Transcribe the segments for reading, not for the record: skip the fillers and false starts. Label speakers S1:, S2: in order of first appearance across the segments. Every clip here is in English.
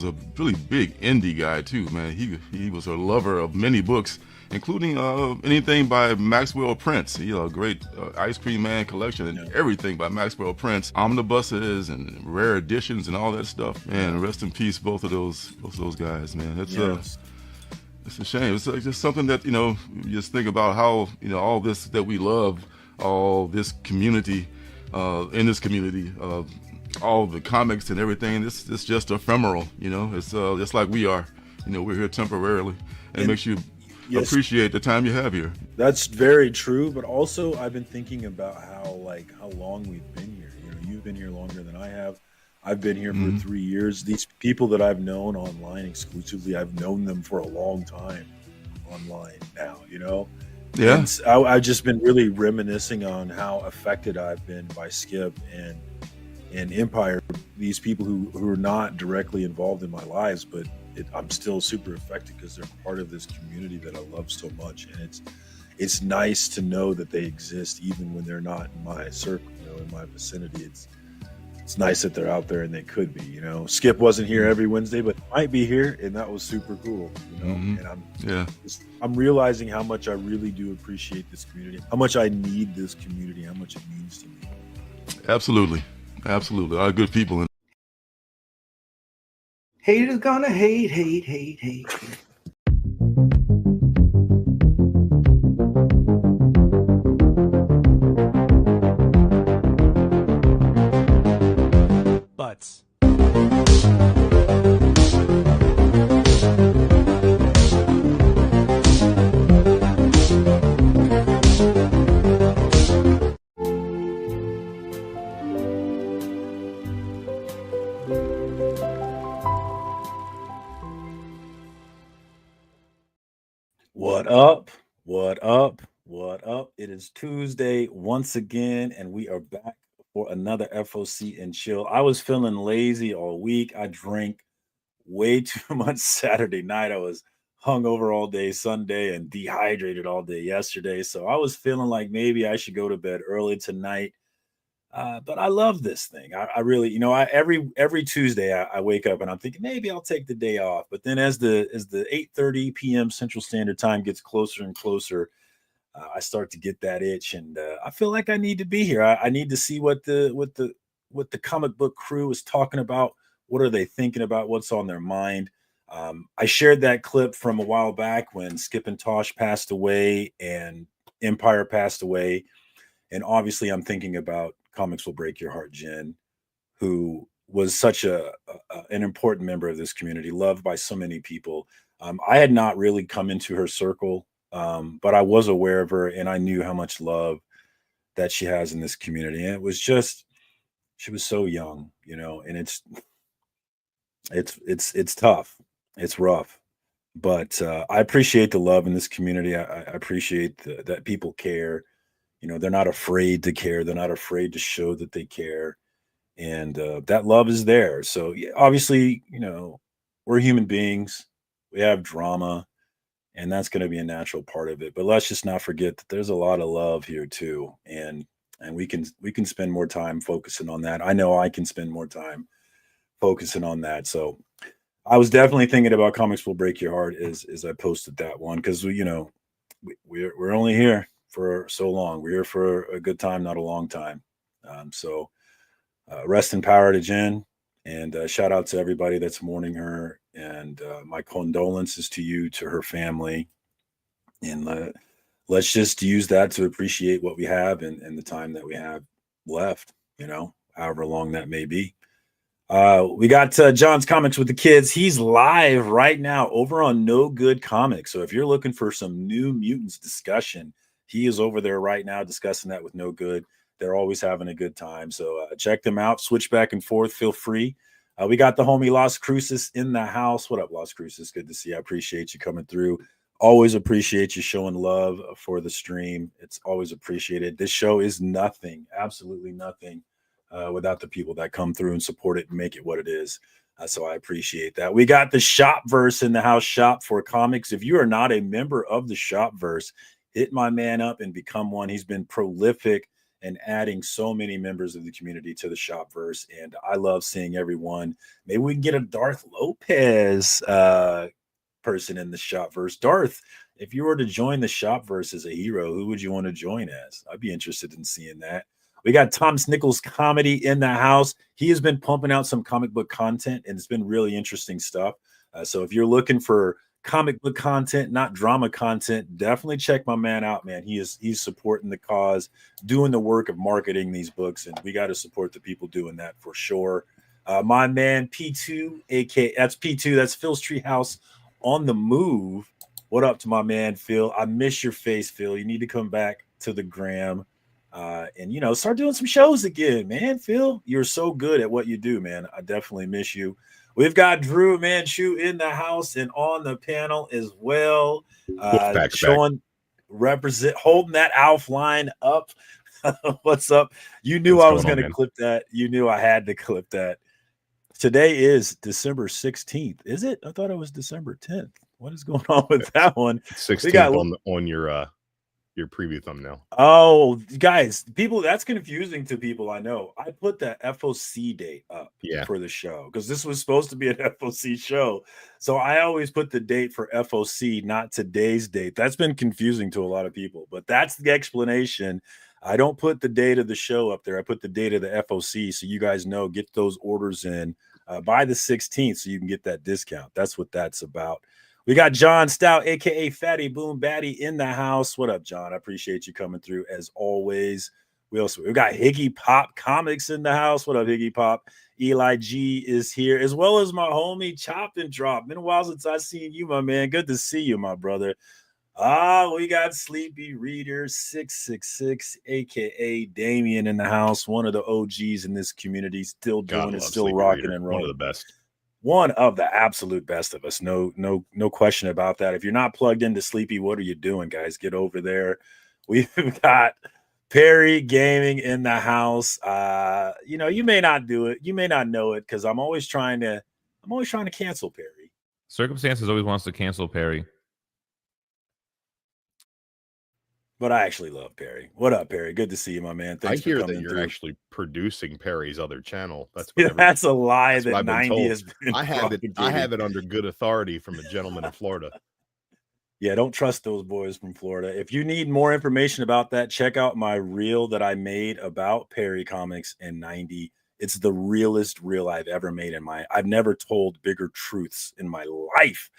S1: a really big indie guy too, man. He was a lover of many books, including anything by Maxwell Prince. A great Ice Cream Man collection and everything by Maxwell Prince, omnibuses and rare editions and all that stuff. Man, rest in peace, both of those guys, man. It's a shame. It's just something that you just think about how all this that we love, all this community, in this community. All the comics and everything, it's just ephemeral, it's just like we are, we're here temporarily, and it makes you appreciate the time you have here.
S2: That's very true, but also I've been thinking about how long we've been here. You've been here longer than I have. I've been here for 3 years. These people that I've known online exclusively, I've known them for a long time online now,
S1: Yeah.
S2: And I've just been really reminiscing on how affected I've been by Skip and Empire, these people who are not directly involved in my lives, but I'm still super affected because they're part of this community that I love so much. And it's nice to know that they exist even when they're not in my circle, in my vicinity. It's nice that they're out there, and they could be, Skip wasn't here every Wednesday, but might be here, and that was super cool, and I'm realizing how much I really do appreciate this community, how much I need this community, how much it means to me.
S1: Absolutely. A lot of good people.
S3: Haters gonna hate.
S4: Butts.
S2: What up? It is Tuesday once again, and we are back for another FOC and chill. I was feeling lazy all week. I drank way too much Saturday night. I was hungover all day Sunday and dehydrated all day yesterday. So I was feeling like maybe I should go to bed early tonight. But I love this thing. I really, every Tuesday I wake up and I'm thinking maybe I'll take the day off. But then as the 8:30 p.m. Central Standard Time gets closer and closer, I start to get that itch, and I feel like I need to be here. I need to see what the comic book crew is talking about. What are they thinking about? What's on their mind? I shared that clip from a while back when Skip and Tosh passed away and Empire passed away, and obviously I'm thinking about Comics Will Break Your Heart Jen, who was such an important member of this community, loved by so many people. I had not really come into her circle. But I was aware of her, and I knew how much love that she has in this community. And it was just, she was so young, and it's tough. It's rough, but I appreciate the love in this community. I appreciate that people care. They're not afraid to care. They're not afraid to show that they care. And that love is there. So obviously, we're human beings. We have drama. And that's going to be a natural part of it. But let's just not forget that there's a lot of love here too. And we can spend more time focusing on that. I know I can spend more time focusing on that. So I was definitely thinking about Comics Will Break Your Heart as I posted that one, because we're only here for so long. We're here for a good time, not a long time. So rest in power to Jen. And shout out to everybody that's mourning her, and my condolences to you, to her family. And let's just use that to appreciate what we have and the time that we have left, however long that may be. We got John's Comics with the Kids. He's live right now over on No Good Comics. So if you're looking for some New Mutants discussion, he is over there right now discussing that with No Good. They're always having a good time. So check them out. Switch back and forth. Feel free. We got the homie Las Cruces in the house. What up, Las Cruces? Good to see you. I appreciate you coming through. Always appreciate you showing love for the stream. It's always appreciated. This show is nothing, absolutely nothing, without the people that come through and support it and make it what it is. So I appreciate that. We got the Shopverse in the house. Shop for Comics. If you are not a member of the Shopverse, hit my man up and become one. He's been prolific and adding so many members of the community to the Shopverse. And I love seeing everyone. Maybe we can get a Darth Lopez person in the Shopverse. Darth, if you were to join the Shopverse as a hero, who would you want to join as? I'd be interested in seeing that. We got Thomas Nichols Comedy in the house. He has been pumping out some comic book content, and it's been really interesting stuff. So if you're looking for comic book content, not drama content, definitely check my man out, man. He's supporting the cause, doing the work of marketing these books, and we got to support the people doing that for sure. My man P2, aka that's P2, that's Phil's Treehouse on the move. What up to my man Phil? I miss your face, Phil. You need to come back to the gram. And start doing some shows again, man. Phil, you're so good at what you do, man. I definitely miss you. We've got Drew Manchu in the house and on the panel as well. Holding that Alf line up. What's up? You knew I was going to clip that. You knew I had to clip that. Today is December 16th. Is it? I thought it was December 10th. What is going on with that one?
S4: 16th on your preview thumbnail.
S2: Oh, guys, people, that's confusing to people. I know. I put the FOC date up for the show because this was supposed to be an FOC show. So I always put the date for FOC, not today's date. That's been confusing to a lot of people, but that's the explanation. I don't put the date of the show up there. I put the date of the FOC so you guys know, get those orders in by the 16th so you can get that discount. That's what that's about. We got John Stout, a.k.a. Fatty Boom Batty, in the house. What up, John? I appreciate you coming through as always. We got Higgy Pop Comics in the house. What up, Higgy Pop? Eli G is here, as well as my homie Chop and Drop. Been a while since I seen you, my man. Good to see you, my brother. We got Sleepy Reader 666, a.k.a. Damien, in the house. One of the OGs in this community. Still doing it, still rocking and rolling.
S4: One of the best.
S2: One of the absolute best of us. No question about that. If you're not plugged into Sleepy, what are you doing, guys? Get over there. We've got Perry Gaming in the house. You may not do it. You may not know it because I'm always trying to cancel Perry.
S5: Circumstances always wants to cancel Perry.
S2: But I actually love Perry. What up, Perry? Good to see you, my man. Thanks
S4: I hear
S2: for coming
S4: that you're
S2: through.
S4: actually producing Perry's other channel.
S2: That's a lie that 90 has been.
S4: I have it under good authority from a gentleman in Florida.
S2: Yeah, don't trust those boys from Florida. If you need more information about that, check out my reel that I made about Perry Comics and 90. It's the realest reel I've ever made I've never told bigger truths in my life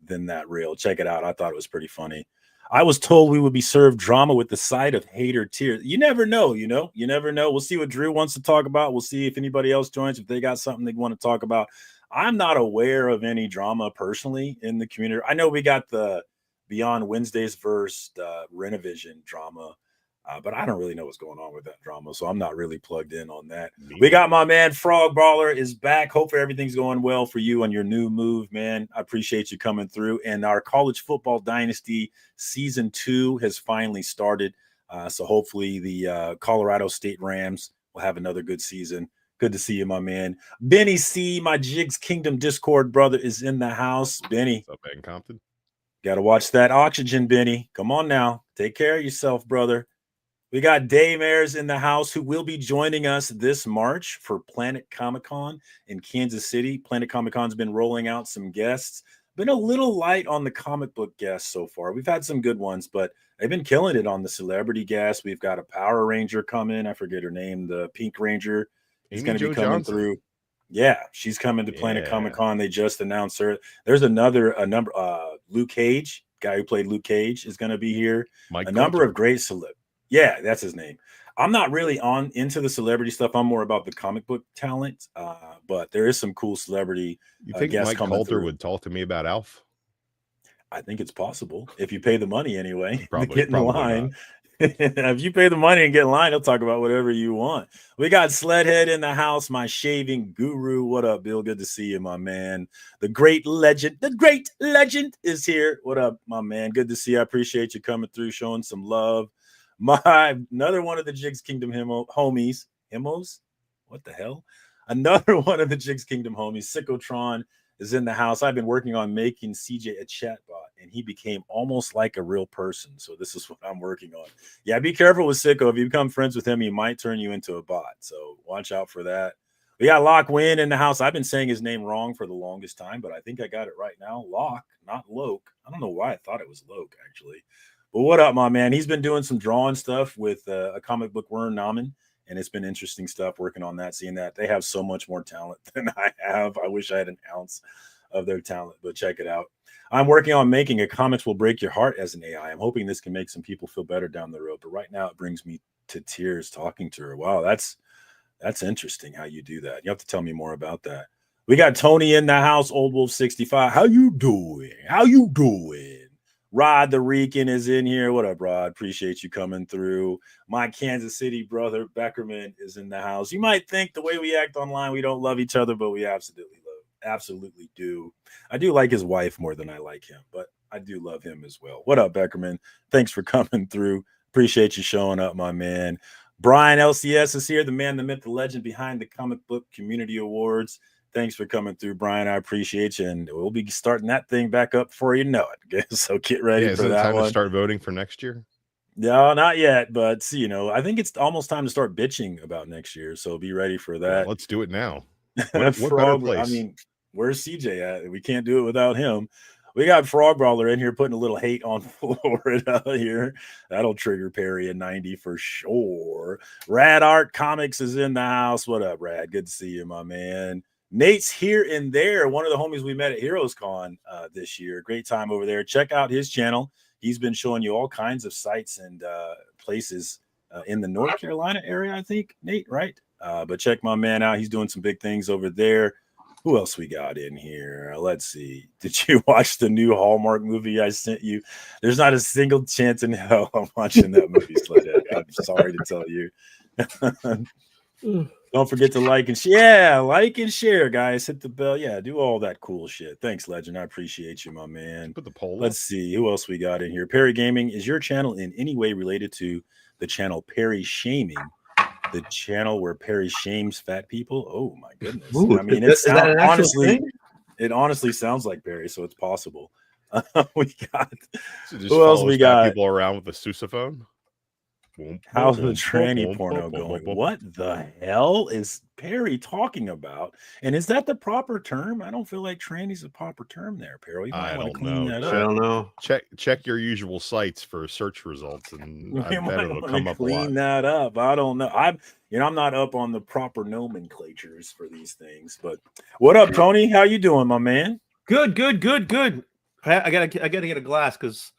S2: than that reel. Check it out. I thought it was pretty funny. I was told we would be served drama with the side of hater tears. You never know, you never know. We'll see what Drew wants to talk about. We'll see if anybody else joins, if they got something they want to talk about. I'm not aware of any drama personally in the community. I know we got the Beyond Wednesday's verse, Renovision drama, but I don't really know what's going on with that drama, so I'm not really plugged in on that. We got my man Frog Baller is back. Hopefully everything's going well for you on your new move, man. I appreciate you coming through. And our College Football Dynasty Season 2 has finally started, so hopefully the Colorado State Rams will have another good season. Good to see you, my man. Benny C, my Jigs Kingdom Discord brother, is in the house. Benny.
S4: What's up, Ben Compton?
S2: Got to watch that oxygen, Benny. Come on now. Take care of yourself, brother. We got Dave Ayers in the house who will be joining us this March for Planet Comic-Con in Kansas City. Planet Comic-Con's been rolling out some guests. Been a little light on the comic book guests so far. We've had some good ones, but they've been killing it on the celebrity guests. We've got a Power Ranger coming. I forget her name. The Pink Ranger is going to be coming through. Yeah, she's coming to Planet Comic-Con. They just announced her. There's a number. Luke Cage, guy who played Luke Cage, is going to be here. A number of great celeb. Yeah, that's his name. I'm not really into the celebrity stuff. I'm more about the comic book talent. But there is some cool celebrity.
S4: You think
S2: guests
S4: Mike Coulter would talk to me about Alf?
S2: I think it's possible if you pay the money anyway.
S4: Probably,
S2: get in line. If you pay the money and get in line, he'll talk about whatever you want. We got Sledhead in the house, my shaving guru. What up, Bill? Good to see you, my man. The great legend is here. What up, my man? Good to see you. I appreciate you coming through, showing some love. Another one of the Jigs Kingdom homies. What the hell? Another one of the Jigs Kingdom homies, Sycotron, is in the house. I've been working on making CJ a chatbot, and he became almost like a real person. So this is what I'm working on. Yeah, be careful with Sicko. If you become friends with him, he might turn you into a bot. So watch out for that. We got Locke Wynn in the house. I've been saying his name wrong for the longest time, but I think I got it right now. Locke, not Loke. I don't know why I thought it was Loke, actually. But what up, my man? He's been doing some drawing stuff with a comic book worm Namen, and it's been interesting stuff working on that, seeing that. They have so much more talent than I have. I wish I had an ounce of their talent, but check it out. I'm working on making a Comics Will Break Your Heart as an AI. I'm hoping this can make some people feel better down the road, but right now it brings me to tears talking to her. Wow, that's interesting how you do that. You have to tell me more about that. We got Tony in the house, Old Wolf 65. How you doing? How you doing? Rod the Rican is in here. What up, Rod? Appreciate you coming through. My Kansas City brother, Beckerman, is in the house. You might think the way we act online, we don't love each other, but we absolutely do. I do like his wife more than I like him, but I do love him as well. What up, Beckerman? Thanks for coming through. Appreciate you showing up, my man. Brian LCS is here, the man, the myth, the legend behind the Comic Book Community Awards. Thanks for coming through, Brian. I appreciate you, and we'll be starting that thing back up before you know it. So get ready for that
S4: time
S2: one.
S4: to start voting for next year?
S2: No, not yet, but you know, I think it's almost time to start bitching about next year. So be ready for that.
S4: Well, let's do it now. What better place?
S2: I mean, where's CJ at? We can't do it without him. We got Frog Brawler in here putting a little hate on Florida here. That'll trigger Perry at 90 for sure. Rad Art Comics is in the house. What up, Rad? Good to see you, my man. Nate's here and there. One of the homies we met at Heroes Con this year. Great time over there. Check out his channel. He's been showing you all kinds of sites and places in the North Carolina area, I think, Nate, right? But check my man out. He's doing some big things over there. Who else we got in here? Let's see. Did you watch the new Hallmark movie I sent you? There's not a single chance in hell I'm watching that movie, Sledhead. I'm sorry to tell you. Don't forget to like and share. Yeah, like and share, guys. Hit the bell. Yeah, do all that cool shit. Thanks, Legend. I appreciate you, my man.
S4: Put the poll.
S2: Let's see who else we got in here. Perry Gaming. Is your channel in any way related to the channel Perry Shaming? The channel where Perry shames fat people. Oh my goodness!
S3: Ooh,
S2: I mean, it honestly sounds like Perry, so it's possible. We got who else? We got
S4: people around with the sousaphone.
S2: How's the tranny porno going? What the hell is Perry talking about? And is that the proper term? I don't feel like tranny's a proper term there, Perry. You might want to clean that up.
S3: I don't know.
S4: Check your usual sites for search results, and I bet it'll come up a lot.
S2: Clean that up. I don't know. I'm not up on the proper nomenclatures for these things. But what up, Tony? How you doing, my man?
S3: Good. I gotta get a glass because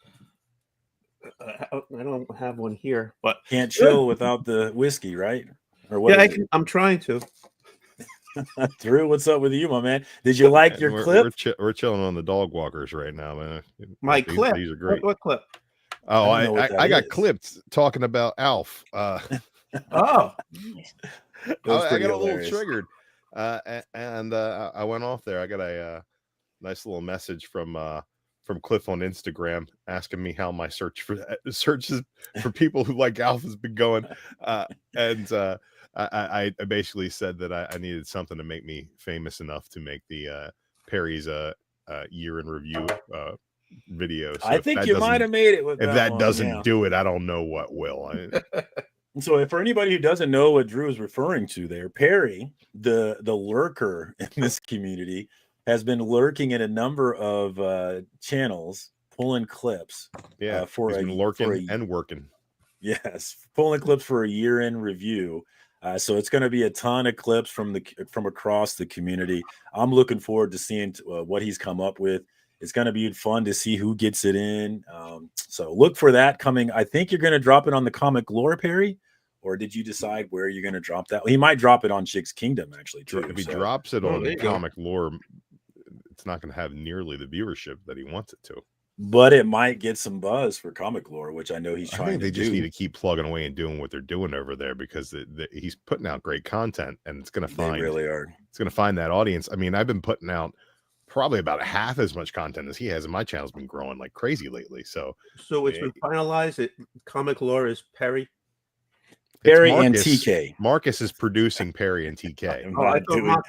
S3: I don't have one here. But
S2: can't chill without the whiskey, right? Or what?
S3: Yeah, I'm trying to.
S2: Drew, what's up with you, my man? Did you like your clip?
S4: We're chilling on the dog walkers right now, man.
S3: Clip.
S4: These are great.
S3: What clip?
S4: Oh, I got clipped talking about Alf.
S3: Oh,
S4: I got a little triggered, and I went off there. I got a nice little message from Cliff on Instagram asking me how my searches for people who like Alf has been going, and I basically said that I needed something to make me famous enough to make the Perry's year in review video. So
S2: I think you might have made it.
S4: If that doesn't do it, I don't know what will.
S2: So for anybody who doesn't know what Drew is referring to there, Perry, the lurker in this community, has been lurking in a number of channels, pulling clips.
S4: Yeah,
S2: for
S4: lurking and working.
S2: Yes, pulling clips for a year-end review. So it's going to be a ton of clips from across the community. I'm looking forward to seeing what he's come up with. It's going to be fun to see who gets it in. So look for that coming. I think you're going to drop it on the Comic Lore, Perry, or did you decide where you're going to drop that? Well, he might drop it on Chick's Kingdom, actually, too.
S4: If he drops it on Comic Lore, it's not going to have nearly the viewership that he wants it to.
S2: But it might get some buzz for Comic Lore, which I know he's trying to do.
S4: They just need to keep plugging away and doing what they're doing over there, because he's putting out great content, and it's going to find.
S2: They really are.
S4: It's going to find that audience. I mean, I've been putting out probably about half as much content as he has, and my channel's been growing like crazy lately. So
S3: it's been finalized. Comic Lore is Perry.
S2: And TK.
S4: Marcus is producing Perry and TK.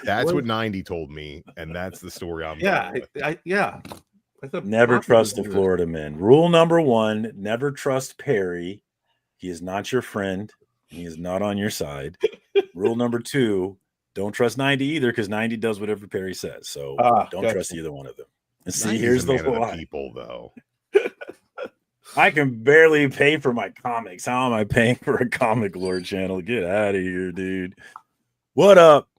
S4: That's what 90 told me, and that's the story I'm going with.
S3: Yeah.
S2: Never trust the Florida men. Rule number 1, never trust Perry. He is not your friend, and he is not on your side. Rule number 2, don't trust 90 either, because 90 does whatever Perry says. So don't trust either one of them. And see, here's the lie.
S4: People, though.
S2: I can barely pay for my comics. How am I paying for a Comic Lord channel? Get out of here, dude. What up?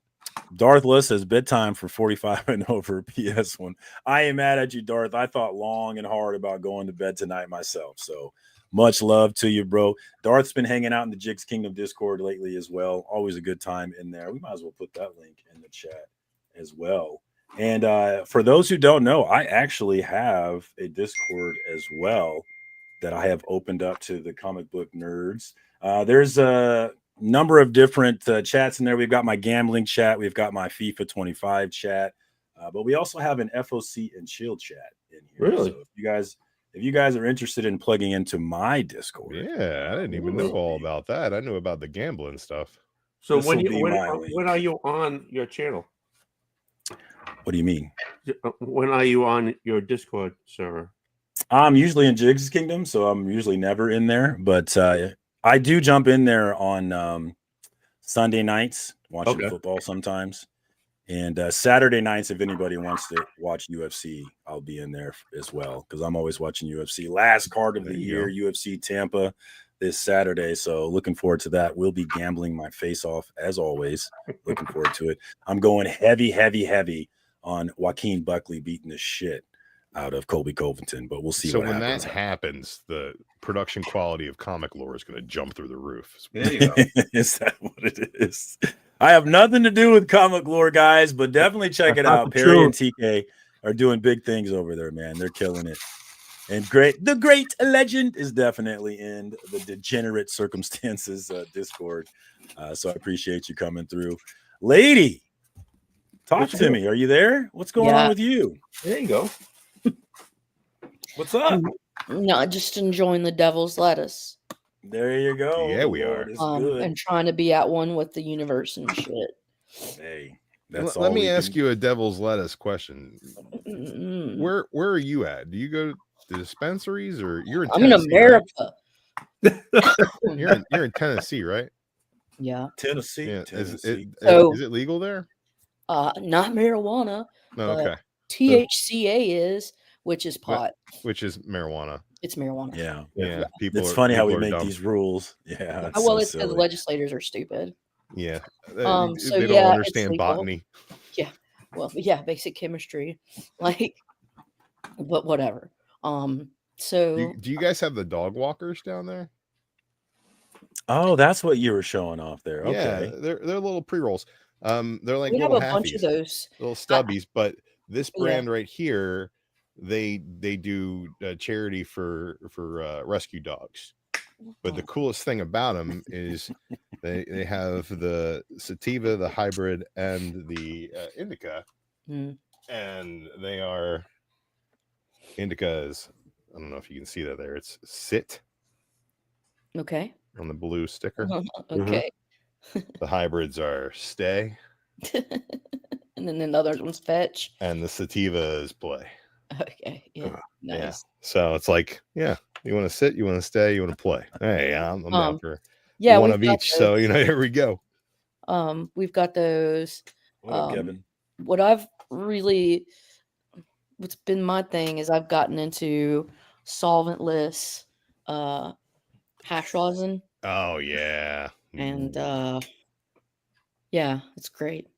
S2: Darth List says bedtime for 45 and over PS1. I am mad at you, Darth. I thought long and hard about going to bed tonight myself. So much love to you, bro. Darth's been hanging out in the Jigs Kingdom Discord lately as well. Always a good time in there. We might as well put that link in the chat as well. And for those who don't know, I actually have a Discord as well that I have opened up to the comic book nerds. There's a number of different chats in there. We've got my gambling chat. We've got my FIFA 25 chat. But we also have an FOC and chill chat in here.
S3: Really?
S2: So if you guys are interested in plugging into my Discord.
S4: Yeah, I didn't even know all about that. I knew about the gambling stuff.
S3: So when are you on your channel?
S2: What do you mean?
S3: When are you on your Discord server?
S2: I'm usually in Jigs Kingdom, so I'm usually never in there. But I do jump in there on Sunday nights, watching football sometimes. And Saturday nights, if anybody wants to watch UFC, I'll be in there as well, because I'm always watching UFC. Last card of the year, UFC Tampa this Saturday. So looking forward to that. We'll be gambling my face off as always. Looking forward to it. I'm going heavy on Joaquin Buckley beating the shit out of Colby Covington, but we'll see.
S4: So
S2: what
S4: when
S2: happens.
S4: that happens, the production quality of comic lore is going to jump through the roof.
S3: There you go.
S2: Is that what it is? I have nothing to do with comic lore, guys, but definitely check it out. Perry and TK are doing big things over there, man. They're killing it. And the great legend is definitely in the Degenerate Circumstances Discord. So I appreciate you coming through. Lady, talk to me. Are you there? What's going on with you?
S3: There you go.
S2: What's up?
S6: No, just enjoying the devil's lettuce.
S2: There you go.
S4: Yeah, we are.
S6: And trying to be at one with the universe and shit.
S2: Hey,
S4: let me ask you a devil's lettuce question. Where are you at? Do you go to the dispensaries, or you're in Tennessee?
S6: I'm in America.
S4: Right? You're in Tennessee, right?
S6: Yeah.
S2: Tennessee.
S4: Yeah.
S2: Tennessee.
S4: Is it legal there?
S6: Not marijuana.
S4: No, okay.
S6: THCA is, which is pot.
S4: Which is marijuana.
S6: It's marijuana.
S4: Yeah.
S2: It's funny how we make these rules. Yeah.
S6: Well, it's because legislators are stupid.
S4: Yeah.
S6: So
S4: they don't understand botany.
S6: Yeah. Well, yeah, basic chemistry. Like, but whatever. So
S4: do you guys have the dog walkers down there?
S2: Oh, that's what you were showing off there. Okay.
S4: Yeah, they're little pre-rolls. They're like
S6: we have
S4: little
S6: a bunch of those
S4: little stubbies, but this brand right here, they do charity for rescue dogs. But the coolest thing about them is they have the sativa, the hybrid, and the indica, and they are indicas. I don't know if you can see that there. It's sit.
S6: Okay.
S4: On the blue sticker.
S6: Okay.
S4: The hybrids are stay.
S6: And then the other one's fetch.
S4: And the sativa is play.
S6: Okay. Yeah. Nice.
S4: Yeah. So it's like, you want to sit, you want to stay, you want to play. Hey, I'm down for one of each. Those. So, here we go.
S6: We've got those.
S2: What up, Kevin?
S6: What's been my thing is I've gotten into solventless hash rosin.
S4: Oh yeah.
S6: And it's great.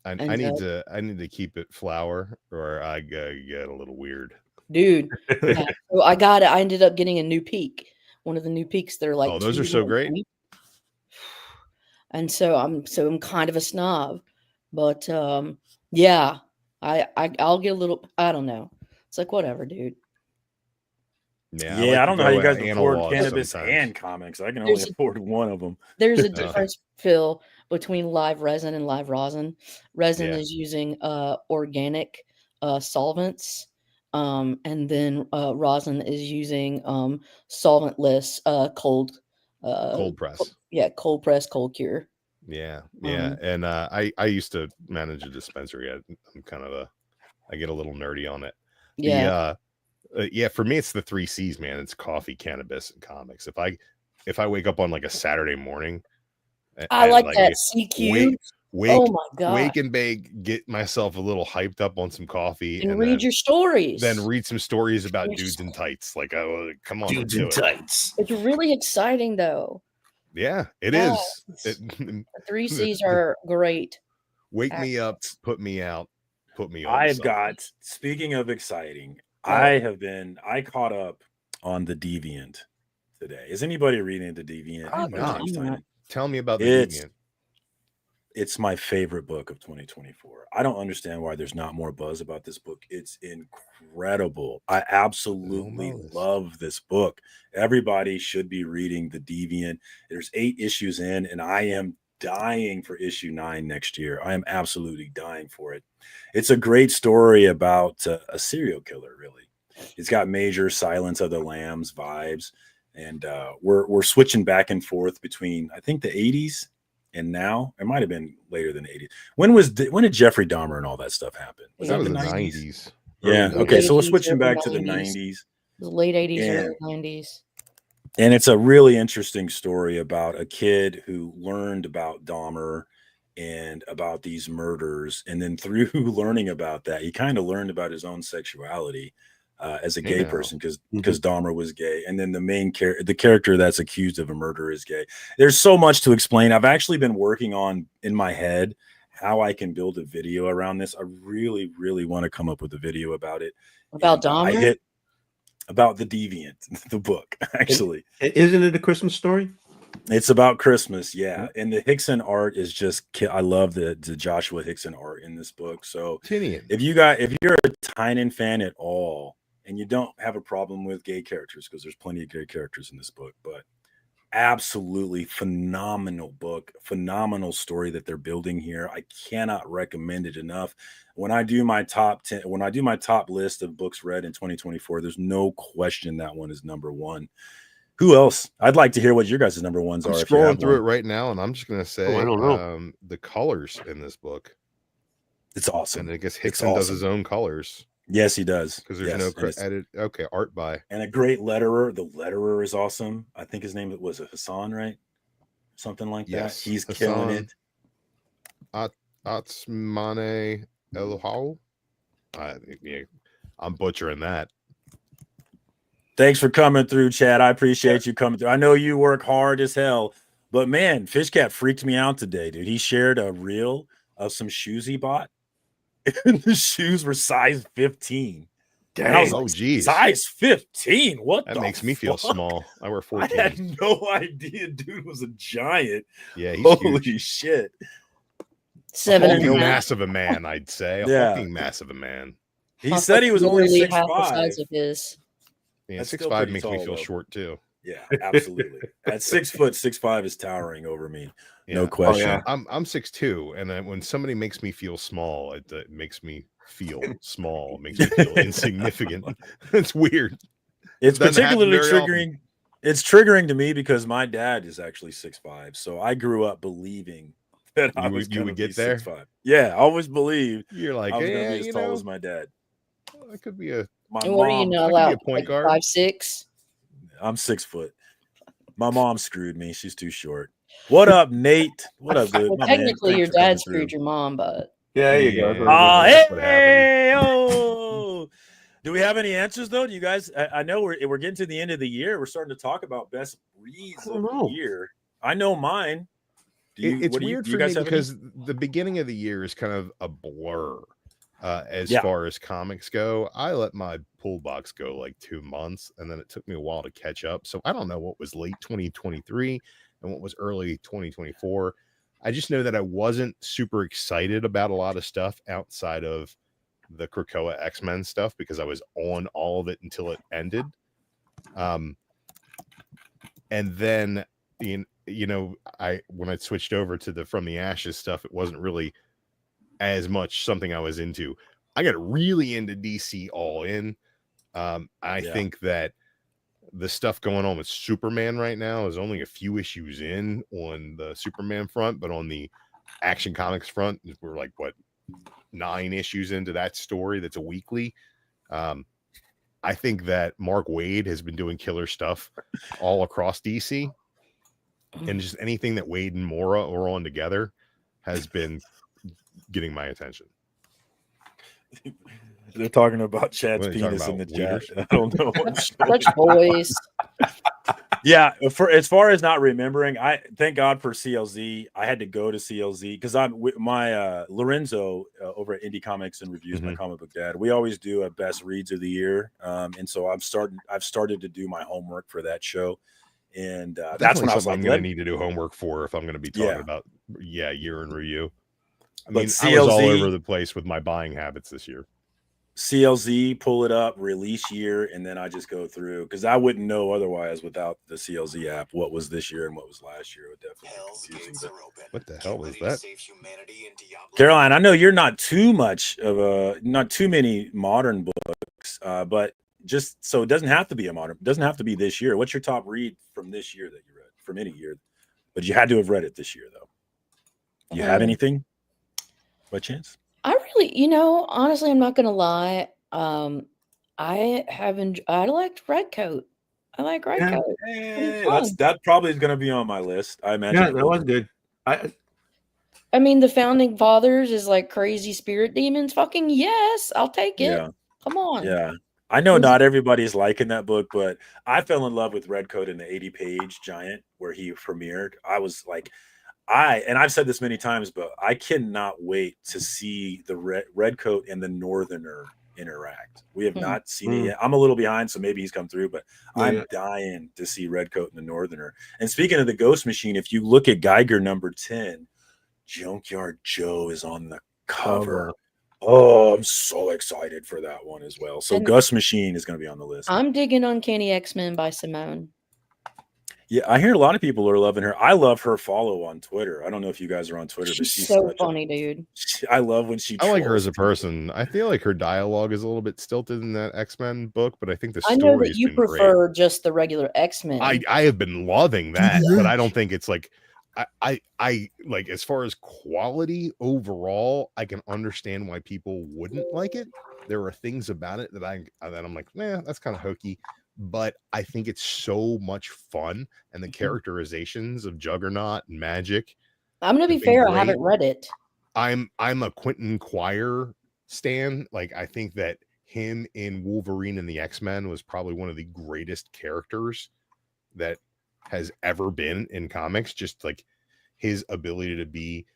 S4: I need to keep it flour, or I get a little weird.
S6: Dude. Yeah. So I ended up getting a new peak. One of the new peaks that are like,
S4: oh, those are so great.
S6: And so I'm kind of a snob. But I'll get a little, I don't know. It's like whatever, dude.
S2: Yeah, I don't know how you guys afford cannabis and comics. I can only afford one of them.
S6: There's a difference, Phil, between live resin and live rosin. Resin is using organic solvents, and then rosin is using solventless cold
S4: press.
S6: Cold press, cold cure.
S4: Yeah. And I used to manage a dispensary. I get a little nerdy on it.
S6: Yeah.
S4: Yeah, for me, it's the 3 C's, man. It's coffee, cannabis, and comics. If I wake up on like a Saturday morning,
S6: I like that CQ. Oh my god!
S4: Wake and bake, get myself a little hyped up on some coffee,
S6: and read your stories.
S4: Then read some stories about dudes in tights. Like, come on,
S3: dudes in tights.
S6: It's really exciting, though.
S4: Yeah, it is.
S6: The 3 C's are great.
S4: Wake me up, put me out, put me on.
S2: I've got. Speaking of exciting, I caught up on the Deviant today. Is anybody reading the Deviant?
S4: I'm not. Tell me about the Deviant.
S2: It's my favorite book of 2024. I don't understand why there's not more buzz about this book. It's incredible. I absolutely love this book. Everybody should be reading the Deviant. There's 8 issues in, and I am dying for issue 9 next year. I am absolutely dying for it. It's a great story about a serial killer, really. It's got major Silence of the Lambs vibes, and we're switching back and forth between, I think, the 80s and now. It might have been later than the 80s. When did Jeffrey Dahmer and all that stuff happen?
S4: Was that the 90s?
S2: Yeah. Okay. So we're switching back to the 90s.
S6: The late 80s, early 90s.
S2: And it's a really interesting story about a kid who learned about Dahmer and about these murders. And then through learning about that, he kind of learned about his own sexuality as a gay person because Dahmer was gay. And then the character that's accused of a murder is gay. There's so much to explain. I've actually been working on in my head how I can build a video around this. I really, really want to come up with a video about it.
S6: About Dahmer?
S2: About the Deviant, the book, actually.
S3: Isn't it a Christmas story?
S2: It's about Christmas, yeah. And the Hickson art is just, I love the Joshua Hickson art in this book. So if you're a Tynan fan at all, and you don't have a problem with gay characters, because there's plenty of gay characters in this book, but absolutely phenomenal book, phenomenal story that they're building here. I cannot recommend it enough. When I do my top list of books read in 2024, there's no question that one is number one. Who else? I'd like to hear what your guys' number ones are.
S4: I'm scrolling through it right now, and I'm just going to say
S3: I don't know.
S4: The colors in this book.
S2: It's awesome.
S4: And I guess Hickson does his own colors.
S2: Yes, he does.
S4: Because there's no edit. Okay, art by.
S2: And a great letterer. The letterer is awesome. I think his name was Hassan, right? Something like that. He's Hassan, killing it.
S4: Atsmane Elohau. I'm butchering that.
S2: Thanks for coming through, Chad. I appreciate you coming through. I know you work hard as hell, but man, Fishcat freaked me out today, dude. He shared a reel of some shoes he bought, and the shoes were size 15.
S4: Dang. Oh, geez.
S2: Size 15? What?
S4: That makes me feel small. I wear 14.
S2: I had no idea dude was a giant.
S4: Yeah, he's
S2: holy
S4: huge.
S2: Shit.
S4: Massive a man, I'd say. Fucking massive a man.
S2: He said he was only 6'5".
S6: The size of his.
S4: Yeah, 6'5" makes me feel short too.
S2: Yeah, absolutely. At 6 foot, 6'5" is towering over me. Yeah. No question.
S4: Oh, yeah. I'm 6'2", and when somebody makes me feel small, it makes me feel small. It makes me feel insignificant. It's weird.
S2: It's particularly triggering. It's triggering to me because my dad is actually 6'5", so I grew up believing that you would get there. 6'5". Yeah, I always believed
S4: you're like,
S2: I was going to be as tall as my dad.
S4: I could be a.
S6: What are you now? Like point guard? 5'6".
S2: I'm 6 foot. My mom screwed me. She's too short. What up, Nate? What up, dude?
S6: Well, technically, your dad screwed your mom, but
S3: yeah, there you go.
S2: Oh, do we have any answers though? Do you guys? I know we're getting to the end of the year. We're starting to talk about best reads of the year. I know mine.
S4: It's weird for me because the beginning of the year is kind of a blur. As far as comics go, I let my pull box go like 2 months, and then it took me a while to catch up. So I don't know what was late 2023 and what was early 2024. I just know that I wasn't super excited about a lot of stuff outside of the Krakoa X-Men stuff because I was on all of it until it ended. And then when I switched over to the From the Ashes stuff, it wasn't really as much something I was into. I got really into DC All In. I think that the stuff going on with Superman right now is only a few issues in on the Superman front, but on the Action Comics front, we're like 9 issues into that story. That's a weekly. I think that Mark Waid has been doing killer stuff all across DC, and just anything that Waid and Mora are on together has been getting my attention.
S2: They're talking about Chad's penis in the chat. I don't know.
S6: Such boys.
S2: Yeah, for as far as not remembering, I thank God for CLZ. I had to go to CLZ because I'm with my Lorenzo over at Indie Comics and Reviews, my comic book dad. We always do a best reads of the year, and so I've started to do my homework for that show, and that's when I was like,
S4: I'm going to need to do homework for if I'm going to be talking about year in review. I mean, CLZ, I was all over the place with my buying habits this year.
S2: CLZ, pull it up, release year, and then I just go through because I wouldn't know otherwise without the CLZ app what was this year and what was last year. It would definitely be confusing.
S4: What the hell is that?
S2: Caroline, I know you're not too many modern books, but just so it doesn't have to be it doesn't have to be this year. What's your top read from this year that you read from any year? But you had to have read it this year, though. You have anything by chance?
S6: I really, honestly, I'm not gonna lie. I liked Redcoat. I like Redcoat.
S2: That probably is gonna be on my list. I imagine.
S3: Yeah, that was good.
S6: I mean, the Founding Fathers is like crazy spirit demons. Fucking yes, I'll take it. Yeah. Come on.
S2: Yeah. I know not everybody's liking that book, but I fell in love with Redcoat in the 80-page giant where he premiered. I was like, and I've said this many times, but I cannot wait to see the Redcoat and the Northerner interact. We have not seen it yet. I'm a little behind, so maybe he's come through, but I'm dying to see Redcoat and the Northerner. And speaking of the Ghost Machine, if you look at Geiger number 10, Junkyard Joe is on the cover. Oh, I'm so excited for that one as well. So Ghost Machine is going to be on the list.
S6: I'm digging Uncanny X-Men by Simone.
S2: Yeah, I hear a lot of people are loving her. I love her follow on Twitter. I don't know if you guys are on Twitter, but she's
S6: so funny, dude.
S2: I love when she.
S4: I like her as a person. I feel like her dialogue is a little bit stilted in that X-Men book, but I think the story.
S6: I know that you prefer just the regular X-Men.
S4: I have been loving that, but I don't think it's like. I like as far as quality overall, I can understand why people wouldn't like it. There are things about it that I'm like, that's kind of hokey. But I think it's so much fun, and the characterizations of Juggernaut and Magic.
S6: I'm gonna be fair, I haven't read it.
S4: I'm a Quentin Quire stan. Like, I think that him in Wolverine and the X-Men was probably one of the greatest characters that has ever been in comics. Just like his ability to be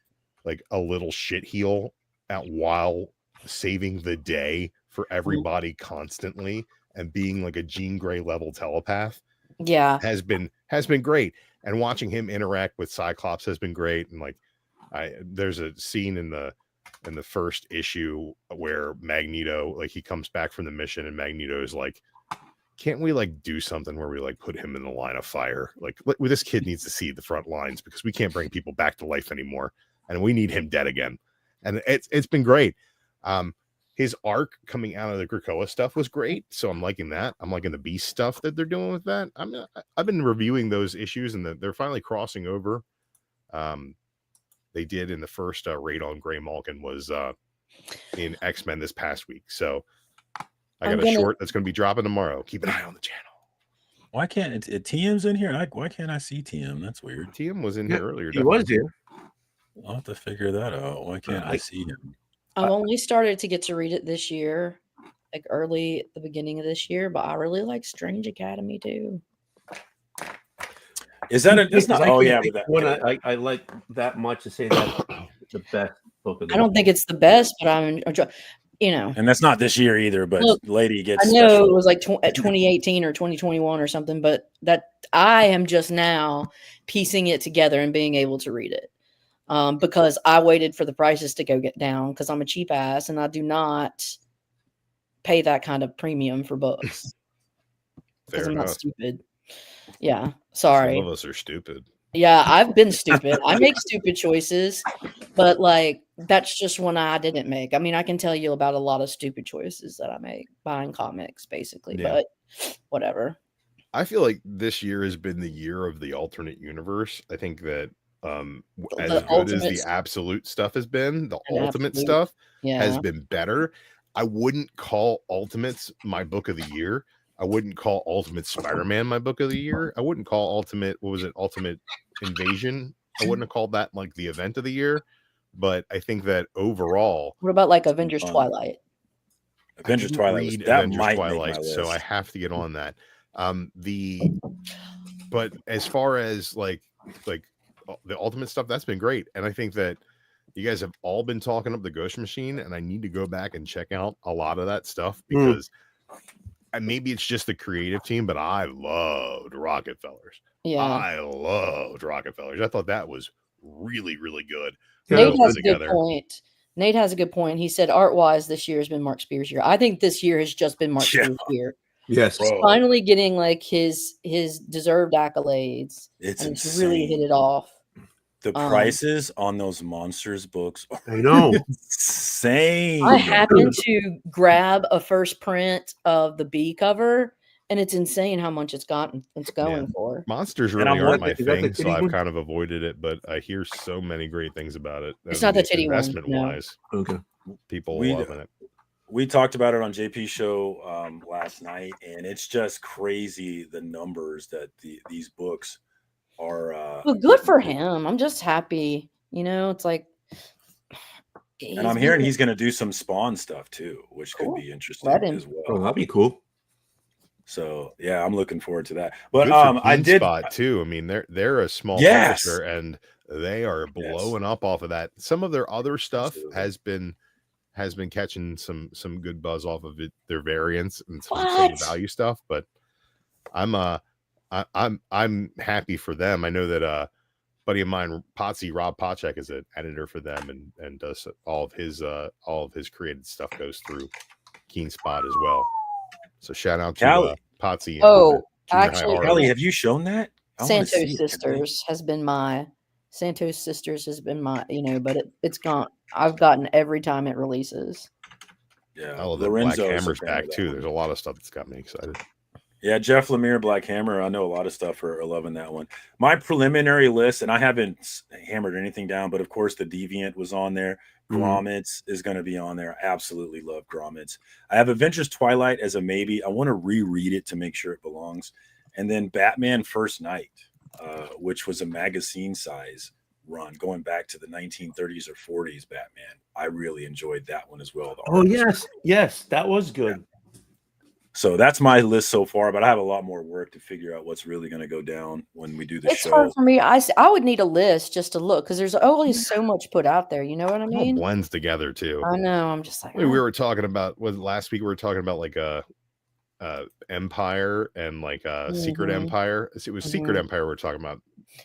S4: like a little shitheel while saving the day for everybody constantly. And being like a Jean Grey level telepath, has been great. And watching him interact with Cyclops has been great. And like, there's a scene in the first issue where Magneto, like, he comes back from the mission, and Magneto is like, "Can't we like do something where we like put him in the line of fire? Like, this kid needs to see the front lines because we can't bring people back to life anymore, and we need him dead again." And it's been great. His arc coming out of the Krakoa stuff was great, so I'm liking that. I'm liking the Beast stuff that they're doing with that. I've been reviewing those issues, and they're finally crossing over. They did in the first raid on Grey Malkin was in X-Men this past week. So I got a short that's going to be dropping tomorrow. Keep an eye on the channel.
S2: Why can't TM's in here? Why can't I see TM? That's weird.
S4: TM was in here earlier.
S3: He was here.
S2: I'll have to figure that out. Why can't I see him?
S6: I've only started to get to read it this year, like early at the beginning of this year, but I really like Strange Academy too.
S2: Is that it's not? Oh yeah,
S3: when I like that much to say that's the best book of the
S6: I don't think it's the best, but I'm
S2: and that's not this year either. But look, Lady gets.
S6: I know it was like 2018 or 2021 or something, but that I am just now piecing it together and being able to read it. Because I waited for the prices to go get down because I'm a cheap ass and I do not pay that kind of premium for books. Because I'm not stupid. Yeah. Sorry.
S4: Some of us are stupid.
S6: Yeah, I've been stupid. I make stupid choices, but like that's just one I didn't make. I mean, I can tell you about a lot of stupid choices that I make buying comics, basically, but whatever.
S4: I feel like this year has been the year of the alternate universe. I think that as good as the absolute stuff has been, the ultimate stuff has been better. I wouldn't call Ultimates my book of the year. I wouldn't call Ultimate Spider-Man my book of the year. I wouldn't call Ultimate Invasion. I wouldn't have called that like the event of the year. But I think that overall,
S6: What about like Avengers Twilight?
S2: Avengers Twilight.
S4: Twilight, so I have to get on that. But as far as like the Ultimate stuff, that's been great, and I think that you guys have all been talking up the Ghost Machine, and I need to go back and check out a lot of that stuff because maybe it's just the creative team, but I loved Rockefellers.
S6: Yeah,
S4: I loved Rockefellers. I thought that was really, really good.
S6: Nate has a good point. Nate has a good point. He said art-wise, this year has been Mark Spears' year. I think this year has just been Mark Spears' year.
S3: Yes,
S6: he's finally getting like his deserved accolades.
S2: It's
S6: really hit it off.
S2: The prices on those Monsters books are
S3: I know
S2: insane.
S6: I happened to grab a first print of the B cover, and it's insane how much it's going for.
S4: Monsters really aren't my thing, so I've kind of avoided it, but I hear so many great things about it.
S6: It's not the titty one.
S4: Investment wise, people loving it.
S2: We talked about it on JP's show last night, and it's just crazy the numbers that these books are.
S6: Well, good for him. I'm just happy. It's like.
S2: And I'm hearing he's going to do some Spawn stuff too, which could be interesting as well.
S3: Oh, that'd be cool.
S2: So yeah, I'm looking forward to that. But
S4: I did spot too. I mean, they're a small publisher, and they are blowing up off of that. Some of their other stuff has been catching some good buzz off of it, their variants and some value stuff. But I'm happy for them. I know that buddy of mine, Rob Pochek, is an editor for them and does all of his created stuff goes through Keen Spot as well. So shout out to Potsy.
S6: Actually,
S2: Kelly, have you shown that?
S6: Santos Sisters has been my, but it's gone. I've gotten every time it releases.
S2: Yeah.
S4: Oh, the Black Hammer's back too. There's a lot of stuff that's got me excited.
S2: Yeah, Jeff Lemire, Black Hammer. I know a lot of stuff are loving that one. My preliminary list, and I haven't hammered anything down, but of course the Deviant was on there. Grommets is going to be on there. I absolutely love Grommets. I have Avengers Twilight as a maybe. I want to reread it to make sure it belongs. And then Batman First Night, which was a magazine size run going back to the 1930s or 40s Batman. I really enjoyed that one as well.
S3: Yes, that was good.
S2: Yeah. So that's my list so far, but I have a lot more work to figure out what's really going to go down when we do the show.
S6: It's hard for me. I would need a list just to look because there's always so much put out there. You know what I mean?
S4: It all blends together too.
S6: I know. I'm just like
S4: we were talking about last week. We were talking about like Empire and like Secret Empire. It was Secret Empire we were talking about.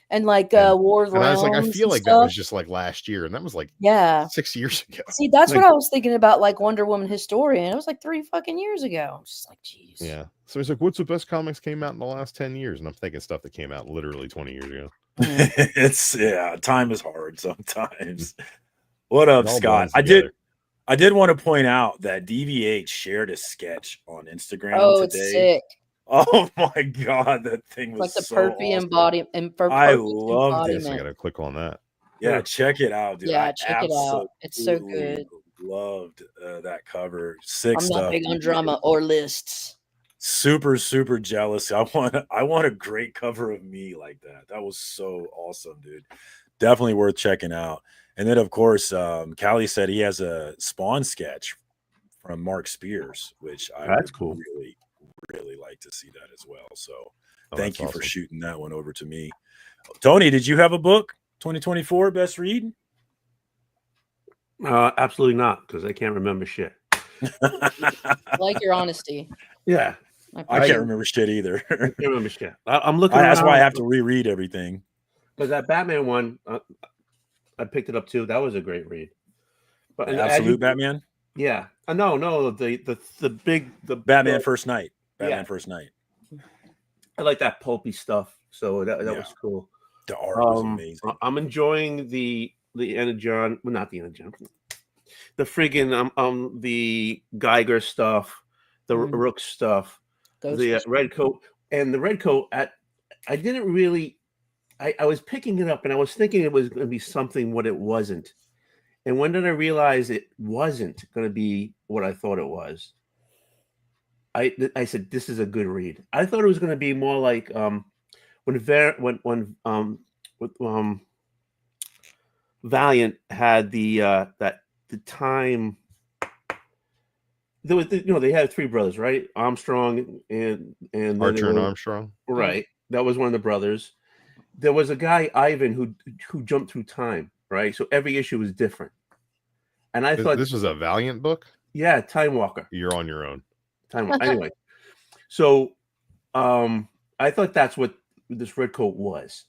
S6: And like War of the Realms.
S4: I was like, I feel like that was just like last year, and that was like 6 years ago.
S6: See, that's what I was thinking about, like Wonder Woman Historian. It was like 3 fucking years ago. I'm just like, geez.
S4: Yeah. So he's like, what's the best comics came out in the last 10 years? And I'm thinking stuff that came out literally 20 years ago.
S2: Time is hard sometimes. What up, Scott? I did want to point out that DVH shared a sketch on Instagram today.
S6: It's sick.
S2: Oh my god, that thing was
S6: like the
S2: so
S6: perfect
S2: awesome.
S6: embodiment.
S2: I loved it.
S4: I gotta click on that.
S2: Yeah, check it out, dude.
S6: Yeah, check it out. It's so good.
S2: Loved that cover. Sick
S6: I'm
S2: stuff.
S6: not big on drama or lists.
S2: Super jealous. I want a great cover of me like that. That was so awesome, dude. Definitely worth checking out. And then of course, Callie said he has a Spawn sketch from Mark Spears, which
S3: that's cool.
S2: Really like to see that as well. So thank you for shooting that one over to me. Tony, did you have a book 2024 best read?
S3: Absolutely not, because I can't remember shit.
S6: Like your honesty.
S3: Yeah.
S2: I can't remember shit either.
S3: I can't remember shit. I'm looking.
S2: That's why I have to reread everything.
S3: Because that Batman one, I picked it up too. That was a great read. But
S2: Absolute Batman.
S3: Yeah. No. The
S2: Batman First Night. First Night.
S3: I like that pulpy stuff. So that was cool.
S2: The art was amazing.
S3: I'm enjoying the Energon. Well, not the Energon. The friggin' the Geiger stuff, the Rook stuff, the red coat, and the red coat. I didn't really. I was picking it up and I was thinking it was going to be something what it wasn't, And when did I realize it wasn't going to be what I thought it was? I said, this is a good read. I thought it was going to be more like when Valiant had the time. There was, they had three brothers, right? Armstrong and
S4: Archer and Armstrong,
S3: right? That was one of the brothers. There was a guy, Ivan, who jumped through time, right? So every issue was different. And I thought
S4: this was a Valiant book.
S3: Yeah, Time Walker.
S4: You're on your own.
S3: Anyway, so I thought that's what this red coat was,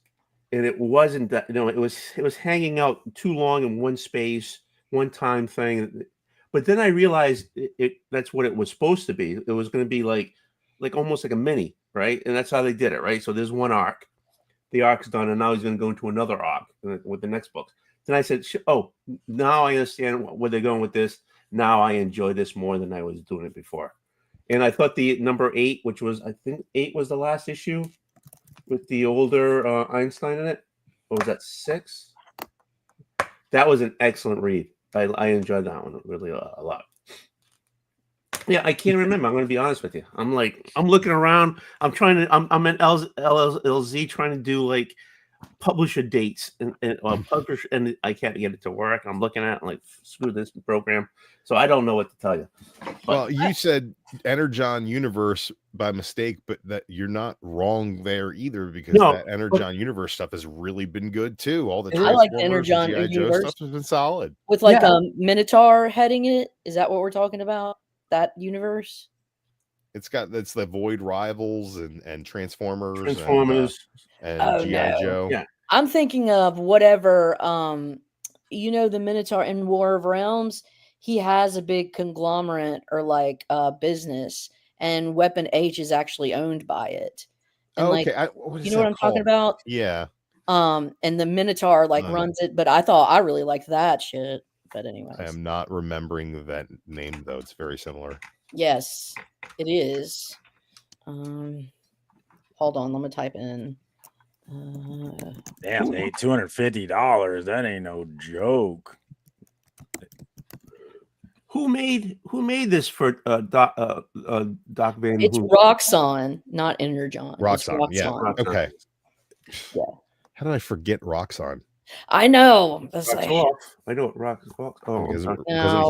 S3: and it wasn't that. It was hanging out too long in one space, one time thing. But then I realized that's what it was supposed to be. It was going to be like almost like a mini, right? And that's how they did it, right? So there's one arc, the arc's done, and now he's going to go into another arc with the next book. Then I said, "Oh, now I understand where they're going with this. Now I enjoy this more than I was doing it before." And I thought the number 8, which was, I think 8 was the last issue with the older Einstein in it. Or was that 6? That was an excellent read. I enjoyed that one really a lot. Yeah, I can't remember. I'm going to be honest with you. I'm looking around. I'm in LZ trying to do like publisher dates and publish, and I can't get it to work. I'm looking at it like, screw this program. So I don't know what to tell you.
S4: Well, you said Energon Universe by mistake, but that you're not wrong there either, because that Energon Universe stuff has really been good too. All the
S6: I like Energon Universe
S4: stuff has been solid.
S6: With like Minotaur heading it. Is that what we're talking about? That universe?
S4: That's the Void Rivals and Transformers and G.I. Joe.
S3: Yeah.
S6: I'm thinking of whatever the Minotaur in War of Realms. He has a big conglomerate or like business, and Weapon H is actually owned by it. And
S4: okay,
S6: you know what I'm talking about?
S4: Yeah.
S6: And the Minotaur runs it, but I really like that shit. But anyway,
S4: I am not remembering that name though. It's very similar.
S6: Yes, it is. Hold on, let me type in.
S2: Damn, they $250. That ain't no joke.
S3: Who made this for Doc Van?
S6: It's Roxxon, not Energon.
S4: Roxxon, yeah. Okay.
S6: Yeah.
S4: How did I forget Roxxon?
S6: I know.
S3: I know what Rox is. Oh,
S4: because I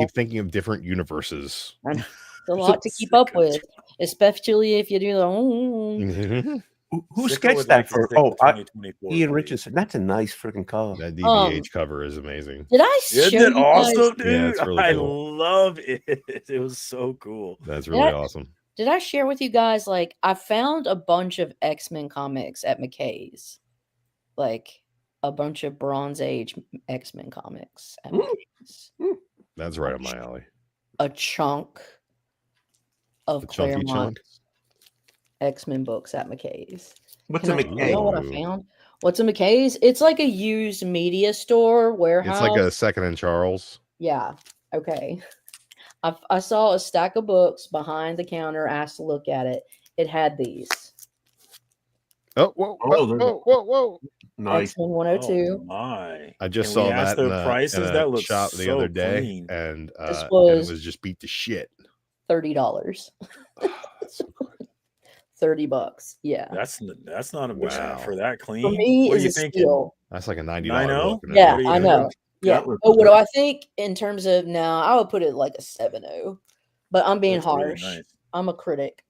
S4: keep thinking of different universes.
S6: It's a lot to keep up with, especially if you do the.
S3: Who sketched that for? Ian Richardson. That's a nice freaking cover.
S4: That DVH cover is amazing.
S6: Did I show
S2: Isn't it awesome, dude?
S4: Yeah, it's really cool.
S2: I love it. It was so cool.
S4: That's really awesome.
S6: Did I share with you guys? Like, I found a bunch of X-Men comics at McKay's, like a bunch of Bronze Age X-Men comics at McKay's.
S4: That's right up my alley.
S6: A chunk of Claremont X-Men books at McKay's.
S3: What's a McKay?
S6: You know what I found? What's a McKay's? It's like a used media store warehouse.
S4: It's like a Second and Charles.
S6: Yeah. Okay. I saw a stack of books behind the counter. Asked to look at it. It had these.
S4: Oh, whoa.
S3: Nice.
S6: X-Men 102.
S2: Oh my.
S4: I just saw that in
S2: prices.
S4: In
S2: that
S4: a
S2: looks
S4: shop the
S2: so
S4: other day,
S2: clean.
S4: and
S6: it
S4: was just beat to shit.
S6: $30. $30. Yeah.
S2: That's not a bad for that clean.
S6: For me,
S2: what are you
S6: is a
S2: thinking?
S6: steal.
S4: That's like a $90 book.
S6: Yeah, I know. Yeah. Oh, what do I think in terms of now? I would put it like a 7.0, but I'm being harsh. Really nice. I'm a critic.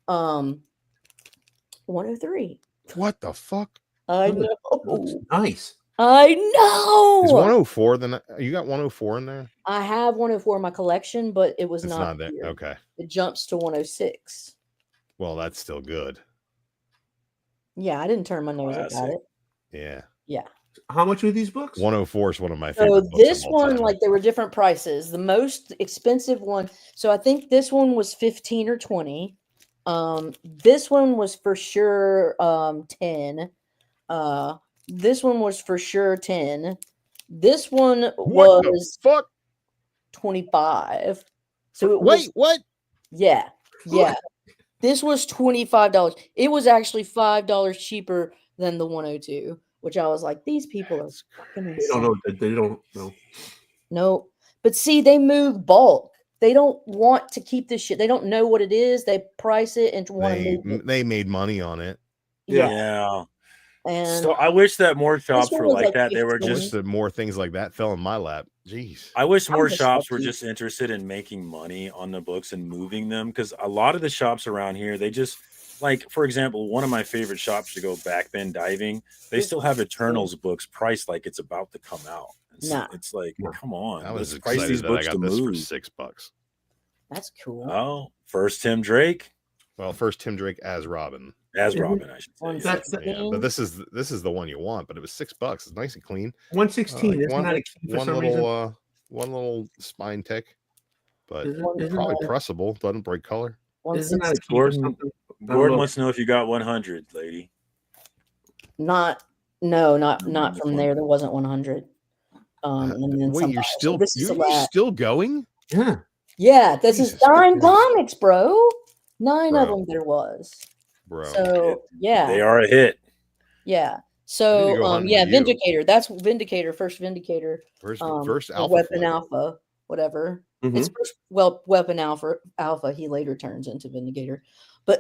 S6: 103.
S4: What the fuck?
S6: I know.
S3: That's nice.
S6: I know.
S4: Is 104 then? You got 104 in there?
S6: I have 104 in my collection, but it's not
S4: there.
S6: Here.
S4: Okay.
S6: It jumps to 106.
S4: Well, that's still good.
S6: Yeah, I didn't turn my nose up at it.
S4: Yeah.
S6: Yeah.
S3: How much are these books?
S4: 104 is one of my favorite books.
S6: So this one, like, there were different prices. The most expensive one. So I think this one was 15 or 20. This one was for sure 10. This one was for sure 10. This one was 25. So it was,
S4: what?
S6: Yeah. Yeah. This was $25. It was actually $5 cheaper than the 102, which I was like, these people are fucking insane.
S3: They don't know.
S6: Nope. But see, they move bulk. They don't want to keep this shit. They don't know what it is. They price it and want to move it.
S4: They made money on it.
S2: Yeah.
S6: And
S2: so I wish that more shops
S6: one
S2: were
S6: was
S2: like
S6: like
S2: that. They were
S6: 15.
S4: I wish
S2: just
S4: that more things like that fell in my lap. Jeez.
S2: I wish more
S6: just
S2: shops were
S6: lucky.
S2: just interested in making money on the books and moving them, because a lot of the shops around here, they just like, for example, one of my favorite shops to go backbend diving, they still have Eternals books priced like it's about to come out.
S6: Nah.
S2: It's like, come on,
S4: I was
S2: let's price
S4: excited
S2: these
S4: that
S2: books
S4: I
S2: to
S4: got this for
S2: move.
S4: $6.
S6: That's cool.
S2: Oh, first Tim Drake.
S4: Well, first Tim Drake as Robin.
S2: As Robin, I should say.
S3: That's
S4: Yeah, but this is the one you want. But it was $6. It's nice and clean.
S3: 116.
S4: Like
S3: Isn't that a key for some reason?
S4: One little spine tick, but
S3: Isn't
S4: probably
S3: that-
S4: pressable. Doesn't break color.
S3: Isn't that a key for something?
S2: Gordon wants to know if you got 100, lady.
S6: Not from there. There wasn't 100. And then
S4: Wait, you're still still going?
S3: Yeah.
S6: Yeah, this is
S4: Jesus
S6: 9
S4: Christ.
S6: comics, bro. 9 of
S4: Bro.
S6: them there was.
S4: Bro.
S6: So yeah,
S2: They are a hit.
S6: yeah.
S4: I need to
S6: So
S4: go hunting
S6: yeah,
S4: with you.
S6: Vindicator. That's Vindicator. First Vindicator.
S4: First
S6: Or
S4: alpha
S6: Weapon
S4: flight.
S6: Alpha, whatever.
S3: Mhm.
S6: It's first, Weapon Alpha. He later turns into Vindicator.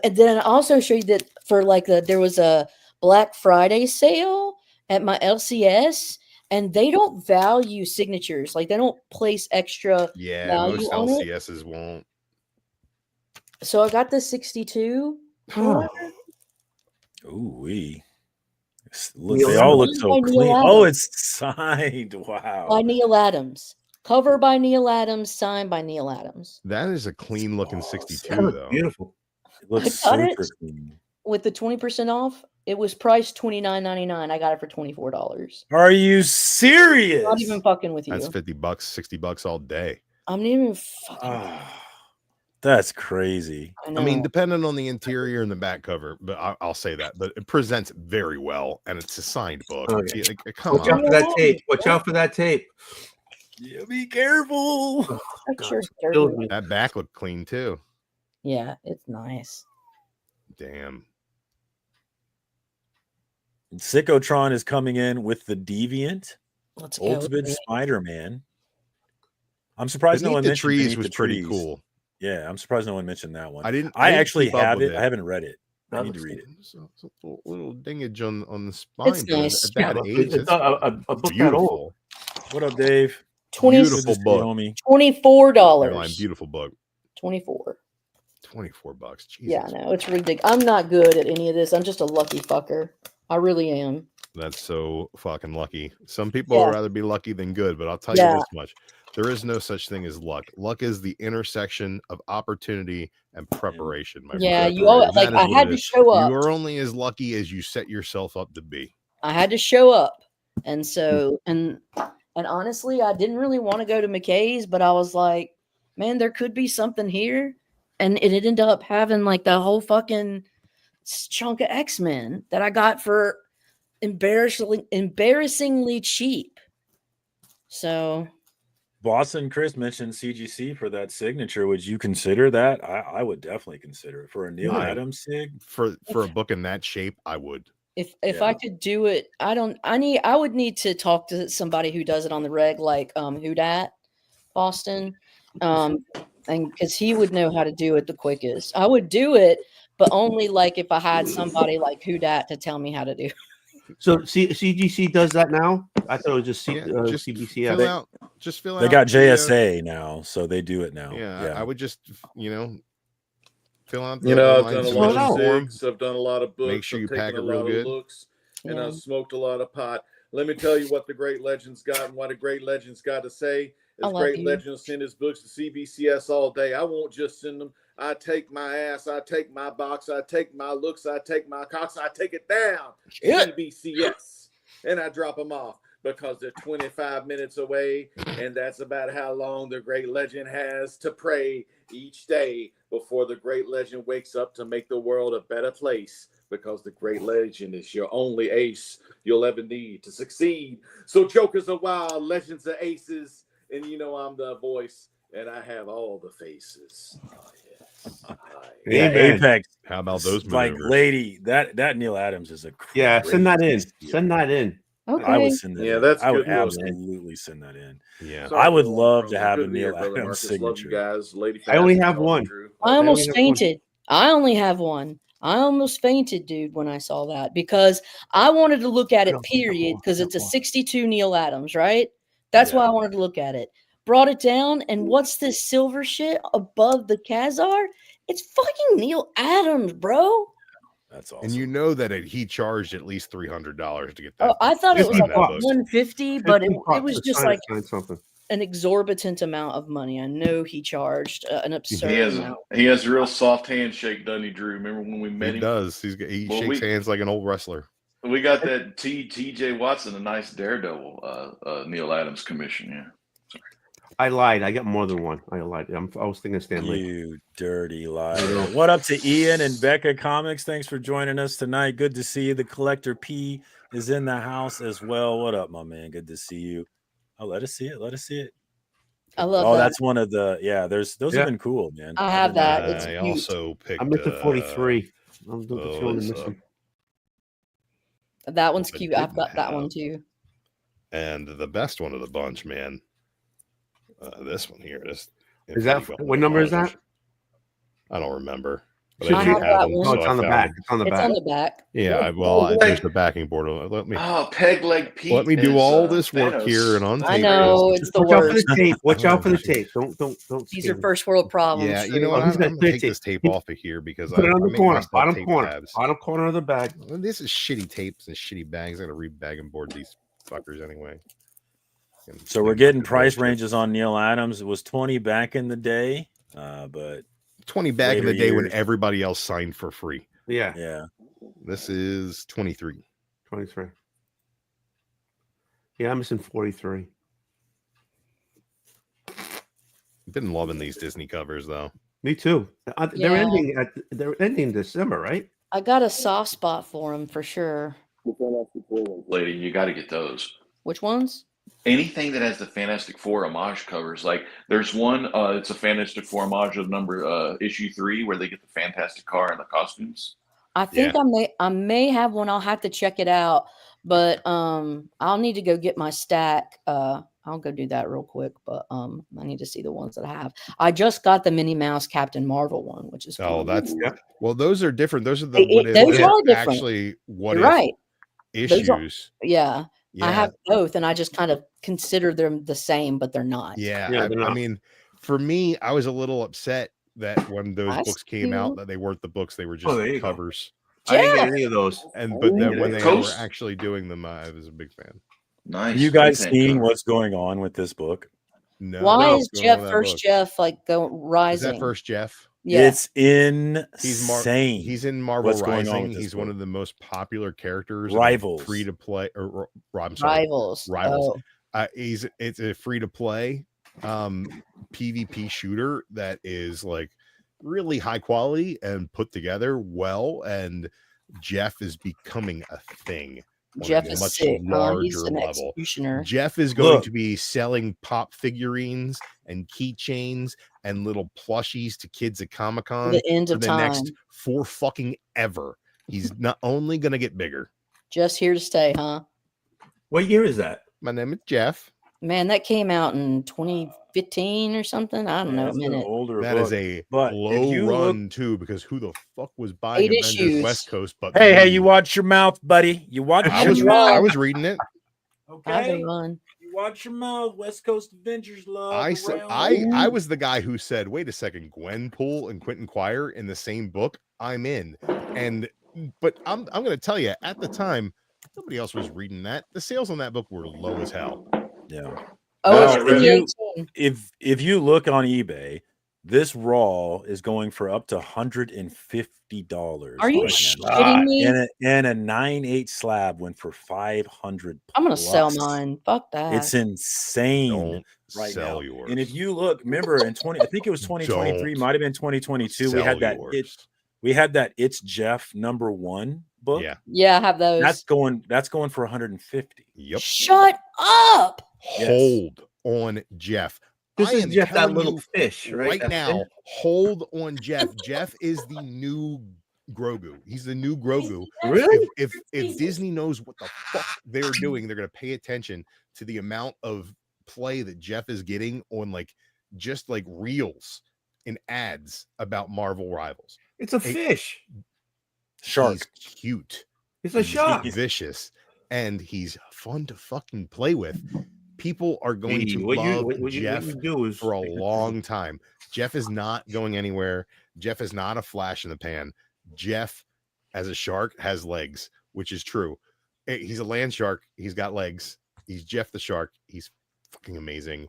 S6: And then I also show you that for like there was a Black Friday sale at my LCS, and they don't value signatures. Like they don't place extra
S4: Yeah,
S6: value
S4: most
S6: on it.
S4: LCSs won't.
S6: So I got the 62.
S2: Ooh wee.
S3: Neil
S2: They all look
S6: Adams.
S2: so
S6: By Neil
S2: clean.
S6: Adams.
S2: Oh, it's signed. Wow.
S6: By Neil Adams. Cover by Neil Adams. Signed by Neil Adams.
S4: That is a clean looking
S2: Awesome.
S4: 62
S3: That looks
S4: though.
S3: beautiful.
S2: It looks
S6: I got
S2: super
S6: it.
S2: clean.
S6: With the 20% off, it was priced $29.99. I got it for $24.
S2: Are you serious?
S6: Not even fucking with you.
S4: That's $50, $60 all day.
S6: I'm not even fucking.
S2: Ah, that's crazy.
S6: I know.
S4: I mean, depending on the interior and the back cover, but I'll say that. But it presents very well, and it's a signed book.
S3: Okay.
S4: Yeah, come
S3: Watch out
S4: on.
S3: for that tape. Watch out for that tape.
S2: Yeah, be careful.
S6: That sure scared
S3: Kills
S6: me.
S3: me.
S4: That back looked clean too.
S6: Yeah, it's nice.
S4: Damn.
S2: Synchrotron is coming in with the Deviant
S6: Let's go.
S2: Ultimate Spider-Man. I'm surprised no
S4: Beneath
S2: one
S4: the
S2: mentioned
S4: trees
S2: Beneath
S4: was
S2: the
S4: pretty
S2: Trees.
S4: cool.
S2: Yeah, I'm surprised no one mentioned that one.
S4: I didn't
S2: actually
S4: keep up
S2: have
S4: with
S2: it. I haven't read it. I
S3: That
S2: need to
S3: looks
S2: read it.
S4: So, little dingage on the spine.
S6: It's
S4: but
S6: nice.
S4: At that
S3: Yeah,
S4: age,
S3: it's a book that old.
S4: beautiful.
S2: What up, Dave?
S6: 20,
S2: Good to
S4: Beautiful
S2: see you,
S4: book.
S2: homie.
S6: $24.
S4: Beautiful book.
S6: 24.
S4: $24. Jesus.
S6: Yeah, no, it's ridiculous. I'm not good at any of this. I'm just a lucky fucker. I really am.
S4: That's so fucking lucky. Some people
S6: Yeah.
S4: would rather be lucky than good, but I'll tell
S6: Yeah.
S4: you this much. There is no such thing as luck. Luck is the intersection of opportunity and preparation, my
S6: Yeah,
S4: friend.
S6: you all
S4: And
S6: like
S4: that is
S6: I
S4: what
S6: had
S4: it
S6: to
S4: is.
S6: show up.
S4: You are only as lucky as you set yourself up to be.
S6: I had to show up. And so and honestly, I didn't really want to go to McKay's, but I was like, man, there could be something here. And it ended up having like the whole fucking chunk of X-Men that I got for embarrassingly cheap. So
S2: Boston Chris mentioned CGC for that signature. Would you consider that? I would definitely consider it for a Neil Adams sig.
S4: For a book in that shape, I would.
S6: if
S2: Yeah.
S6: I could do it, I would need to talk to somebody who does it on the reg, like who dat Boston. And because he would know how to do it the quickest. I would do it, but only like if I had somebody like who dat to tell me how to do it.
S3: So CGC does that now? I thought it was just,
S4: Just
S3: CBC.
S4: fill out. Just fill out.
S2: They got
S4: the,
S2: JSA now, so they do it now.
S4: Yeah, I would just fill out.
S7: You know, I've
S4: online
S7: done a lot of
S4: submission form.
S7: zigs. I've done a lot of books.
S4: Make sure you
S7: I've
S4: pack
S7: taken
S4: it
S7: a
S4: real
S7: lot
S4: good.
S7: of looks, and
S6: Yeah.
S7: I've smoked a lot of pot. Let me tell you what the great legends got and what the great legends got to say.
S6: I
S7: As
S6: love
S7: great
S6: you.
S7: legends send his books to CBCS all day. I won't just send them. I take my ass, I take my box, I take my looks, I take my cocks, I take it down. CBCS. And I drop them off because they're 25 minutes away. And that's about how long the great legend has to pray each day before the great legend wakes up to make the world a better place. Because the great legend is your only ace you'll ever need to succeed. So jokers are wild, legends are aces. And you know I'm the voice, and I have all the faces. Oh, yes.
S2: Yeah,
S3: Amen.
S2: Apex.
S4: How about those
S2: Like,
S4: maneuvers?
S2: lady, that Neil Adams is a
S3: Yeah, send that in.
S2: crazy
S3: Send that in.
S6: Okay.
S2: I would send that.
S7: Yeah,
S2: in.
S7: that's
S2: I would
S7: good, man.
S2: absolutely send that in.
S4: Yeah.
S7: Sorry
S2: I would
S7: for the
S2: love
S7: long
S2: to
S7: promo.
S2: have
S7: Good
S2: a
S7: to be here,
S2: Neil
S7: brother
S2: Adams
S7: Marcus. Love you
S2: signature.
S7: guys. Lady
S3: I only
S7: Fast,
S3: have
S7: Dr.
S3: one.
S7: Drew.
S6: I
S7: Love you.
S6: almost
S3: have one.
S6: fainted. I only have one. I almost fainted, dude, when I saw that because I wanted to look at it, period, because it's a 62 Neil Adams, right? That's why I wanted to look at it. Brought it down, and what's this silver shit above the Khazar? It's fucking Neil Adams, bro.
S2: That's awesome.
S4: And you know that he charged at least $300 to get that.
S6: Oh, I thought it was like
S4: $50.
S6: 150, but it was
S3: to
S6: just
S3: sign-
S6: like
S3: sign something.
S6: an exorbitant amount of money. I know he charged an absurd amount.
S8: He has a real soft handshake, doesn't he, Drew? Remember when we met him?
S4: He does. He shakes hands like an old wrestler.
S8: We got that T.J. Watson, a nice Daredevil, Neil Adams commission. Yeah.
S3: I lied. I got more than one. I lied. I was thinking Stan Lee.
S2: You dirty liar. What up to Ian and Becca Comics? Thanks for joining us tonight. Good to see you. The Collector P is in the house as well. What up, my man? Good to see you. Oh, let us see it. Let us see it.
S6: I love
S2: Oh,
S6: that.
S2: that's one of the those have been cool, man.
S6: I have that. It's
S4: I
S6: cute.
S4: also picked.
S3: I'm at the 43. I'm
S6: That one's
S4: I
S6: cute. I've
S4: didn't
S6: got that one
S4: have-
S6: too.
S4: And the best one of the bunch, man. This one here.
S3: Is that what number is that?
S4: I don't remember. But
S6: Should
S4: I
S6: I
S4: did
S6: have
S4: have
S6: that
S4: them.
S6: one?
S3: Oh,
S4: So
S3: it's
S4: I
S3: on the
S4: found
S3: back.
S4: them.
S3: It's on the
S6: It's
S3: back.
S6: on the back.
S4: Yeah, there's the backing board. Let me
S8: Peg Leg Pete.
S4: let me do
S8: is,
S4: all this work
S8: Thanos.
S4: here and untape
S6: I know
S4: this.
S6: it's the
S3: Watch out for
S6: worst.
S3: the tape. Watch out for the tape. Don't.
S6: These
S3: scare
S6: are
S3: me.
S6: first world problems.
S4: Yeah, you
S6: True.
S4: know what?
S3: Oh, he's
S4: I'm
S3: got
S4: going to take
S3: tape.
S4: this tape off of here because
S3: Put it on
S4: I
S3: the
S4: make
S3: corner,
S4: myself
S3: bottom
S4: tape
S3: corner,
S4: tabs.
S3: bottom corner of the bag.
S4: Well, this is shitty tapes and shitty bags. I got to rebag and board these fuckers anyway.
S2: So we're getting price ranges on Neil Adams. It was 20 back in the day, but
S4: 20 back in the
S2: later
S4: day when
S2: years.
S4: everybody else signed for free.
S3: Yeah.
S4: This is 23.
S3: 23. Yeah, I'm missing 43.
S4: Been loving these Disney covers though.
S3: Me too. They're
S6: Yeah.
S3: ending December, right?
S6: I got a soft spot for him for sure.
S8: Lady, you got to get those.
S6: Which ones?
S8: Anything that has the Fantastic Four homage covers, like there's one, it's a Fantastic Four homage of issue 3 where they get the Fantastic Car and the costumes.
S6: I think I may have one. I'll have to check it out, but I'll need to go get my stack. I'll go do that real quick, but I need to see the ones that I have. I just got the Minnie Mouse Captain Marvel one, which is
S4: Oh,
S6: cool.
S4: that's well. Those are different. Those are the
S6: Those are different.
S4: actually what
S6: You're
S4: if
S6: right.
S4: issues.
S6: Yeah.
S4: Yeah.
S6: I have both, and I just kind of consider them the same, but they're not.
S4: Yeah, I mean, for me, I was a little upset that when those books came out, that they weren't the books; they were just the covers.
S3: I didn't get any of those.
S4: But then when they were actually doing them, I was a big fan.
S8: Nice.
S2: You guys seeing what's going on with this book?
S4: No.
S6: Why is Jeff like rising?
S4: Is that first Jeff?
S6: Yeah.
S2: It's insane.
S4: He's in Marvel
S2: what's going on
S4: Rising.
S2: with this
S4: He's
S2: book.
S4: one of the most popular characters.
S2: Rivals.
S4: Free to play.
S6: Rivals.
S4: Rivals. It's a free to play PvP shooter that is like really high quality and put together well. And Jeff is becoming a thing.
S6: Jeff is
S4: much
S6: sick.
S4: larger
S6: He's an
S4: level.
S6: executioner.
S4: Jeff is going to be selling pop figurines and keychains and little plushies to kids at Comic-Con
S6: The end
S4: for
S6: of
S4: the
S6: time.
S4: next for fucking ever. He's not only going to get bigger.
S6: Just here to stay, huh?
S3: What year is that?
S4: My name is Jeff.
S6: Man, that came out in 2015 or something. I don't know.
S2: That's
S6: A minute.
S2: an older
S4: That
S2: book.
S4: is a
S2: But if
S4: low
S2: you
S4: run too, because who the fuck was buying
S6: 8
S4: Avengers
S6: issues.
S4: West Coast? But
S2: Hey,
S4: me?
S2: you watch your mouth, buddy. You watch
S4: I
S2: your
S4: was
S2: mouth.
S4: I was reading it.
S6: Have
S2: Okay.
S6: a run.
S2: You watch your mouth. West Coast Avengers love.
S4: I said I was the guy who said, "Wait a second, Gwenpool and Quentin Quire in the same book. I'm in." But I'm going to tell you, at the time, nobody else was reading that. The sales on that book were low as hell.
S2: Yeah.
S6: Oh,
S2: Now,
S6: it's
S2: if
S6: 2018.
S2: if you look on eBay, this raw is going for up to $150.
S6: Are you shitting me?
S2: And a 9/8 slab went for $500.
S6: I'm gonna sell mine. Fuck that.
S2: It's insane.
S4: Don't
S2: right
S4: sell
S2: now.
S4: yours.
S2: And if you look, remember in 20, I think it was 2023, might have been 2022. We had that. We had that. It's Jeff #1 book.
S4: Yeah,
S6: I have those.
S2: That's going for 150.
S4: Yep.
S6: Shut up.
S4: Hold on, Jeff.
S3: This is Jeff, that
S4: telling
S3: little
S4: you
S3: fish, right?
S4: Right
S3: That
S4: now,
S3: fish?
S4: hold on, Jeff. Jeff is the new Grogu. He's the new Grogu.
S3: Really?
S4: If Disney knows what the fuck they're doing, they're gonna pay attention to the amount of play that Jeff is getting on like just like reels and ads about Marvel Rivals.
S3: It's a fish.
S2: Shark.
S4: He's cute.
S3: It's a shark.
S4: He's vicious, and he's fun to fucking play with. People are going to
S3: What
S4: love Jeff
S3: you do is
S4: for a long time. Jeff is not going anywhere. Jeff is not a flash in the pan. Jeff, as a shark, has legs, which is true. He's a land shark. He's got legs. He's Jeff the shark. He's fucking amazing.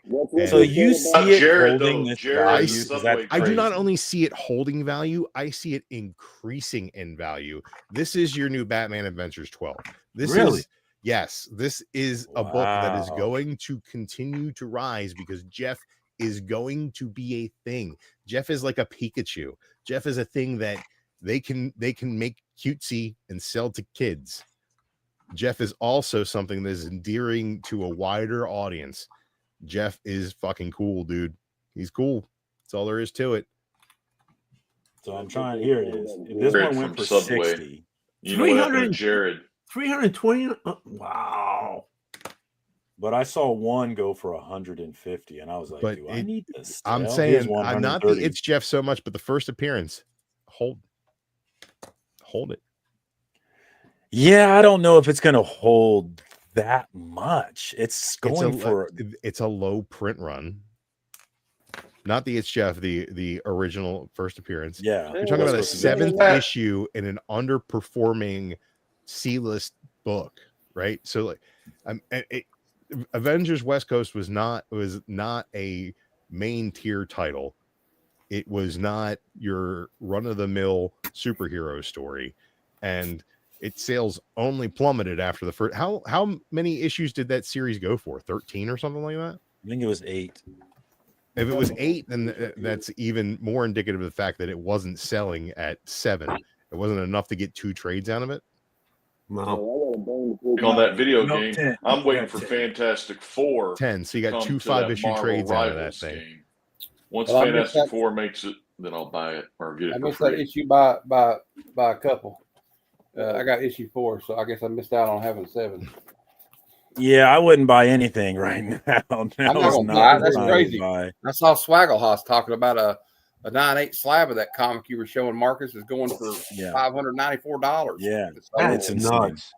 S2: So you see it holding this value?
S4: I do not only see it holding value, I see it increasing in value. This is your new Batman Adventures 12. This is a book that is going to continue to rise because Jeff is going to be a thing. Jeff is like a Pikachu. Jeff is a thing that they can make cutesy and sell to kids. Jeff is also something that is endearing to a wider audience. Jeff is fucking cool, dude. He's cool. That's all there is to it.
S2: So I'm trying. Here it is. This one went for
S8: Subway.
S2: 60.
S8: You know what happened to Jared?
S3: 320. Wow.
S2: But I saw one go for 150, and I was like, "Do I need this?"
S4: I'm saying I'm not the It's Jeff so much, but the first appearance, hold it.
S2: Yeah, I don't know if it's going to hold that much. It's
S4: a low print run. Not the It's Jeff, the original first appearance.
S2: Yeah,
S4: you're talking about a 7th issue in an underperforming C-list book, right? So like, Avengers West Coast was not a main tier title. It was not your run of the mill superhero story, and its sales only plummeted after the first. How many issues did that series go for? 13 or something like that?
S2: I think it was 8.
S4: If it was 8, then that's even more indicative of the fact that it wasn't selling at 7. It wasn't enough to get 2 trades out of it.
S3: No.
S8: On that video game, 10. I'm waiting for 10. Fantastic Four
S4: 10. So you got 2 5-issue trades out of that thing.
S8: Game. Once Fantastic Four makes it, then I'll buy it or get it.
S9: I missed that issue by a couple. I got issue 4, so I guess I missed out on having 7.
S2: Yeah, I wouldn't buy anything right now.
S9: I'm not gonna buy it. That's crazy. I saw Swaggle talking about a 9/8 slab of that comic you were showing, Marcus, is going for $594.
S2: Yeah,
S9: it's nuts.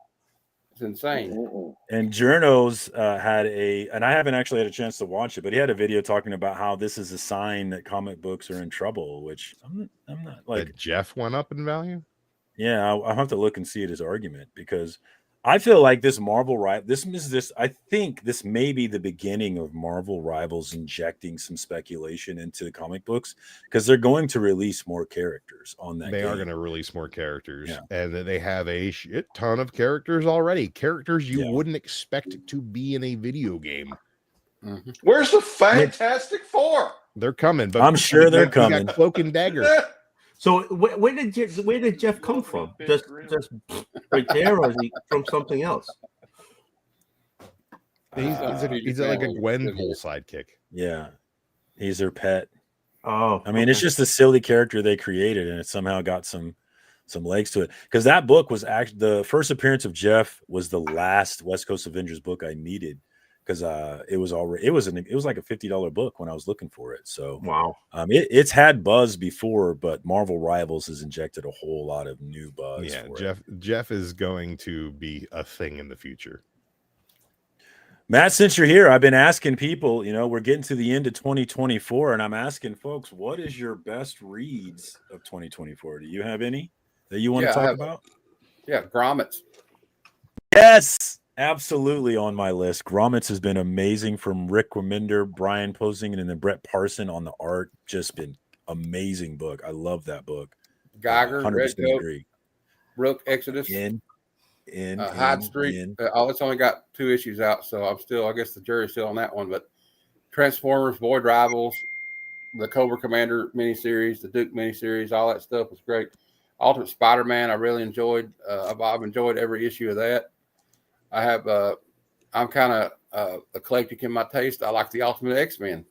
S9: It's insane.
S2: And Journos had and I haven't actually had a chance to watch it, but he had a video talking about how this is a sign that comic books are in trouble, which I'm not like.
S4: That Jeff went up in value?
S2: Yeah, I'll have to look and see his argument, because I feel like this Marvel I think this may be the beginning of Marvel Rivals injecting some speculation into comic books, because they're going to release more characters on that.
S4: They are going to release more characters, and they have a shit ton of characters already. Characters you wouldn't expect to be in a video game.
S8: Mm-hmm. Where's the Fantastic Four?
S4: They're coming, but
S2: I'm sure they're coming.
S4: Got Cloak and Dagger.
S3: So where did Jeff come from? Just right there, or is he from something else?
S4: He's like a Gwenpool sidekick.
S2: Yeah, he's their pet.
S3: Oh,
S2: I mean, it's just a silly character they created, and it somehow got some legs to it. Because that book was actually the first appearance of Jeff was the last West Coast Avengers book I needed. Because it was like a $50 book when I was looking for it. So
S3: wow,
S2: it's had buzz before, but Marvel Rivals has injected a whole lot of new buzz.
S4: Yeah, Jeff is going to be a thing in the future.
S2: Matt, since you're here, I've been asking people. We're getting to the end of 2024, and I'm asking folks, what is your best reads of 2024? Do you have any that you want to talk about?
S9: Yeah, Grommets.
S2: Yes. Absolutely on my list. Grommets has been amazing, from Rick Remender, Brian Posing, and then Brett Parson on the art. Just been amazing book. I love that book.
S9: Geiger,
S2: 100% agree.
S9: Rook, Exodus, Hyde Street. It's only got 2 issues out, so I guess the jury's still on that one. But Transformers, Void Rivals, the Cobra Commander miniseries, the Duke miniseries, all that stuff was great. Ultimate Spider-Man, I really enjoyed. I've enjoyed every issue of that. I have I'm kind of eclectic in my taste. I like the Ultimate X-Men,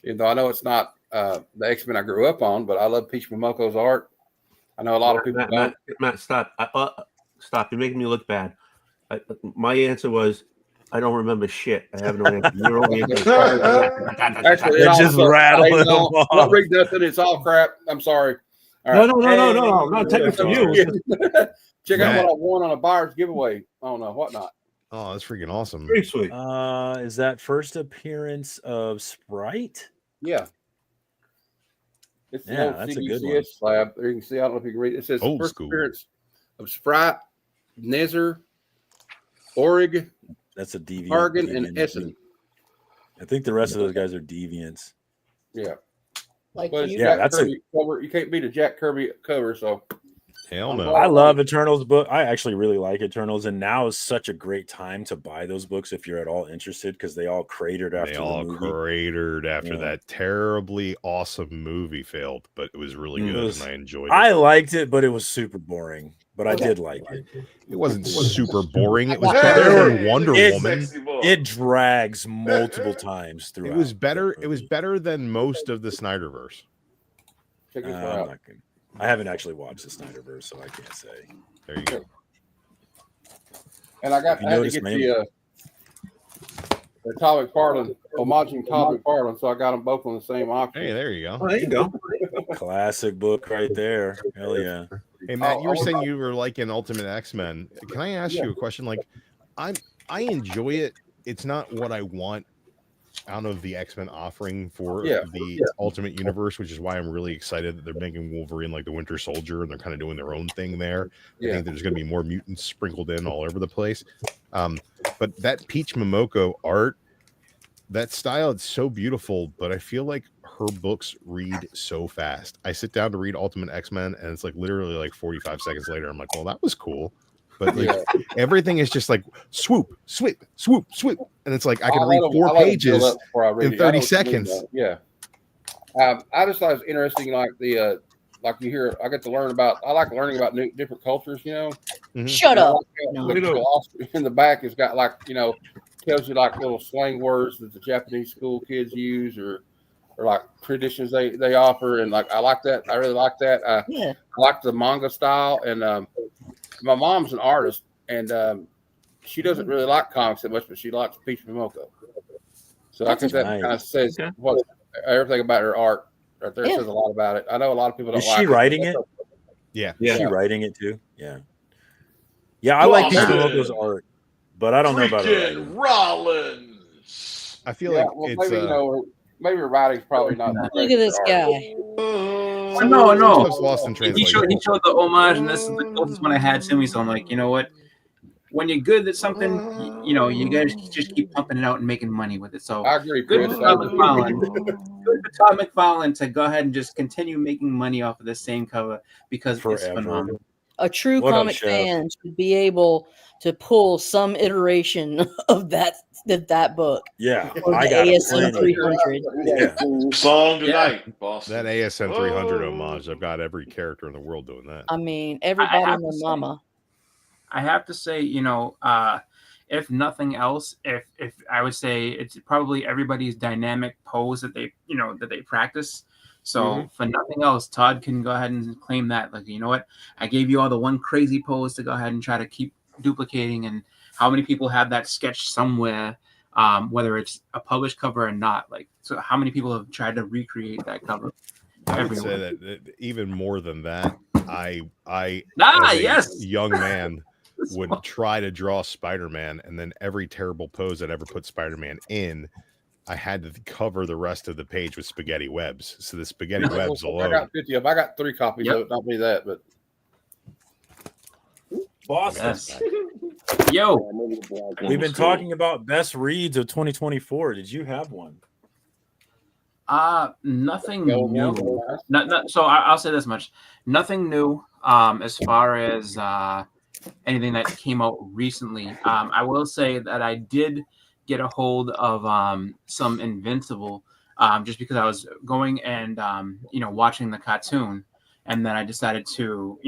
S9: even though I know it's not the X-Men I grew up on, but I love Peach Momoko's art. I know a lot of people don't.
S3: Matt, stop. Stop. You're making me look bad. My answer was, I don't remember shit. I have no answer. Your own answer.
S9: Actually,
S2: they're just rattling them off.
S9: Don't read nothing. It's all crap. I'm sorry. All
S3: No,
S9: right.
S3: no. I'm not taking it from you.
S9: Check out what I won on a buyer's giveaway. Oh no, whatnot.
S4: Oh, that's freaking awesome.
S3: Very sweet.
S2: Is that first appearance of Sprite?
S9: Yeah. It's the old
S2: that's a good one.
S9: CBCS slab. There you can see. I don't know if you can read it. It says
S4: Old
S9: first
S4: school.
S9: appearance of Sprite, Nezer, Orig,
S2: That's a Deviant.
S9: Argon, and Essen.
S2: I think the rest of those guys are Deviants.
S9: Yeah.
S6: Like
S9: But it's
S6: you.
S9: Jack
S2: that's
S9: Kirby cover. You can't beat a Jack Kirby cover. So
S4: Hell no.
S2: I love Eternals book. I actually really like Eternals, and now is such a great time to buy those books if you're at all interested, because they all cratered after
S4: They all
S2: the movie.
S4: cratered after that terribly awesome movie failed, but it was really good and I enjoyed it.
S2: I liked it, but it was super boring. But I did like it.
S4: It wasn't super boring. It was better than Wonder Woman.
S2: It drags multiple times through.
S4: It was better. It was better than most of the Snyderverse.
S9: check this one out.
S2: I haven't actually watched the Snyderverse, so I can't say.
S4: There you go.
S9: And I had to get the Todd McFarlane, homaging Todd McFarlane, so I got them both on the same auction.
S4: Hey, there you go.
S3: Oh, there you go.
S2: Classic book right there. Hell yeah.
S4: Hey Matt, you were saying you were liking Ultimate X-Men. Can I ask you a question? Like, I enjoy it. It's not what I want out of the X-Men offering for the Ultimate Universe, which is why I'm really excited that they're making Wolverine like the Winter Soldier and they're kind of doing their own thing there. I think there's going to be more mutants sprinkled in all over the place. But that Peach Momoko art, that style, it's so beautiful, but I feel like her books read so fast. I sit down to read Ultimate X-Men and it's like literally like 45 seconds later, I'm like, well, that was cool. But like everything is just like swoop, swoop, swoop, swoop. And it's like I can read 4 pages in 30 seconds.
S9: Yeah. I just thought it was interesting, like the like you hear, I get to learn about, I like learning about different cultures, you know.
S4: Mm-hmm.
S6: Shut up.
S9: In the back it's got like, you know, tells you like little slang words that the Japanese school kids use or like traditions they offer, and like I like that. I really like that. I like the manga style, and my mom's an artist, and she doesn't really like comics that much, but she likes Peach Momoko. So I think that kind of says what everything about her art right there. Says a lot about it. I know a lot of people don't like it.
S2: Is she writing it?
S4: Yeah.
S2: Is she writing it too? Yeah. Yeah, I like Peach Momoko's art, but I don't know about her.
S8: Rollins.
S4: I feel like it's
S9: maybe, you know, maybe her writing's probably not.
S6: Look at this guy.
S10: No.
S4: Lost in
S10: He showed the homage, and this is the closest one I had to me. So I'm like, you know what? When you're good at something, you know, you guys just keep pumping it out and making money with it. So
S9: I agree,
S10: good
S9: Chris.
S10: for Todd McFarlane. Good for Todd McFarlane to go ahead and just continue making money off of the same cover because it's phenomenal.
S6: A true comic fan should be able to pull some iteration of that book.
S2: Yeah,
S6: I got ASM 300.
S8: Song tonight, boss.
S4: That ASM 300 homage. I've got every character in the world doing that.
S6: I mean, everybody and their mama.
S10: I have to say, you know, if nothing else, if I would say it's probably everybody's dynamic pose that they practice. So for nothing else, Todd can go ahead and claim that, like, you know what, I gave you all the one crazy pose to go ahead and try to keep duplicating. And how many people have that sketch somewhere, whether it's a published cover or not? Like, so how many people have tried to recreate that cover?
S4: I would say that even more than that, I
S10: as
S4: a young man would try to draw Spider-Man, and then every terrible pose that ever put Spider-Man in, I had to cover the rest of the page with spaghetti webs. So the spaghetti webs alone.
S9: I got 50 of them. I got 3 copies of it. Not me that, but
S2: Boston.
S10: Yo,
S2: we've been talking about best reads of 2024. Did you have one?
S10: Nothing new. So I'll say this much: nothing new. As far as anything that came out recently, I will say that I did get a hold of some Invincible, just because I was going and watching the cartoon, and then I decided to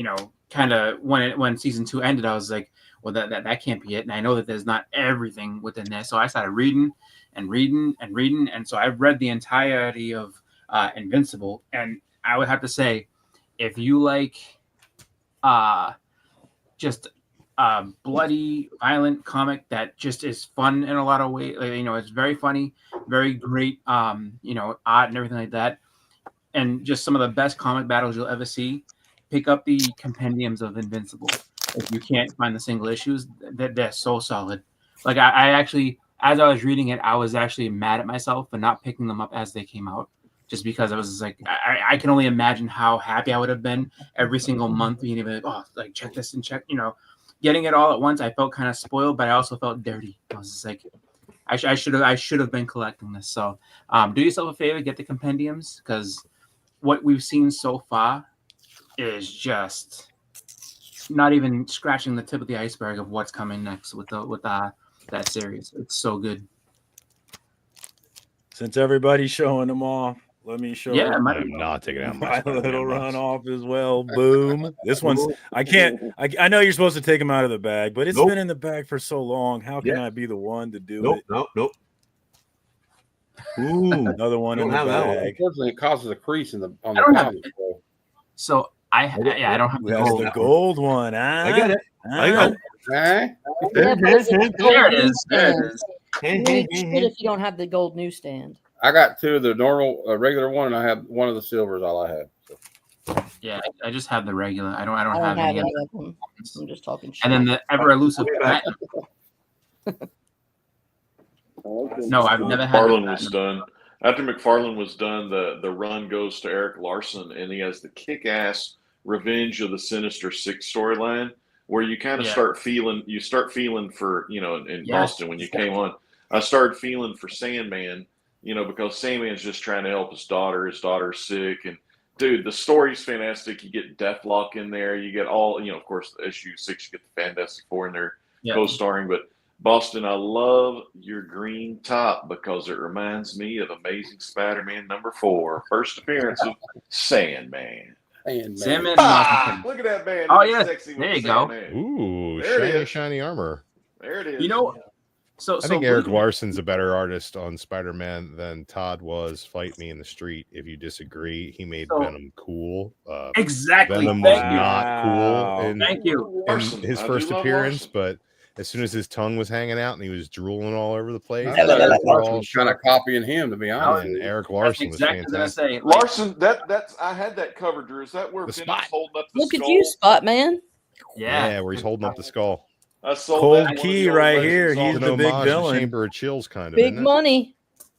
S10: kind of when season 2 ended, I was like, well, that can't be it, and I know that there's not everything within there, so I started reading, and so I've read the entirety of Invincible, and I would have to say, if you like just bloody, violent comic that just is fun in a lot of ways. Like, it's very funny, very great, art and everything like that. And just some of the best comic battles you'll ever see. Pick up the compendiums of Invincible. If you can't find the single issues, they're so solid. Like I actually, as I was reading it, I was actually mad at myself for not picking them up as they came out. Just because I was like, I can only imagine how happy I would have been every single month being able to, like, check this and check, getting it all at once. I felt kind of spoiled, but I also felt dirty. I was just like, I should have been collecting this. So do yourself a favor, get the compendiums, because what we've seen so far is just not even scratching the tip of the iceberg of what's coming next with that series. It's so good.
S2: Since everybody's showing them off, let me show.
S4: I'm not taking out
S2: my little run off as well. Boom. This one's. I can't. I know you're supposed to take them out of the bag, but it's been in the bag for so long. How can I be the one to do it?
S3: Nope.
S2: Ooh, another one in the bag.
S9: Unfortunately, it causes a crease on the
S10: comic. So I don't have
S2: the gold one. Huh?
S3: I got it.
S9: Okay.
S10: There it is.
S6: If you don't have the gold newsstand.
S9: I got two of the normal, regular one, and I have one of the silvers. All I had. So.
S10: Yeah, I just have the regular. I don't have any of
S6: them. I'm just talking shit.
S10: And then the ever elusive platinum. No, I've never had.
S8: McFarlane was done. After McFarlane was done, the run goes to Eric Larson, and he has the kick-ass Revenge of the Sinister Six storyline, where you kind of start feeling for, in Boston when you came on. I started feeling for Sandman, because Sandman's just trying to help his daughter. His daughter's sick, and dude, the story's fantastic. You get Deathlock in there. You get all, of course, the issue 6. You get the Fantastic Four in there co-starring. But Boston, I love your green top because it reminds me of Amazing Spider-Man #4, first appearance of Sandman.
S10: Sandman.
S8: Look at that man.
S10: Oh yeah,
S8: sexy
S10: there you go.
S4: Ooh, shiny armor.
S8: There it is.
S4: I think Eric Larson's a better artist on Spider-Man than Todd was. Fight me in the street if you disagree. He made Venom cool.
S10: Exactly.
S4: Venom was not cool
S10: in
S4: his first appearance, but as soon as his tongue was hanging out and he was drooling all over the place,
S9: all kind of copying him, to be honest.
S4: And Eric Larson was fantastic.
S8: Larson, that's I had that covered, Drew. Is that where Venom's holding up the
S6: Look
S8: skull?
S6: at you, Spot Man.
S10: Yeah,
S4: where he's holding up the skull.
S2: Cold Key right here. He's the big villain.
S4: Chamber of Chills kind of.
S6: Big money.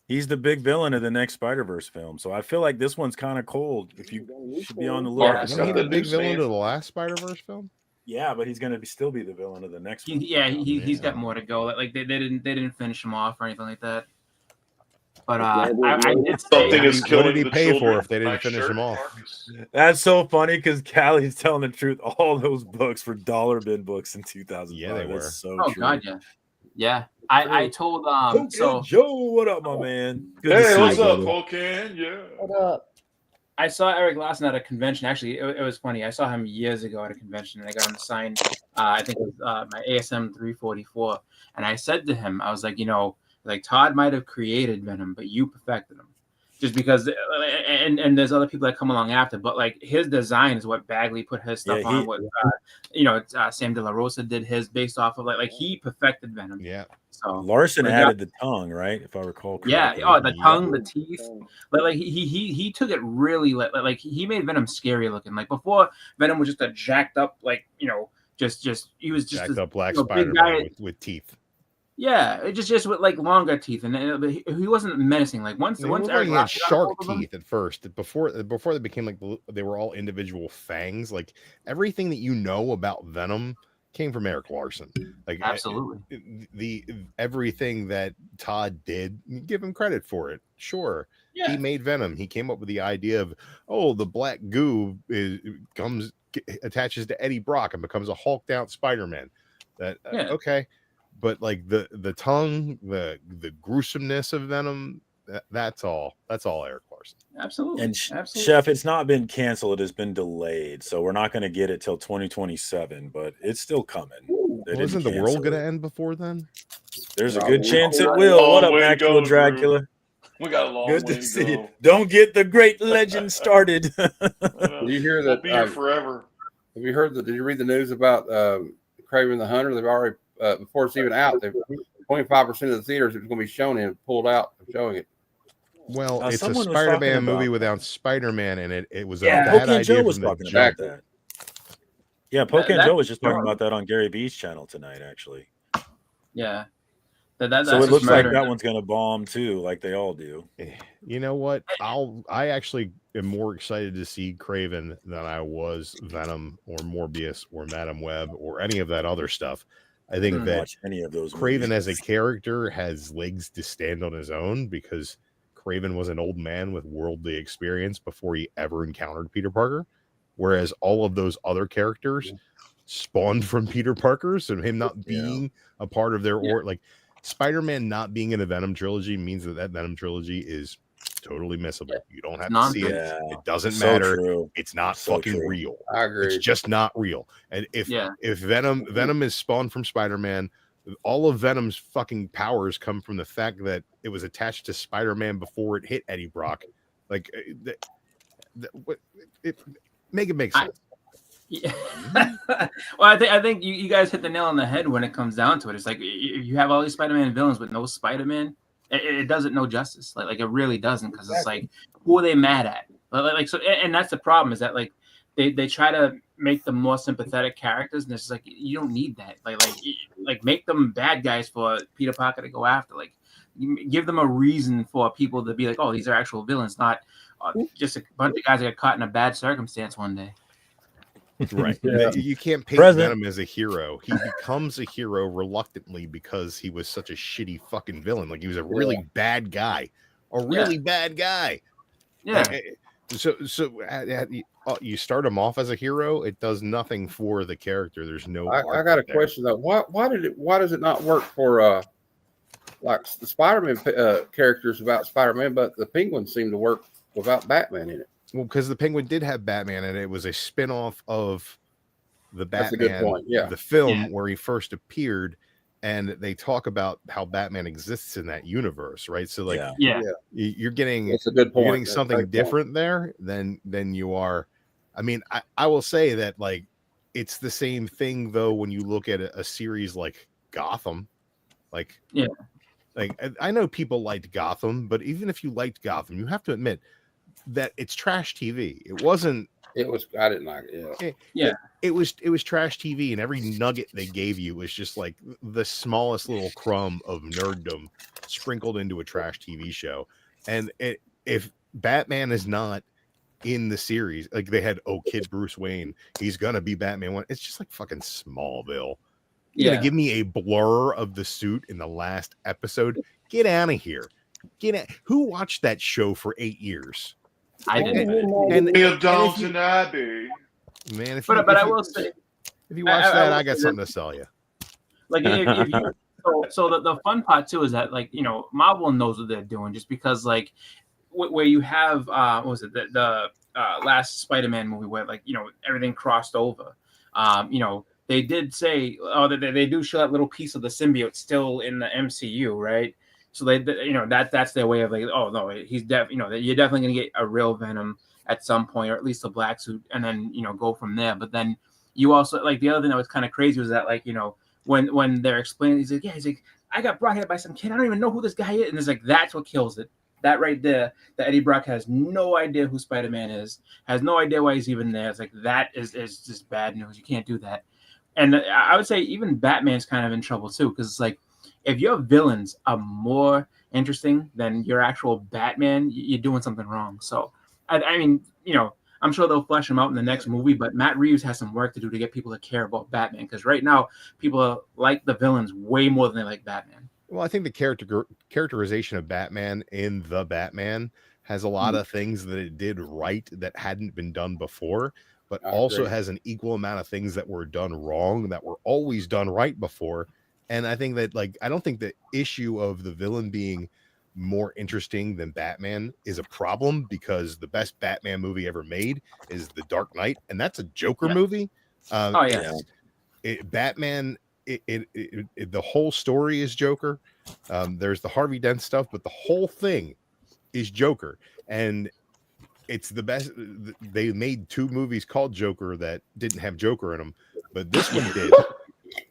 S2: He's the big villain of the next Spider-Verse film. So I feel like this one's kind of cold. If you should be on the lookout.
S4: Isn't he the big villain of the last Spider-Verse film?
S2: Yeah, but he's going to still be the villain of the next one.
S10: He's got more to go. Like they didn't finish him off or anything like that. But I did say,
S4: what did he pay for if they didn't finish him off?
S2: That's so funny because Callie's telling the truth. All those books were dollar bin books in 2005.
S4: Yeah, they were.
S2: So true.
S10: God, yeah. I told
S2: so Joe, what up, my man?
S8: Good hey, what's up, Cocaine? Yeah.
S6: What up?
S10: I saw Eric Larson at a convention. Actually, it was funny. I saw him years ago at a convention, and I got him to sign. I think it was my ASM 344, and I said to him, I was like, like Todd might have created Venom, but you perfected him. Just because, and there's other people that come along after, but like his design is what Bagley put his stuff on. What Sam De La Rosa did his based off of like he perfected Venom.
S4: Yeah.
S10: So
S2: Larson added the tongue, right? If I recall correctly.
S10: Yeah. Oh, the tongue, the teeth. But like he took it really like he made Venom scary looking. Like before, Venom was just a jacked up just he was just
S4: jacked up black
S10: Spider-Man
S4: guy with teeth.
S10: Yeah, it just with like longer teeth, and he wasn't menacing. Like once Eric
S4: he had shark teeth at first. Before they became like they were all individual fangs. Like everything that you know about Venom came from Eric Larson. Like
S10: absolutely,
S4: the everything that Todd did, give him credit for it. Sure, he made Venom. He came up with the idea of the black goo attaches to Eddie Brock and becomes a hulked out Spider-Man. Okay. But like the tongue, the gruesomeness of Venom, that's all Eric Larson.
S10: Absolutely.
S2: And Chef, it's not been canceled; it's been delayed, so we're not going to get it till 2027. But it's still coming.
S4: Isn't the world going to end before then?
S2: There's a good chance it will. What up, Actual Dracula?
S8: We got a long
S2: good
S8: way
S2: to see
S8: go.
S2: you. Don't get the great legend started.
S9: You hear that?
S8: We'll be here forever.
S9: Have you heard? Did you read the news about Craven the Hunter? They've already before it's even out, 25% of the theaters it was going to be shown in pulled out of showing it.
S4: Well, it's a Spider-Man movie without Spider-Man in it. It was a bad
S2: Poke and
S4: idea
S2: Joe was
S4: from the
S2: talking
S4: jump.
S2: about that. Yeah, Poke and Joe was just talking about that on Gary B's channel tonight, actually.
S10: Yeah.
S2: So it looks like that one's going to bomb too, like they all do.
S4: You know what? I actually am more excited to see Craven than I was Venom or Morbius or Madam Web or any of that other stuff. I think that
S2: any of those
S4: Craven
S2: movies.
S4: as a character has legs to stand on his own because Craven was an old man with worldly experience before he ever encountered Peter Parker, whereas all of those other characters spawned from Peter Parker, so him not being a part of their like Spider-Man not being in the Venom trilogy means that Venom trilogy is totally missable. You don't have to see it. It doesn't matter.
S2: True.
S4: It's not fucking real.
S9: I agree.
S4: It's just not real. And if Venom is spawned from Spider-Man, all of Venom's fucking powers come from the fact that it was attached to Spider-Man before it hit Eddie Brock. Like, make it make sense.
S10: Yeah. Well, I think you guys hit the nail on the head when it comes down to it. It's like if you have all these Spider-Man villains with no Spider-Man, it doesn't no justice. Like it really doesn't, because it's like, who are they mad at? Like so, and that's the problem, is that like they try to make them more sympathetic characters, and it's like you don't need that. Like make them bad guys for Peter Parker to go after. Like give them a reason for people to be like, oh, these are actual villains, not just a bunch of guys that got caught in a bad circumstance one day.
S4: Right. You can't paint Venom as a hero. He becomes a hero reluctantly because he was such a shitty fucking villain. Like he was a really bad guy. A really bad guy.
S10: Yeah.
S4: So you start him off as a hero, it does nothing for the character. There's no
S9: I got a question though. Why does it not work for like the Spider-Man characters without Spider-Man, but the Penguins seem to work without Batman in it?
S4: Well, because the Penguin did have Batman, and it was a spin-off of the Batman,
S9: that's a good point. Yeah.
S4: The film where he first appeared, and they talk about how Batman exists in that universe, right? So, like, you're getting
S9: that's a good point.
S4: You're getting something different there than you are. I mean, I will say that like it's the same thing though when you look at a series like Gotham, like like I know people liked Gotham, but even if you liked Gotham, you have to admit that it's trash TV. It wasn't.
S9: It was. I didn't like it.
S4: It was trash TV, and every nugget they gave you was just like the smallest little crumb of nerddom sprinkled into a trash TV show. And if Batman is not in the series, like they had, kid Bruce Wayne, he's gonna be Batman one. It's just like fucking Smallville. You're gonna give me a blur of the suit in the last episode? Get out of here. Who watched that show for 8 years?
S10: I didn't.
S8: And Downton Abbey.
S4: Man,
S10: but I will say,
S4: if you watch that, I got something to sell you.
S10: Like, if you, so the fun part too is that, like, you know, Marvel knows what they're doing, just because like where you have what was it the last Spider-Man movie where, like, you know, everything crossed over. You know, they did say they do show that little piece of the symbiote still in the MCU, right? So they, you know, that's their way of like, oh no, he's you know, you're definitely gonna get a real Venom at some point, or at least a black suit, and then, you know, go from there. But then you also, like, the other thing that was kind of crazy was that, like, you know, when they're explaining, he's like, I got brought here by some kid, I don't even know who this guy is, and it's like, that's what kills it. That right there, that Eddie Brock has no idea who Spider-Man is, has no idea why he's even there. It's like, that is just bad news. You can't do that. And I would say even Batman's kind of in trouble too, because it's like, if your villains are more interesting than your actual Batman, you're doing something wrong. So, I mean, you know, I'm sure they'll flesh him out in the next movie, but Matt Reeves has some work to do to get people to care about Batman, because right now people like the villains way more than they like Batman.
S4: Well, I think the characterization of Batman in The Batman has a lot of things that it did right that hadn't been done before, but also has an equal amount of things that were done wrong that were always done right before. And I think that, like, I don't think the issue of the villain being more interesting than Batman is a problem, because the best Batman movie ever made is The Dark Knight, and that's a Joker movie. Batman, the whole story is Joker. There's the Harvey Dent stuff, but the whole thing is Joker. And it's the best. They made 2 movies called Joker that didn't have Joker in them, but this one did,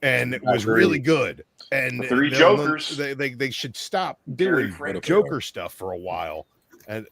S4: and it was really good. And
S8: the 3 Jokers.
S4: They should stop doing Joker stuff for a while, and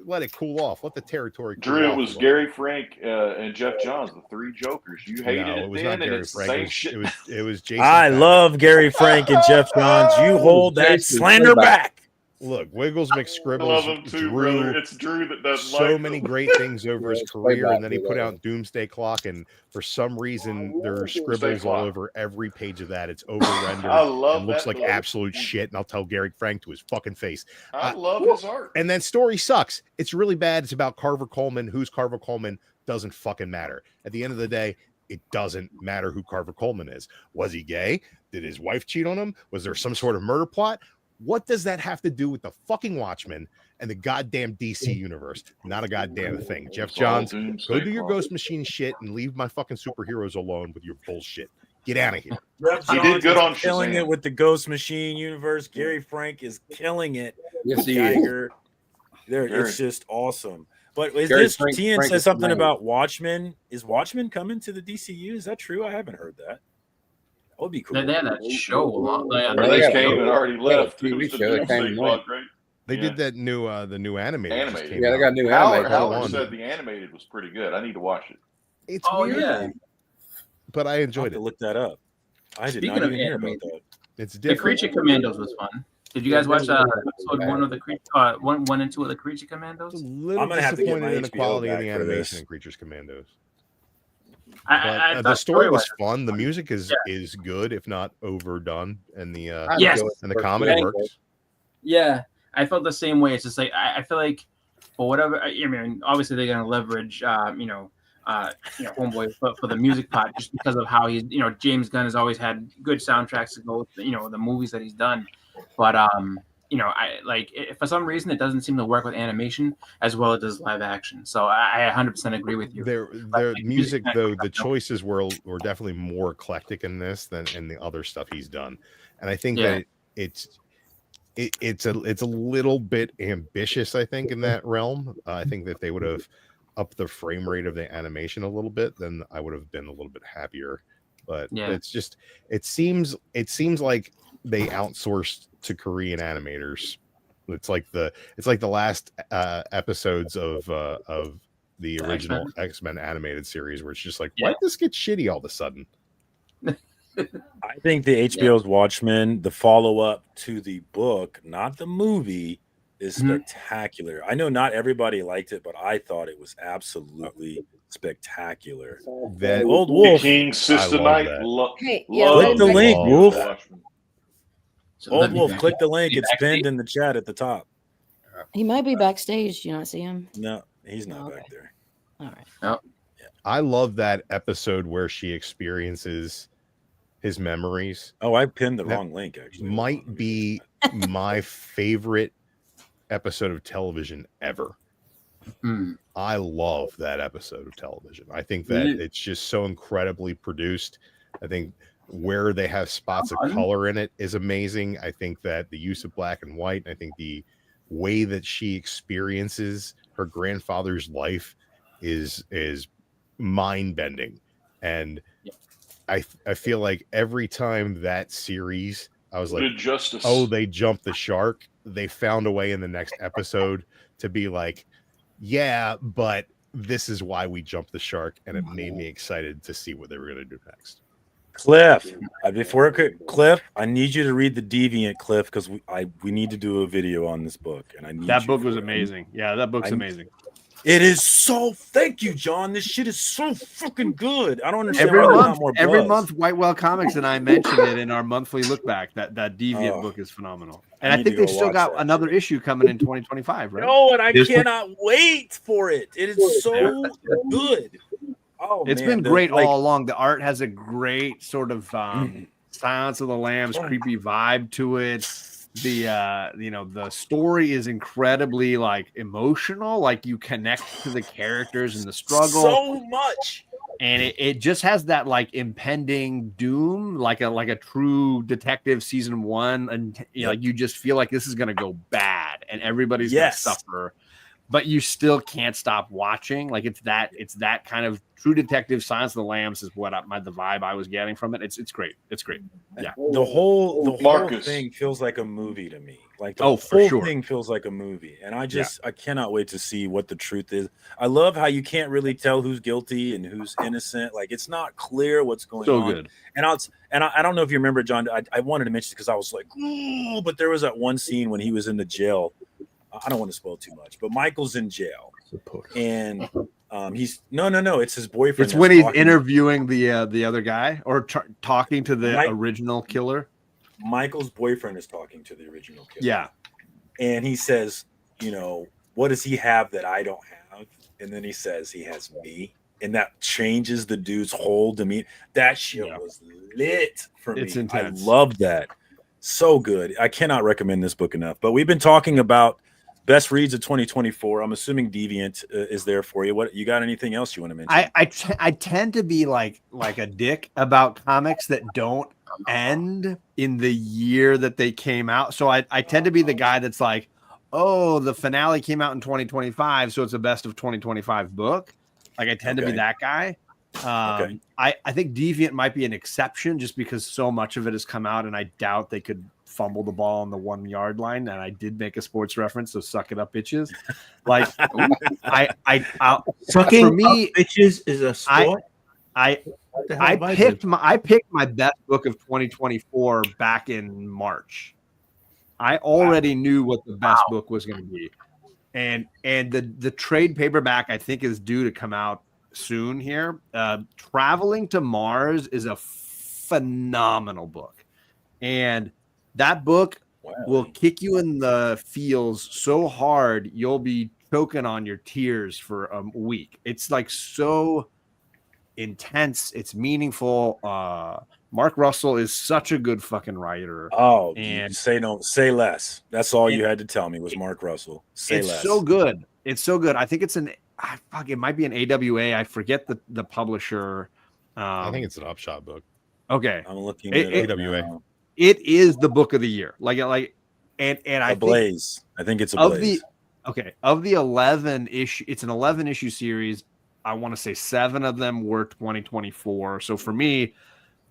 S4: let it cool off. Let the territory cool
S8: Drew,
S4: off.
S8: it was Gary Frank and Jeff Johns, the 3 Jokers. You hated
S4: it was
S8: then,
S4: not Gary
S8: it's
S4: Frank.
S8: the same shit.
S4: It was Jason.
S2: I love Gary Frank and Jeff Johns. You hold that slander back.
S4: Look, Wiggles McScribbles.
S8: I love him too, brother. It's Drew that doesn't
S4: so
S8: like
S4: many
S8: them.
S4: great things over his career, and then he put out Doomsday Clock, and for some reason there are scribbles all over every page of that. It's over-rendered.
S8: I love
S4: and looks
S8: that
S4: like absolute shit, and I'll tell Gary Frank to his fucking face.
S8: I love his art.
S4: And then Story sucks. It's really bad. It's about Carver Coleman. Who's Carver Coleman doesn't fucking matter. At the end of the day, it doesn't matter who Carver Coleman is. Was he gay? Did his wife cheat on him? Was there some sort of murder plot? What does that have to do with the fucking Watchmen and the goddamn DC universe? Not a goddamn thing. Jeff Johns, go do your Ghost Machine shit and leave my fucking superheroes alone with your bullshit. Get out of here.
S8: He did good on
S2: killing
S8: Shazam.
S2: it with the Ghost Machine universe. Gary Frank is killing it.
S9: Yes, he
S2: Geiger.
S9: is.
S2: It's just awesome. But is
S9: Gary
S2: this
S9: Frank
S2: Tian says
S9: is
S2: something
S9: amazing.
S2: about Watchmen? Is Watchmen coming to the DCU? Is that true? I haven't heard that. That would be cool.
S10: They had that show a lot.
S8: They came and already left.
S9: TV
S8: It was the
S9: show that came
S8: Doomsday
S9: and
S8: Clock,
S9: went.
S8: right?
S4: They
S8: Yeah.
S4: did that new the new animated.
S8: Animated.
S9: Yeah, they got new animated.
S8: Howard said the animated was pretty good. I need to watch it.
S4: It's
S10: Oh,
S4: weird,
S10: yeah.
S4: but I
S2: I'll have
S4: enjoyed
S2: to
S4: it.
S2: look that up. I did
S10: Speaking
S2: not
S10: of
S2: even hear about
S10: animated,
S2: that.
S4: It's
S10: The
S4: different.
S10: Creature Commandos was fun. Did you guys watch episode 1 of the one and 2 of the Creature Commandos?
S4: A little
S2: I'm gonna have to get my
S4: disappointed in the
S2: HBO
S4: quality of
S2: back
S4: the
S2: for
S4: animation
S2: this.
S4: in Creatures Commandos.
S10: I
S4: But
S10: thought
S4: the story was
S10: story-wise-
S4: fun. The music is good, if not overdone, and the
S10: Yes.
S4: and the comedy works.
S10: Yeah, I felt the same way. It's just like I feel like for whatever. I mean, obviously they're gonna leverage, Homeboy for the music part, just because of how he's, James Gunn has always had good soundtracks to go with, the movies that he's done. But for some reason it doesn't seem to work with animation as well as it does live action. So I 100% agree with you.
S4: Their music, though, the choices were definitely more eclectic in this than in the other stuff he's done, and I think that it's a little bit ambitious. I think in that realm, I think that they would have upped the frame rate of the animation a little bit, then I would have been a little bit happier. But it's just it seems like they outsourced to Korean animators. It's like the last episodes of the original X-Men animated series, where it's just like, why did this get shitty all of a sudden?
S2: I think the HBO's Watchmen, the follow-up to the book, not the movie, is spectacular. I know not everybody liked it, but I thought it was absolutely spectacular.
S4: That
S2: Old Wolf,
S8: King Sister Night.
S6: Hey,
S2: click the link, Wolf.
S10: So
S2: Old
S10: let me
S2: Wolf,
S10: back-
S2: click the link. It's
S10: backstage.
S2: pinned in the chat at the top.
S6: He might be backstage. Do you not see him?
S2: No, he's not
S6: Okay.
S2: back there.
S6: All right.
S10: Oh,
S4: I love that episode where she experiences his memories.
S2: Oh, I pinned the
S4: That
S2: wrong link, actually.
S4: Might be my favorite episode of television ever. I love that episode of television. I think that it's just so incredibly produced. I think where they have spots of color in it is amazing. I think that the use of black and white, I think the way that she experiences her grandfather's life is mind-bending. And I feel like every time that series, I was like,
S8: Justice.
S4: oh, they jumped the shark. They found a way in the next episode to be like, yeah, but this is why we jumped the shark. And it made me excited to see what they were going to do next.
S2: Cliff, Cliff, I need you to read the Deviant, Cliff, because we need to do a video on this book, and I need
S11: that
S2: you
S11: book
S2: for
S11: was
S2: it.
S11: amazing. Yeah, that book's amazing.
S2: It is so. Thank you, John. This shit is so fucking good. I don't understand why there's not more
S11: every
S2: buzz.
S11: month, White Whale Comics and I mention it in our monthly look back. That Deviant book is phenomenal, and I
S2: need
S11: think
S2: to
S11: they've
S2: go
S11: still
S2: watch
S11: got
S2: that.
S11: another issue coming in 2025, right?
S2: No, and I cannot wait for it. It is so good. Oh,
S11: It's
S2: man,
S11: been great all along. The art has a great sort of Silence of the Lambs creepy vibe to it. The story is incredibly emotional. Like you connect to the characters and the struggle
S2: so much,
S11: and it just has that impending doom, like a true detective season 1, and you just feel like this is gonna go bad and everybody's gonna suffer. but you still can't stop watching. Like it's that kind of True Detective, Silence of the Lambs is what the vibe I was getting from it. It's great. It's great. Yeah.
S2: The whole thing feels like a movie to me. Like the whole thing feels like a movie. And I cannot wait to see what the truth is. I love how you can't really tell who's guilty and who's innocent. Like it's not clear what's going on. So good. And I don't know if you remember, John, I wanted to mention it because I was like, ooh, but there was that one scene when he was in the jail. I don't want to spoil too much, but Michael's in jail. And he's no, it's his boyfriend.
S11: It's when he's interviewing the other guy or talking to the original killer.
S2: Michael's boyfriend is talking to the original killer.
S11: Yeah.
S2: And he says, what does he have that I don't have? And then he says he has me. And that changes the dude's whole demeanor. That shit was lit for me. It's intense. I love that. So good. I cannot recommend this book enough. But we've been talking about best reads of 2024. I'm assuming Deviant is there for you. What you got? Anything else you want to mention?
S11: I tend to be like a dick about comics that don't end in the year that they came out. So I tend to be the guy that's like, oh, the finale came out in 2025, so it's a best of 2025 book. Like I tend to be that guy. I think Deviant might be an exception just because so much of it has come out, and I doubt they could fumble the ball on the 1 yard line. And I did make a sports reference, so suck it up, bitches. Like
S3: sucking for me, up bitches is a sport.
S11: I picked my best book of 2024 back in March. I already knew what the best book was going to be. And the trade paperback I think is due to come out soon here. Traveling to Mars is a phenomenal book, and that book will kick you in the feels so hard you'll be choking on your tears for a week. It's like so intense. It's meaningful. Mark Russell is such a good fucking writer.
S2: Oh, and say less. That's all you had to tell me was Mark Russell. Say less.
S11: It's so good. It's so good. I think it's it might be an AWA. I forget the publisher.
S4: I think it's an Upshot book.
S11: Okay.
S2: I'm looking at
S4: AWA.
S11: It is the book of the year. And I
S2: Blaze. I think it's a Blaze.
S11: Of the 11 issue, it's an 11 issue series. I want to say 7 of them were 2024. So for me,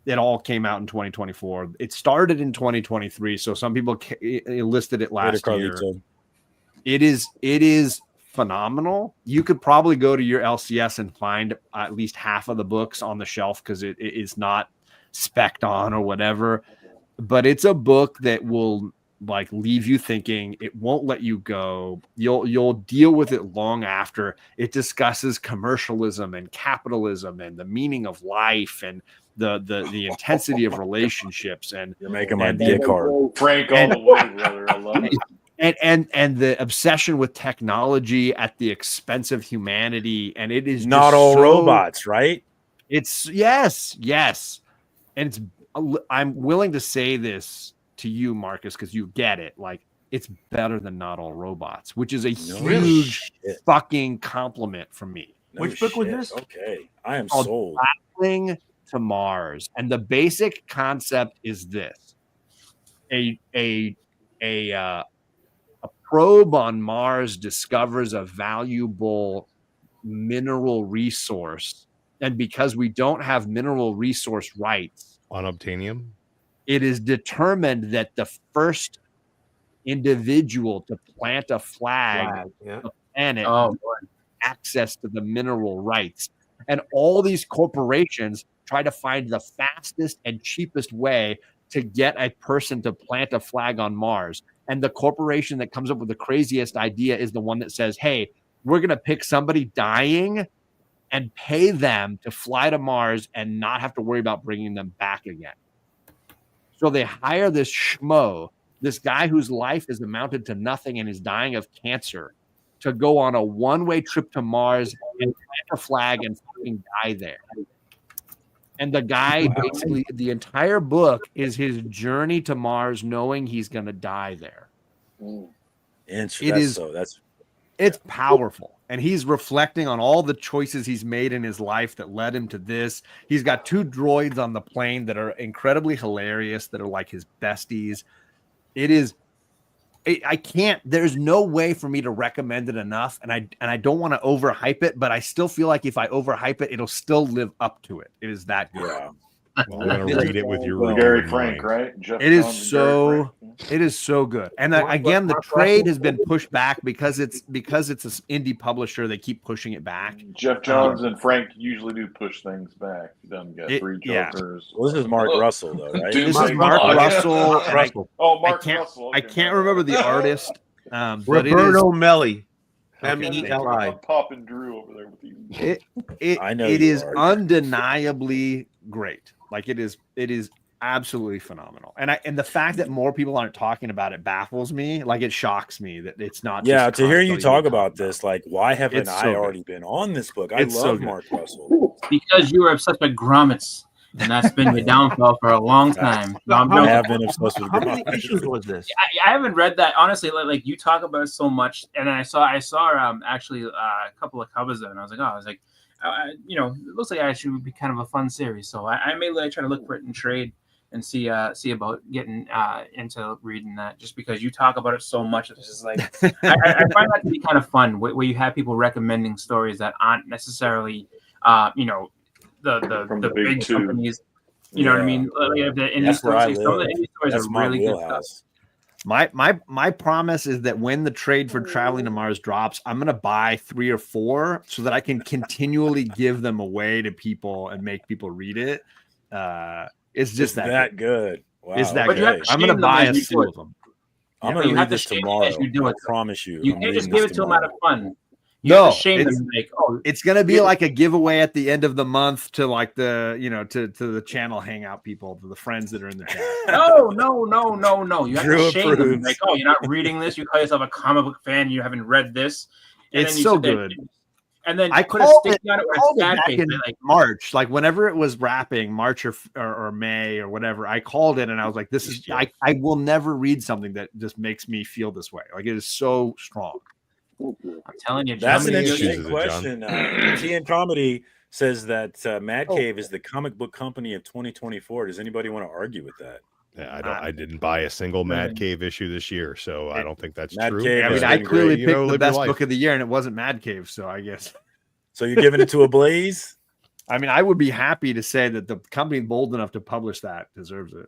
S11: it all came out in 2024. It started in 2023. So some people listed it last year. It is phenomenal. You could probably go to your LCS and find at least half of the books on the shelf because it is not spec'd on or whatever. But it's a book that will like leave you thinking. It won't let you go. You'll deal with it long after. It discusses commercialism and capitalism and the meaning of life and the intensity of relationships. And
S2: you're making my dick hard.
S8: Frank all the way, brother. I love it.
S11: And the obsession with technology at the expense of humanity. And it is
S2: not all robots, right?
S11: It's yes. And I'm willing to say this to you, Marcus, because you get it. Like, it's better than Not All Robots, which is a huge fucking compliment from me.
S3: Which book was this?
S2: Okay, I am sold.
S11: Traveling to Mars, and the basic concept is this: a probe on Mars discovers a valuable mineral resource, and because we don't have mineral resource rights
S4: on obtainium,
S11: it is determined that the first individual to plant a flag on the planet access to the mineral rights. And all these corporations try to find the fastest and cheapest way to get a person to plant a flag on Mars. And the corporation that comes up with the craziest idea is the one that says, hey, we're going to pick somebody dying and pay them to fly to Mars and not have to worry about bringing them back again. So they hire this schmo, this guy whose life is amounted to nothing and is dying of cancer, to go on a one-way trip to Mars and plant a flag and fucking die there. And the guy, basically, the entire book is his journey to Mars, knowing he's going to die there. It's powerful. And he's reflecting on all the choices he's made in his life that led him to this. He's got 2 droids on the plane that are incredibly hilarious, that are like his besties. It's I can't. There's no way for me to recommend it enough, and I don't want to overhype it, but I still feel like if I overhype it, it'll still live up to it. It is that good.
S2: Yeah.
S4: Well, I'm gonna read it with your
S8: Gary Frank, right? Jeff
S11: It is
S8: Johns and
S11: so.
S8: Gary Frank.
S11: It is so good, and again, the trade has been pushed back because it's an indie publisher. They keep pushing it back.
S8: Jeff Johns and Frank usually do push things back. He doesn't get three
S11: yeah.
S8: jokers.
S2: Well, this is Mark Russell, though, right?
S11: This is Mark Russell.
S8: Oh, Mark Russell.
S11: I can't remember the artist. But
S3: Roberto Melli.
S11: Okay,
S3: Meli.
S8: Popping Drew over there with you.
S11: It is undeniably great. Like it is absolutely phenomenal. And the fact that more people aren't talking about it baffles me. Like it shocks me that it's not.
S2: Yeah, to hear you talk about this, like why haven't
S11: It's
S2: I
S11: so
S2: already been on this book? I
S11: It's so
S2: love
S11: good.
S2: Mark Russell.
S10: Because you were obsessed with grommets, and that's been your downfall for a long time. No, I'm
S2: I
S10: joking.
S2: have been obsessed with
S3: How many
S2: grommets.
S3: issues was this?
S10: I haven't read that honestly. Like you talk about it so much, and I saw actually a couple of covers there, and I was like, it looks like it actually would be kind of a fun series. So I may try to look for it in trade and see about getting into reading that, just because you talk about it so much. It's just like I find that to be kind of fun, where you have people recommending stories that aren't necessarily the big
S8: two.
S10: companies. You know what I mean? Like the indie stories, some of the indie stories
S2: That's
S10: are
S2: my
S10: really good
S2: wheelhouse.
S10: stuff.
S11: My promise is that when the trade for Traveling to Mars drops, I'm gonna buy 3 or 4 so that I can continually give them away to people and make people read it. It's just
S2: that good. Wow.
S11: It's that
S10: But you have
S11: good.
S10: to
S11: I'm gonna
S10: shame them
S11: buy
S10: as
S11: a
S10: you
S11: slew
S10: do it.
S11: of them.
S2: I'm
S10: Yeah,
S2: gonna
S10: you
S2: read
S10: have to
S2: this
S10: shame them
S2: tomorrow.
S10: as you do
S2: I
S10: it.
S2: promise you.
S10: You
S2: I'm
S10: can't just
S2: reading
S10: give
S2: this
S10: it to them out of
S2: tomorrow.
S10: fun. You have to shame
S11: it's-
S10: them, like, oh,
S11: It's gonna be
S10: Yeah.
S11: like a giveaway at the end of the month to like the to the channel hangout people, to the friends that are in the chat.
S10: no. You have
S2: Drew
S10: to shame them.
S2: approves.
S10: Like, oh, you're not reading this. You call yourself a comic book fan. You haven't read this. And
S11: It's
S10: then you
S11: so
S10: sit there
S11: good.
S10: And then
S11: I
S10: put a
S11: called
S10: stick
S11: it,
S10: on it
S11: I
S10: where
S11: called
S10: it's
S11: it
S10: sad
S11: back
S10: face.
S11: in
S10: Like,
S11: March, like whenever it was wrapping, March or May or whatever. I called it and I was like, "This is I will never read something that just makes me feel this way. Like it is so strong."
S10: I'm telling you,
S2: That's an
S10: John,
S2: interesting question. TN Comedy says that Mad Cave is the comic book company of 2024. Does anybody want to argue with that?
S4: Yeah, I didn't buy a single Mad Cave issue this year, so I don't think that's
S2: Mad
S4: true.
S2: Cave
S11: I mean,
S2: has
S11: I
S2: been
S11: clearly
S2: great.
S11: picked the
S4: live your
S11: best
S4: life.
S11: book of the year, and it wasn't Mad Cave, so I guess.
S2: So you're giving it to a Blaze?
S11: I mean, I would be happy to say that the company bold enough to publish that deserves it.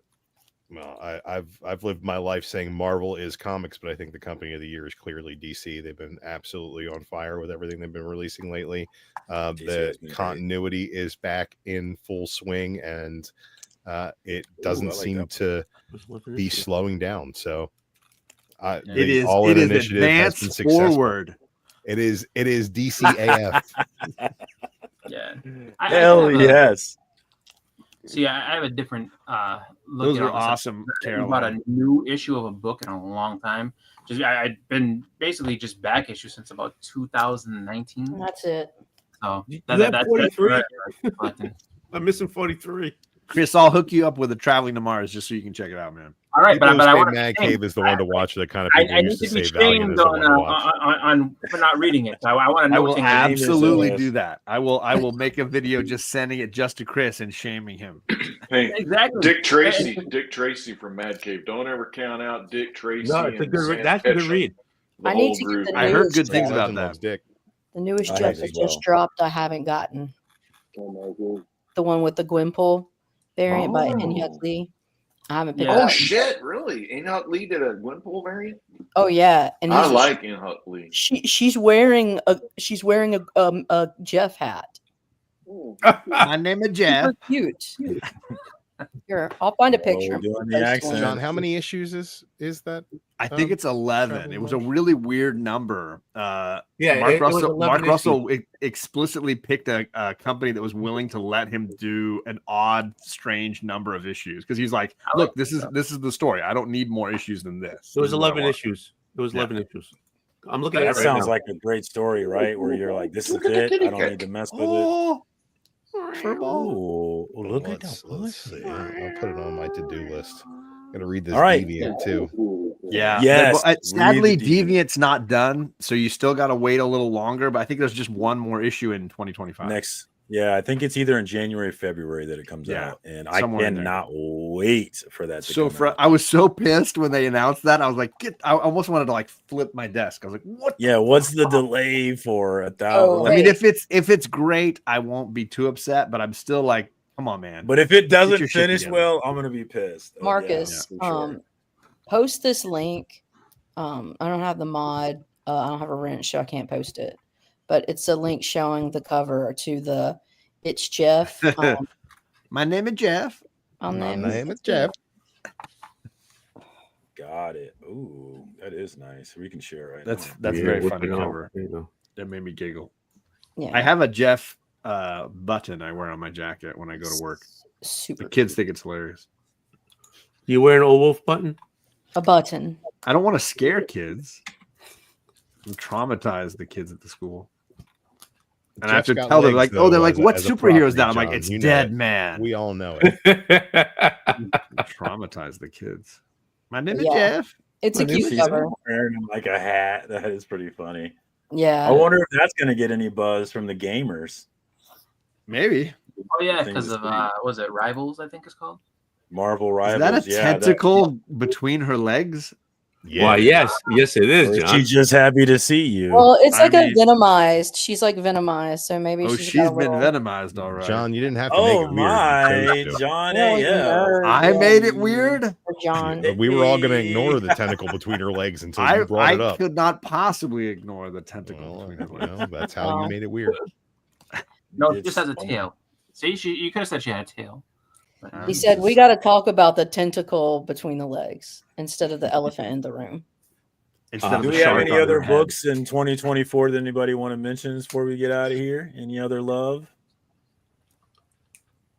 S4: Well, I've lived my life saying Marvel is comics, but I think the company of the year is clearly DC. They've been absolutely on fire with everything they've been releasing lately. The continuity is back in full swing, and it doesn't seem to be slowing down. So
S11: It is
S4: All-In Initiative has been
S11: advance
S4: successful.
S11: forward.
S4: It is DCAF.
S10: Yeah.
S2: Hell yes.
S10: See, I have a different look.
S11: Those
S10: at
S11: are
S10: all this.
S11: awesome,
S10: I haven't bought a
S11: Caroline.
S10: new issue of a book in a long time. I've been basically just back issue since about 2019.
S6: That's it.
S10: So
S3: You
S10: that's
S3: have 43?
S10: what I'm collecting.
S3: I'm missing 43.
S11: Chris, I'll hook you up with a Traveling to Mars just so you can check it out, man.
S10: All right,
S4: People
S10: but
S4: who
S10: I
S4: say
S10: want
S4: Mad
S10: to
S4: Cave is the one to watch. The kind of people
S10: I
S4: who
S10: need
S4: used to
S10: to be
S4: say Valiant
S10: shamed
S4: is the one to watch.
S10: on for not reading it. So I want to
S11: I
S10: know.
S11: will absolutely do that. I will make a video just sending it just to Chris and shaming him.
S8: Hey,
S10: Exactly.
S8: Dick Tracy from Mad Cave. Don't ever count out Dick Tracy.
S3: No, it's a
S8: and
S3: good
S8: Sam
S3: that's a good
S8: Ketchum.
S3: read.
S8: The
S6: I need
S8: whole
S6: to
S8: group.
S6: get the
S11: I heard
S6: newest
S11: good things
S6: Jeff.
S11: about
S4: Legend
S11: that.
S4: loves Dick.
S6: The newest
S2: I
S6: Jeff
S2: have
S6: that
S2: as well.
S6: just dropped. I haven't gotten the one with the Gwynpool variant by Hangout Lee. I haven't picked
S10: Yeah.
S6: it
S8: Oh
S6: up.
S8: shit! Really? Inhut Lee did a Gwynpool variant.
S6: Oh yeah, and
S8: I
S6: he's-
S8: like Inhut Lee.
S6: she's wearing a Jeff hat.
S11: My name is Jeff.
S6: Super cute. Here, I'll find a picture.
S2: doing
S6: and
S2: the
S6: post
S2: accent.
S6: one.
S4: John, how many issues is that?
S11: I think it's 11. It was a really weird number.
S3: Yeah,
S11: Mark
S3: it was
S11: Russell.
S3: 11
S11: Mark Russell explicitly picked a company that was willing to let him do an odd, strange number of issues because he's like, "Look, this is the story. I don't need more issues than this."
S3: It was
S11: This is what I
S3: 11
S11: want."
S3: issues. It was 11 issues. I'm looking at
S2: That
S3: it right
S2: sounds
S3: now.
S2: like a great story, right? Where you're like, this is
S8: Look at the
S2: it.
S8: kitty
S2: I don't
S8: cat.
S2: need to mess with it.
S11: Oh,
S2: Oh, look at
S4: Let's
S2: that.
S4: see. I'll put it on my to-do list. Gonna read this
S2: All right.
S4: Deviant too.
S11: yeah.
S2: Yes,
S11: Sadly,
S2: read the
S11: Deviant's not done, so you still got to wait a little longer. But I think there's just one more issue in 2025.
S2: Next Yeah, I think it's either in January or February that it comes out, and I cannot wait for that to come out.
S11: I was so pissed when they announced that. I was like, I almost wanted to like flip my desk. I was like, what?
S2: Yeah, what's the delay for $1,000?
S11: I mean, if it's great, I won't be too upset, but I'm still like, come on, man.
S2: But if it doesn't finish well, I'm gonna be pissed.
S6: Marcus, post this link. I don't have the mod. I don't have a wrench, so I can't post it. But it's a link showing the cover to the It's Jeff.
S11: My name is Jeff.
S4: My name is Jeff.
S2: Got it. Ooh, that is nice. We can share right
S11: That's
S2: now.
S11: very funny cover. That made me giggle.
S6: Yeah.
S11: I have a Jeff button I wear on my jacket when I go to work.
S6: Super.
S11: The kids think it's hilarious.
S3: You wear an old wolf button?
S6: A button.
S11: I don't want to scare kids. I'm traumatized the kids at the school. And I have to tell them, like, they're like, what superhero is that? I'm like, it's Dead Man.
S4: We all know it.
S11: Traumatize the kids. My name is Jeff.
S6: It's a cute cover.
S2: Wearing like a hat. That is pretty funny.
S6: Yeah.
S2: I wonder if that's going to get any buzz from the gamers.
S11: Maybe.
S10: Oh, yeah, because of, was it Rivals, I think it's called?
S2: Marvel Rivals.
S11: Is that a tentacle between her legs?
S3: Yeah. Well, yes, it is, John.
S2: She's just happy to see you.
S6: Well, it's like a venomized. She's like venomized, so maybe
S11: she's been venomized, all right.
S4: John, you didn't have to make it weird.
S2: John,
S11: I made it weird.
S6: John,
S4: we were all going to ignore the tentacle between her legs until you brought it up.
S11: I could not possibly ignore the tentacle between her legs.
S4: Well, that's how you made it weird.
S10: No, it just has a tail. See, you could have said she had a tail.
S6: He said, we got to talk about the tentacle between the legs instead of the elephant in the room.
S2: Do we have any other books in 2024 that anybody want to mention before we get out of here? Any other love?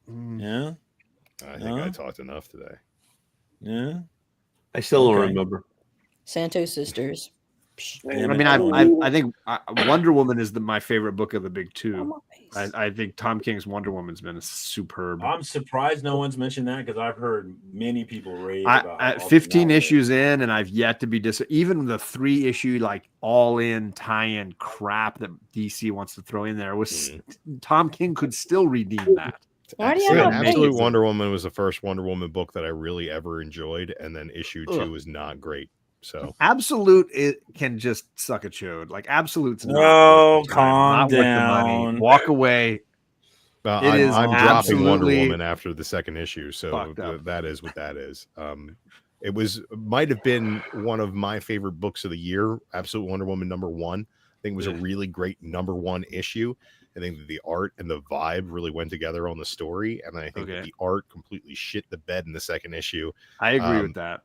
S2: Yeah.
S4: I think I talked enough today.
S2: Yeah.
S3: I still don't remember.
S6: Santos Sisters.
S11: I mean, I think Wonder Woman is my favorite book of the big two. I think Tom King's Wonder Woman's been superb.
S2: I'm surprised no one's mentioned that because I've heard many people rave about
S11: at 15 issues in, and I've yet to be even the 3-issue like all-in tie-in crap that DC wants to throw in there was Tom King could still redeem that.
S4: Absolute Wonder Woman was the first Wonder Woman book that I really ever enjoyed, and then issue 2 was not great. So
S11: Absolute can just suck a chode. Like Absolute's
S2: not calm down.
S11: Walk away.
S4: I'm dropping Wonder Woman after the second issue, so that is what that is. It might have been one of my favorite books of the year. Absolute Wonder Woman #1. I think it was a really great #1 issue. I think that the art and the vibe really went together on the story, and I think that the art completely shit the bed in the second issue.
S11: I agree with that.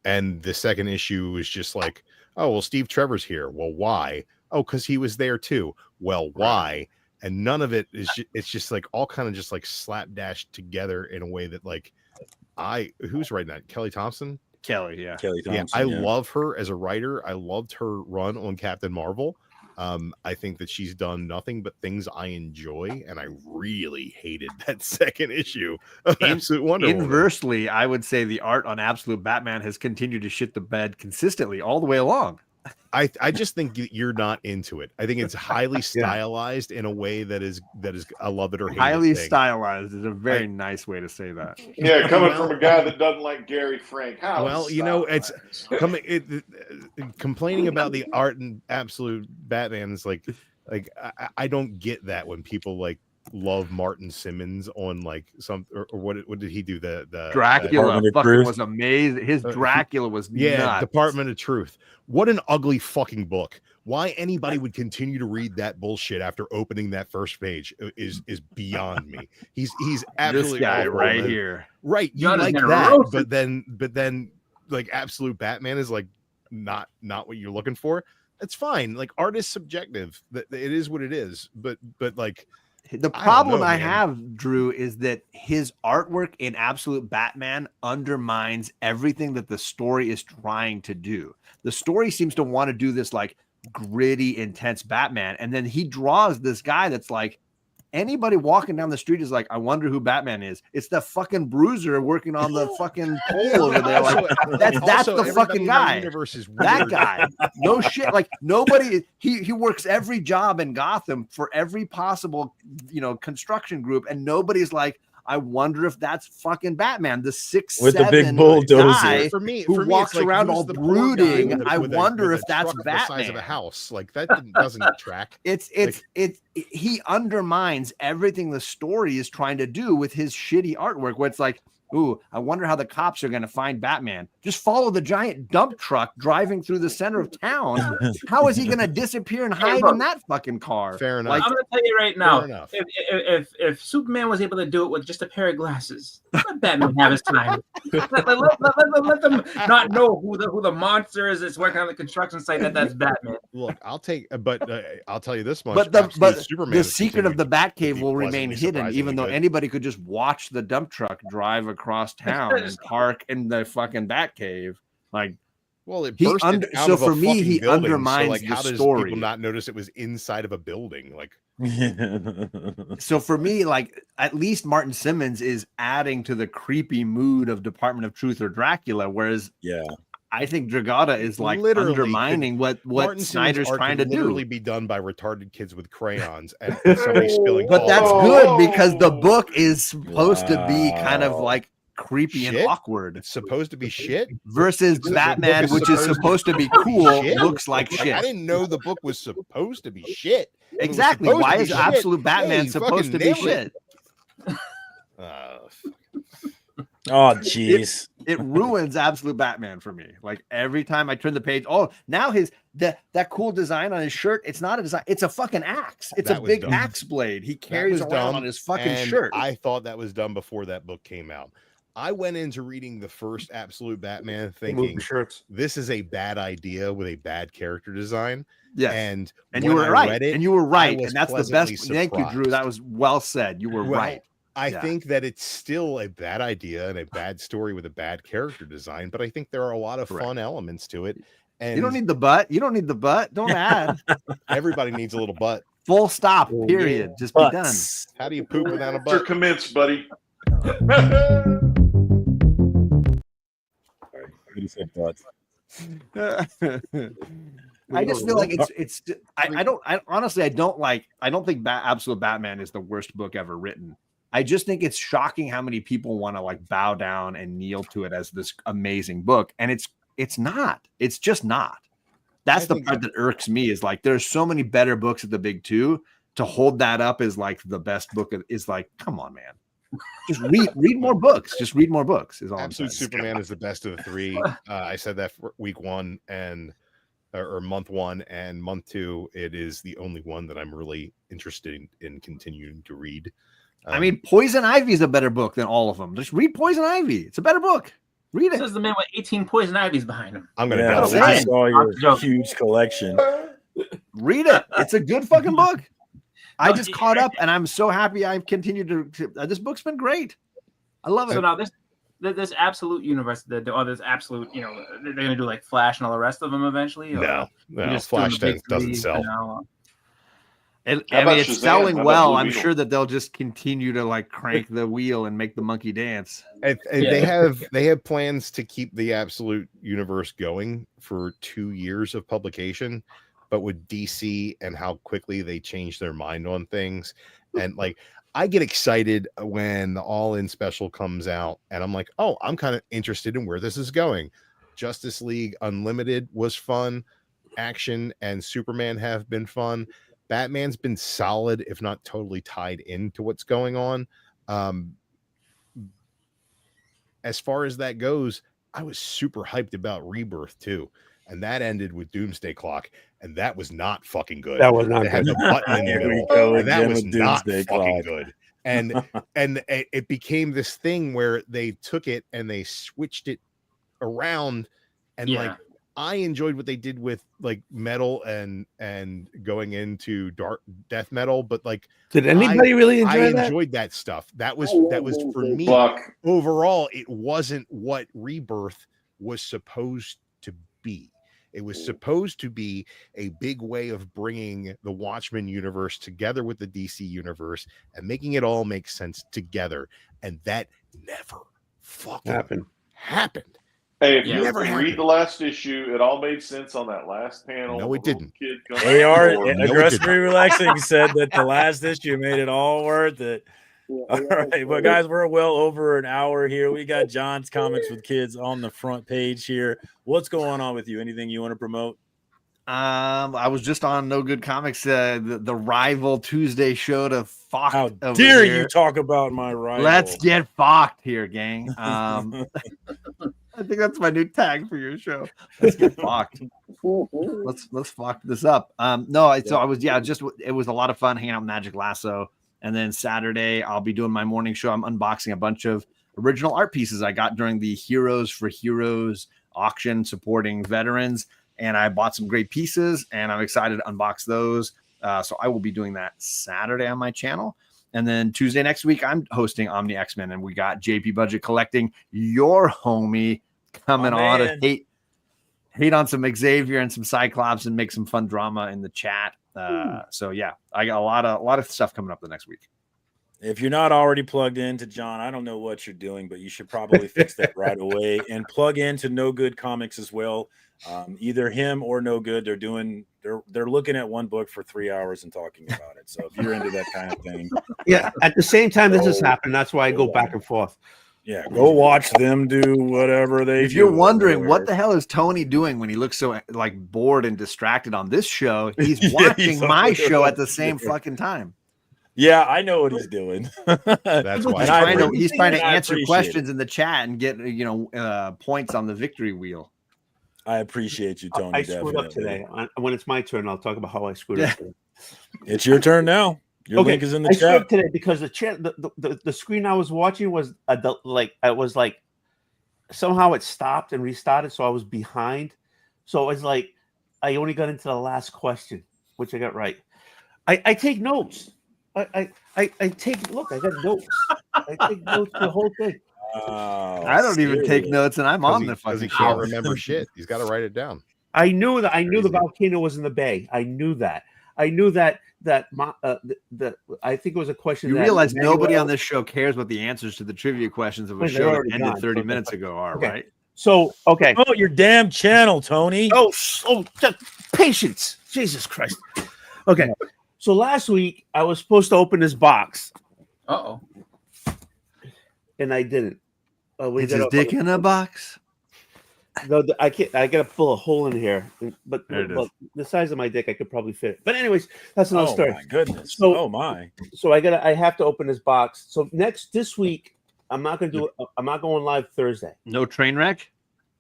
S4: And the second issue was just like, oh, well, Steve Trevor's here. Well, why? Oh, because he was there too. Well, why? And none of it is, it's just like all kind of just like slapdash together in a way that like, who's writing that? Kelly Thompson?
S11: Kelly Thompson.
S4: Yeah, I love her as a writer. I loved her run on Captain Marvel. I think that she's done nothing but things I enjoy, and I really hated that second issue of Absolute Wonder Woman.
S11: Inversely, I would say the art on Absolute Batman has continued to shit the bed consistently all the way along.
S4: I just think you're not into it. I think it's highly stylized in a way that is I love it or hate it.
S11: Highly stylized is a very nice way to say that.
S8: Yeah, coming from a guy that doesn't like Gary Frank.
S4: It's complaining about the art and Absolute Batman is like I don't get that when people like love Martin Simmons on like some or what did he do the
S11: Dracula fucking was amazing. His Dracula was nuts.
S4: Department of Truth. What an ugly fucking book. Why anybody would continue to read that bullshit after opening that first page is beyond me. He's absolutely
S11: this guy right here.
S4: Right, you like that, but then like Absolute Batman is like not what you're looking for. That's fine. Like art is subjective. It is what it is. But like
S11: the problem I have, Drew, is that his artwork in Absolute Batman undermines everything that the story is trying to do. The story seems to want to do this like gritty, intense Batman, and then he draws this guy that's like anybody walking down the street is like, I wonder who Batman is. It's the fucking bruiser working on the fucking pole over there. Like, that's the fucking guy.
S4: Universe is
S11: that guy. No shit. Like nobody. He works every job in Gotham for every possible construction group, and nobody's like, I wonder if that's fucking Batman, the 6'7"
S2: with the big bulldozer
S11: guy who walks
S4: like,
S11: around all brooding. I wonder if that's Batman.
S4: The size of a house, like that doesn't track.
S11: He undermines everything the story is trying to do with his shitty artwork. Where it's like, ooh, I wonder how the cops are going to find Batman. Just follow the giant dump truck driving through the center of town. How is he going to disappear and hide in that fucking car?
S4: Fair enough.
S10: Like, I'm going to tell you right now, if Superman was able to do it with just a pair of glasses, let Batman have his time. let them not know who the monster is that's working on the construction site. That's Batman.
S4: Look, I'll tell you this much.
S11: But the secret of the Batcave will remain hidden, even though
S4: good.
S11: Anybody could just watch the dump truck drive across town and park in the fucking Batcave. Like,
S4: well, it bursted out
S11: so
S4: of a
S11: for me, he
S4: building,
S11: undermines
S4: so like,
S11: the
S4: how does
S11: story.
S4: people not notice it was inside of a building? Like,
S11: so for me, like, at least Martin Simmons is adding to the creepy mood of Department of Truth or Dracula, whereas I think Dragata is like undermining what
S4: Martin
S11: Snyder's trying to do.
S4: Literally be done by retarded kids with crayons and somebody spilling.
S11: But that's good because the book is supposed to be kind of like creepy and awkward.
S4: It's supposed to be shit
S11: versus Batman, which is supposed to be cool, looks like shit.
S4: I didn't know the book was supposed to be shit.
S11: Exactly. Why is Absolute Batman supposed to be shit?
S2: Oh, jeez.
S11: It ruins Absolute Batman for me. Like every time I turn the page, now that cool design on his shirt, it's not a design, it's a fucking axe. It's a big axe blade he carries around on his fucking shirt.
S4: I thought that was done before that book came out. I went into reading the first Absolute Batman thinking this is a bad idea with a bad character design.
S11: Yeah, and you were right. And you were right. And that's the best. Thank you, Drew. That was well said. You were right.
S4: I think that it's still a bad idea and a bad story with a bad character design, but I think there are a lot of fun elements to it. And
S11: you don't need the butt. You don't need the butt. Don't add.
S4: Everybody needs a little butt.
S11: Full stop. Period. Just be done.
S4: How do you poop without a butt?
S8: Commence, buddy.
S2: You said butts.
S11: I just feel like it's. I don't think Absolute Batman is the worst book ever written. I just think it's shocking how many people want to like bow down and kneel to it as this amazing book, and it's not. It's just not. That's the part that irks me. Is like there's so many better books at the big two. To hold that up as like the best book is like, come on, man. Just read more books. Just read more books. Is all
S4: Absolute
S11: I'm saying.
S4: Superman is the best of the three. I said that for week one or month one, and month two, it is the only one that I'm really interested in continuing to read.
S11: I mean, Poison Ivy is a better book than all of them. Just read Poison Ivy. It's a better book. Read it.
S10: This is the man with 18 Poison Ivies behind him.
S4: I'm gonna
S2: I saw your huge collection.
S11: Read it. It's a good fucking book. I just caught up, and I'm so happy I've continued to this book's been great. I love it.
S10: So now this Absolute universe, this Absolute, they're gonna do like Flash and all the rest of them eventually.
S4: No, Flash doesn't sell.
S11: And I mean, it's selling well. I'm sure that they'll just continue to like crank the wheel and make the monkey dance.
S4: And they have plans to keep the Absolute universe going for 2 years of publication, but with DC and how quickly they change their mind on things, and like I get excited when the All In special comes out, and I'm like, oh, I'm kind of interested in where this is going. Justice League Unlimited was fun. Action and Superman have been fun. Batman's been solid, if not totally tied into what's going on. As far as that goes, I was super hyped about Rebirth too. And that ended with Doomsday Clock. And that was not fucking good.
S3: That was not
S4: good. Had the button in the middle. And that was not fucking good. And it became this thing where they took it and they switched it around. And like, I enjoyed what they did with like metal and going into dark death metal, but like,
S3: did anybody really enjoy that?
S4: I enjoyed that stuff. That was for me. Overall, it wasn't what Rebirth was supposed to be. It was supposed to be a big way of bringing the Watchmen universe together with the DC universe and making it all make sense together. And that never fucking happened.
S8: Hey, if you read the last issue, it all made sense on that last panel.
S4: No, it didn't.
S2: Aggressively Relaxing said that the last issue made it all worth it. All right, but guys, we're well over an hour here. We got John's Comics with Kids on the front page here. What's going on with you? Anything you want to promote?
S11: I was just on No Good Comics, the rival Tuesday show to FOC.
S2: How dare you talk about my rival?
S11: Let's get FOC'd here, gang. I think that's my new tag for your show. Let's get FOC'd. Let's FOC this up. So I was it was a lot of fun hanging out with Magic Lasso. And then Saturday, I'll be doing my morning show. I'm unboxing a bunch of original art pieces I got during the Heroes for Heroes auction supporting veterans. And I bought some great pieces, and I'm excited to unbox those. So I will be doing that Saturday on my channel. And then Tuesday next week, I'm hosting Omni X-Men, and we got JP Budget Collecting, your homie, coming on to hate on some Xavier and some Cyclops and make some fun drama in the chat. So yeah, I got a lot of stuff coming up the next week.
S2: If you're not already plugged into John, I don't know what you're doing, but you should probably fix that right away and plug into No Good Comics as well. Either him or No Good, they're looking at one book for 3 hours and talking about it. So if you're into that kind of thing,
S3: at the same time this has happened, that's why I go back and forth.
S2: Yeah, go watch them do whatever they do.
S11: If you're wondering what the hell is Tony doing when he looks so like bored and distracted on this show, he's watching my show at the same fucking time.
S2: Yeah, I know what he's doing.
S4: That's why
S11: he's trying to answer questions in the chat and get points on the victory wheel.
S2: I appreciate you, Tony.
S3: I screwed up today. When it's my turn, I'll talk about how I screwed up today.
S2: It's your turn now. Your link is in the chat.
S3: Screwed up today because the screen I was watching was somehow it stopped and restarted, so I was behind. So it was like I only got into the last question, which I got right. I take notes. I take look. I got notes. I take notes the whole thing.
S11: I don't even take notes, and I'm on the fucking show.
S4: He can't remember shit. He's got to write it down.
S3: I knew the volcano was in the bay. I knew that. I knew that I think it was a question.
S11: You realize nobody on this show cares what the answers to the trivia questions of a show that ended 30 minutes ago are, right?
S3: So, okay.
S2: Oh, your damn channel, Tony.
S3: Oh, patience. Jesus Christ. Okay. So last week I was supposed to open this box.
S10: Uh-oh.
S3: And I didn't.
S11: Is his dick in a box?
S3: No, I can't. I gotta pull a hole in here, but the size of my dick, I could probably fit it. But anyways, that's another story.
S2: Oh my goodness!
S3: So I have to open this box. So this week, I'm not gonna do it. I'm not going live Thursday.
S11: No train wreck.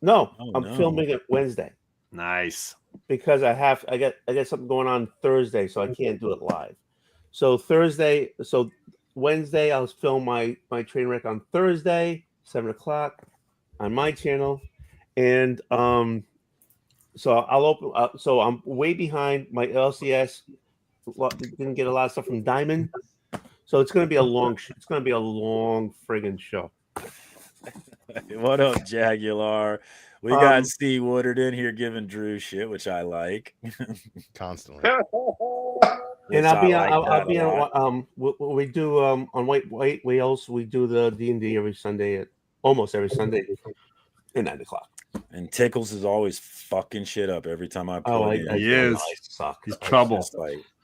S3: No, I'm filming it Wednesday.
S11: Nice.
S3: Because I got something going on Thursday, so I can't do it live. So Wednesday, I'll film my train wreck on Thursday, 7:00 on my channel. And so I'll open. So I'm way behind. My LCS didn't get a lot of stuff from Diamond, so it's going to be a long. It's going to be a long friggin' show.
S2: What up, Jagular? We got Steve Woodard in here giving Drew shit, which I like
S4: constantly.
S3: And I'll be on. We do on White Whales. We do the D&D almost every Sunday at 9:00.
S2: And Tickles is always fucking shit up every time I play.
S11: He is.
S3: I suck.
S11: He's trouble.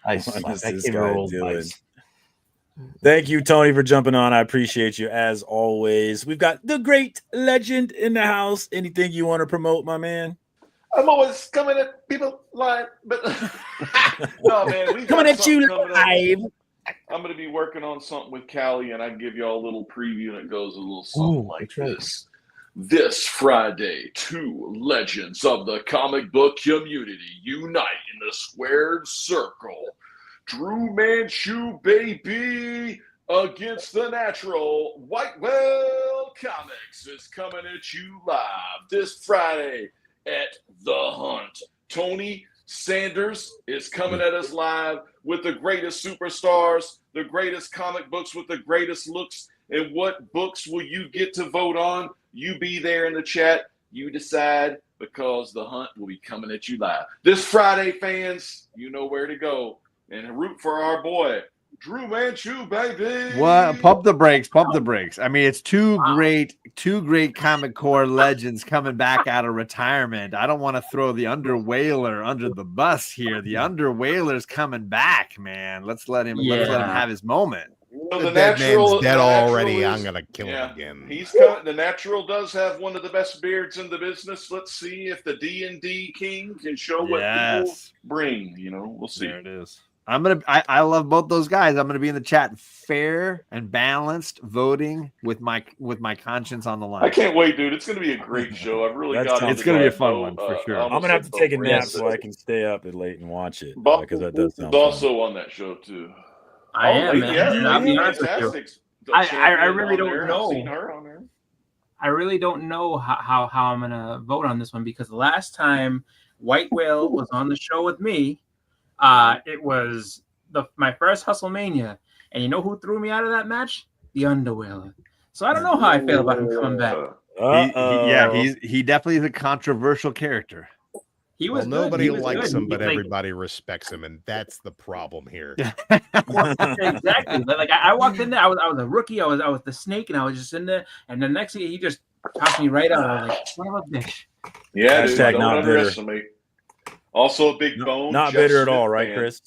S3: I suck. I can't roll dice.
S2: Thank you, Tony, for jumping on. I appreciate you as always. We've got the great legend in the house. Anything you want to promote, my man?
S8: I'm always coming at people live, but no, man, we
S2: coming at you live.
S8: I'm going to be working on something with Callie, and I can give y'all a little preview, and it goes a little something like this. This Friday, two legends of the comic book community unite in the squared circle. Drew Manchu, baby, against the natural. White Whale Comics is coming at you live this Friday at The Hunt. Tony Sanders is coming at us live with the greatest superstars, the greatest comic books with the greatest looks. And what books will you get to vote on? You be there in the chat. You decide because the hunt will be coming at you live. This Friday, fans, you know where to go and root for our boy, Drew Manchu, baby.
S11: What? Pump the brakes. Pump the brakes. I mean, it's two great Comic Core legends coming back out of retirement. I don't want to throw the Underwhaler under the bus here. The Underwhaler's coming back, man. Let's let him have his moment.
S8: Well,
S4: the dead man's dead already. I'm gonna kill him again.
S8: He's coming. The Natural does have one of the best beards in the business. Let's see if the D&D King can show what people bring. You know, we'll see.
S11: There it is. I love both those guys. I'm gonna be in the chat, fair and balanced voting with my conscience on the line.
S8: I can't wait, dude. It's gonna be a great show. I've really got.
S11: It's gonna be a fun one for sure.
S2: I'm gonna have to take a nap so I can stay up late and watch it because that does sound
S8: also on that show too.
S10: I am, man.
S8: Yeah,
S10: I'll be honest with you. I really don't know.
S8: I've seen her on there.
S10: I really don't know how I'm gonna vote on this one because the last time White Whale was on the show with me. It was my first Hustlemania, and you know who threw me out of that match? The Underwhaler. So I don't know how I feel about him coming back.
S11: He definitely is a controversial character.
S10: He was
S4: nobody likes him, but everybody respects him, and that's the problem here.
S10: Exactly. Like I walked in there, I was a rookie. I was the snake, and I was just in there, and the next thing he just tossed me right out. I was like, son of a bitch.
S8: Yeah, dude, don't underestimate. Also a big bone.
S2: Not bitter at all, right, Chris?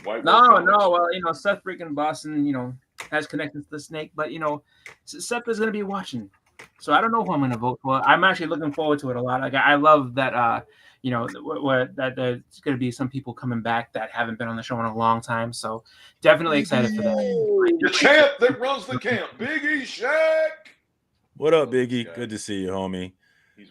S10: No. Well, Seth freaking Boston, has connections to the snake, but Seth is gonna be watching, so I don't know who I'm gonna vote for. I'm actually looking forward to it a lot. Like I love that. That there's gonna be some people coming back that haven't been on the show in a long time. So definitely excited for that.
S8: The champ that runs the camp, Biggie Shack.
S2: What up, Biggie? Good to see you, homie.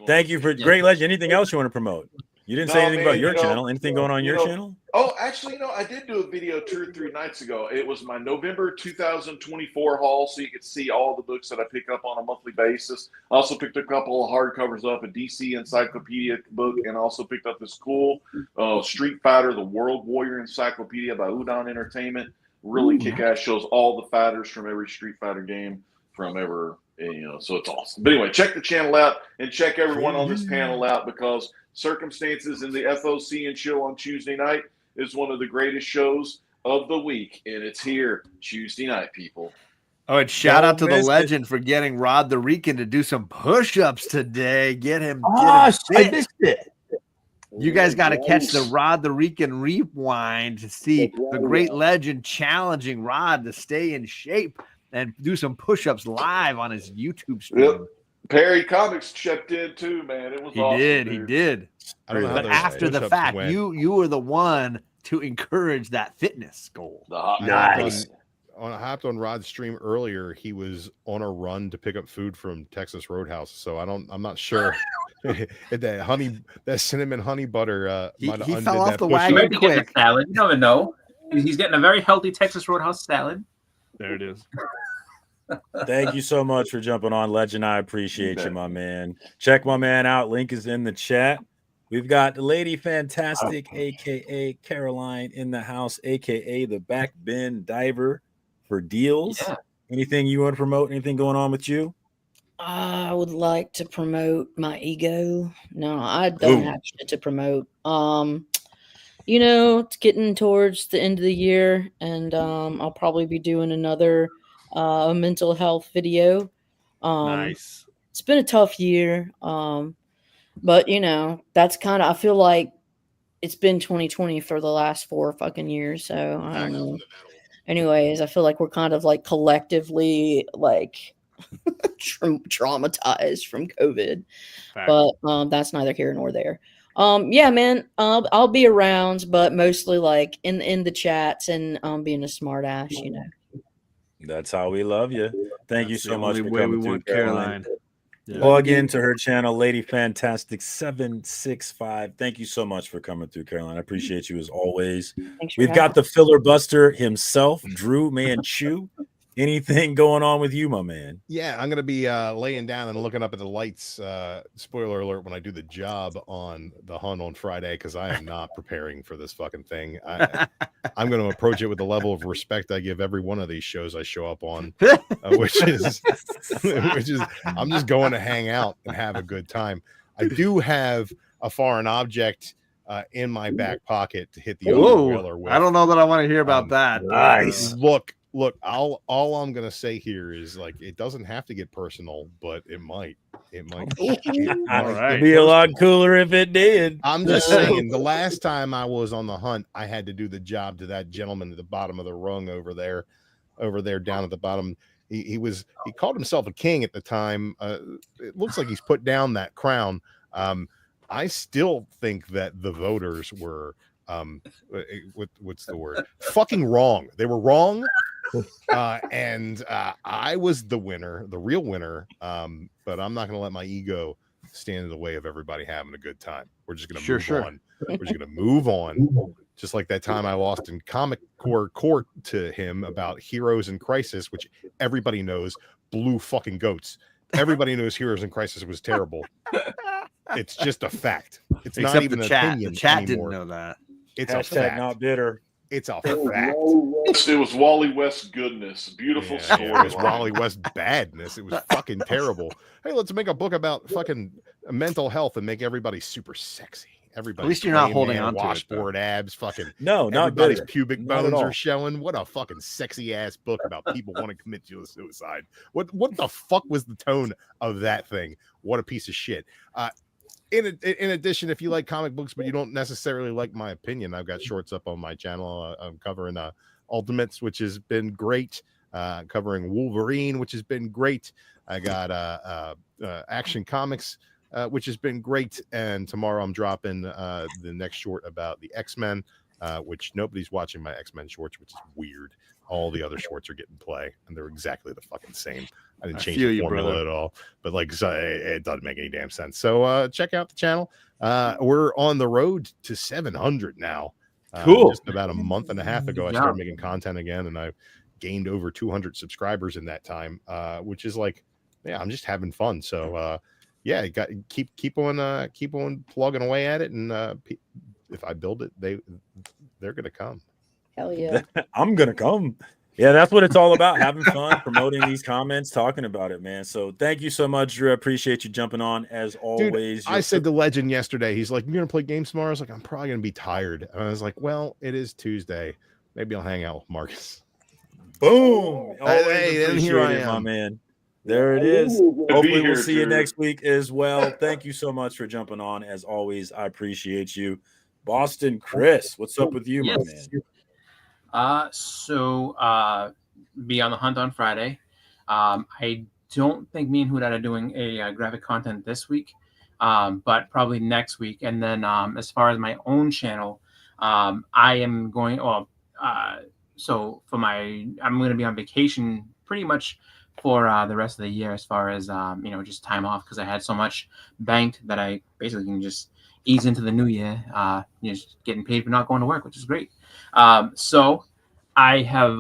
S2: Thank you for great legend. Anything else you want to promote? You didn't say anything about your channel. Anything going on your channel?
S8: Oh, actually, I did do a video 2 or 3 nights ago. It was my November 2024 haul, so you could see all the books that I pick up on a monthly basis. I also picked a couple of hardcovers up, a DC Encyclopedia book, and also picked up this cool Street Fighter, the World Warrior Encyclopedia by Udon Entertainment. Really kick-ass, shows all the fighters from every Street Fighter game from ever, so it's awesome. But anyway, check the channel out and check everyone on this panel out because Circumstances in the FOC and Chill on Tuesday night is one of the greatest shows of the week, and it's here Tuesday night, people.
S11: Oh, and shout out to the legend for getting Rod the Rican to do some push-ups today. Get him.
S3: I missed it.
S11: You guys got to catch the Rod the Rican rewind to see the great legend challenging Rod to stay in shape and do some push-ups live on his YouTube stream.
S8: Yep. Perry Comics checked in too, man. It was awesome.
S11: He did. But after the fact, you were the one to encourage that fitness goal.
S4: Nice. I hopped on Rod's stream earlier. He was on a run to pick up food from Texas Roadhouse. So I'm not sure. that cinnamon honey butter.
S11: He fell off the wagon quick.
S10: Salad. You never know. He's getting a very healthy Texas Roadhouse salad.
S11: There it is.
S2: Thank you so much for jumping on, Legend. I appreciate you, my man. Check my man out. Link is in the chat. We've got the Lady Fantastic, aka Caroline, in the house, aka the Back Bin Diver for deals. Yeah. Anything you want to promote? Anything going on with you?
S6: I would like to promote my ego. No, I don't have shit to promote. It's getting towards the end of the year, and I'll probably be doing another mental health video.
S11: Nice.
S6: It's been a tough year, but that's kind of, I feel like it's been 2020 for the last 4 fucking years, so I don't know. Anyways, I feel like we're kind of like collectively like traumatized from COVID. But that's neither here nor there. Yeah, man, I'll be around, but mostly like in the chats and being a smart ass,
S2: That's how we love you. Thank you so much for coming through, Caroline.
S11: Yeah.
S2: Log into her channel, Lady Fantastic 765. Thank you so much for coming through, Caroline. I appreciate you as always. We've got the filler buster himself, Drew Manchu. Anything going on with you, my man?
S4: Yeah, I'm gonna be laying down and looking up at the lights. Spoiler alert: when I do the job on the hunt on Friday, because I am not preparing for this fucking thing. I'm going to approach it with the level of respect I give every one of these shows I show up on, which is I'm just going to hang out and have a good time. I do have a foreign object in my back pocket to hit the other whaler with.
S11: I don't know that I want to hear about that.
S2: Nice.
S4: Look, all I'm gonna say here is like it doesn't have to get personal, but it might. It might.
S11: All right.
S2: It'd be a lot cooler if it did.
S4: I'm just saying, the last time I was on the hunt, I had to do the job to that gentleman at the bottom of the rung over there down at the bottom. He called himself a king at the time. It looks like he's put down that crown. I still think that the voters were what's the word? Fucking wrong. They were wrong. And I was the winner, the real winner. But I'm not going to let my ego stand in the way of everybody having a good time. We're just going to move on. We're just going to move on. Just like that time I lost in Comic Core court to him about Heroes in Crisis, which everybody knows blew fucking goats. Everybody knows Heroes in Crisis was terrible. It's just a fact. It's
S11: Except
S4: not even
S11: the
S4: an
S11: chat.
S4: opinion
S11: The chat
S4: anymore.
S11: didn't know that.
S4: It's a
S2: Hashtag
S4: fact.
S2: not bitter.
S4: It's a fact.
S8: It was Wally West goodness. Beautiful story.
S4: It was Wally West badness. It was fucking terrible. Hey, let's make a book about fucking mental health and make everybody super sexy. Everybody.
S11: At least you're not holding on to it,
S4: washboard abs. Fucking
S2: No, not
S4: everybody's
S2: bitter.
S4: pubic
S2: Not at
S4: bones
S2: all.
S4: are showing. What a fucking sexy ass book about people want to commit suicide. What the fuck was the tone of that thing? What a piece of shit. In addition, if you like comic books, but you don't necessarily like my opinion, I've got shorts up on my channel. I'm covering Ultimates, which has been great. Covering Wolverine, which has been great. I got Action Comics, which has been great. And tomorrow I'm dropping the next short about the X-Men, which nobody's watching my X-Men shorts, which is weird. All the other shorts are getting play, and they're exactly the fucking same. I didn't change the formula at all, but like so it doesn't make any damn sense. So check out the channel. We're on the road to 700 now.
S2: Cool.
S4: Just about a month and a half ago, I started making content again, and I've gained over 200 subscribers in that time, which is like, yeah, I'm just having fun. So yeah, keep on plugging away at it, and if I build it, they're gonna come.
S6: Hell yeah.
S2: I'm gonna come. Yeah, that's what it's all about. Having fun, promoting these comments, talking about it, man. So thank you so much, Drew. I appreciate you jumping on as always.
S4: Dude, I said to Legend yesterday, he's like, "You're gonna play games tomorrow?" I was like, "I'm probably gonna be tired." And I was like, "Well, it is Tuesday. Maybe I'll hang out with Marcus."
S2: Boom.
S4: Hey, and here I
S2: Appreciate it,
S4: am.
S2: my man. There it is. Hopefully we'll see you next week as well. Thank you so much for jumping on. As always, I appreciate you. Boston Chris, what's up with you, my man?
S10: So be on the hunt on Friday. I don't think me and Hudat are doing a graphic content this week, but probably next week. And then as far as my own channel, I am going. So for I'm going to be on vacation pretty much for the rest of the year, as far as just time off, because I had so much banked that I basically can just ease into the new year, just getting paid for not going to work, which is great. So I have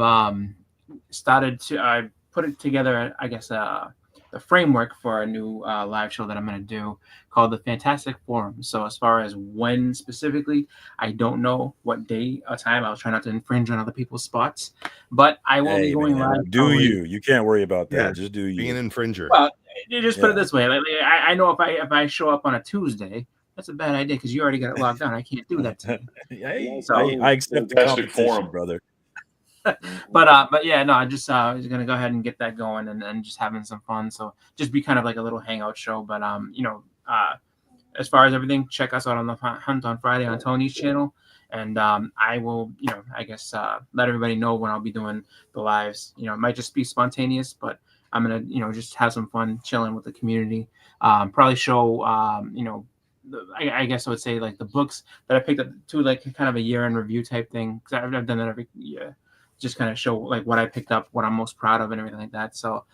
S10: started to I put it together, I guess, the framework for a new live show that I'm going to do called the Fantastic Forum. So as far as when specifically, I don't know what day or time. I'll try not to infringe on other people's spots, but I will be going live.
S2: Do you can't worry about that. Yeah, just do you.
S4: Be an infringer.
S10: Well, you just put it this way. I know if I show up on a Tuesday, that's a bad idea because you already got it locked down. I can't do that to you.
S2: So I accept the competition, brother.
S10: But yeah, no, I just was gonna go ahead and get that going and just having some fun. So just be kind of like a little hangout show. But as far as everything, check us out on the Hunt on Friday on Tony's channel, and I will, I guess let everybody know when I'll be doing the lives. It might just be spontaneous, but I'm gonna just have some fun chilling with the community. Probably show I guess I would say like the books that I picked up to, like kind of a year-end review type thing, because I've done that every year. Just kind of show like what I picked up, what I'm most proud of, and everything like that. So,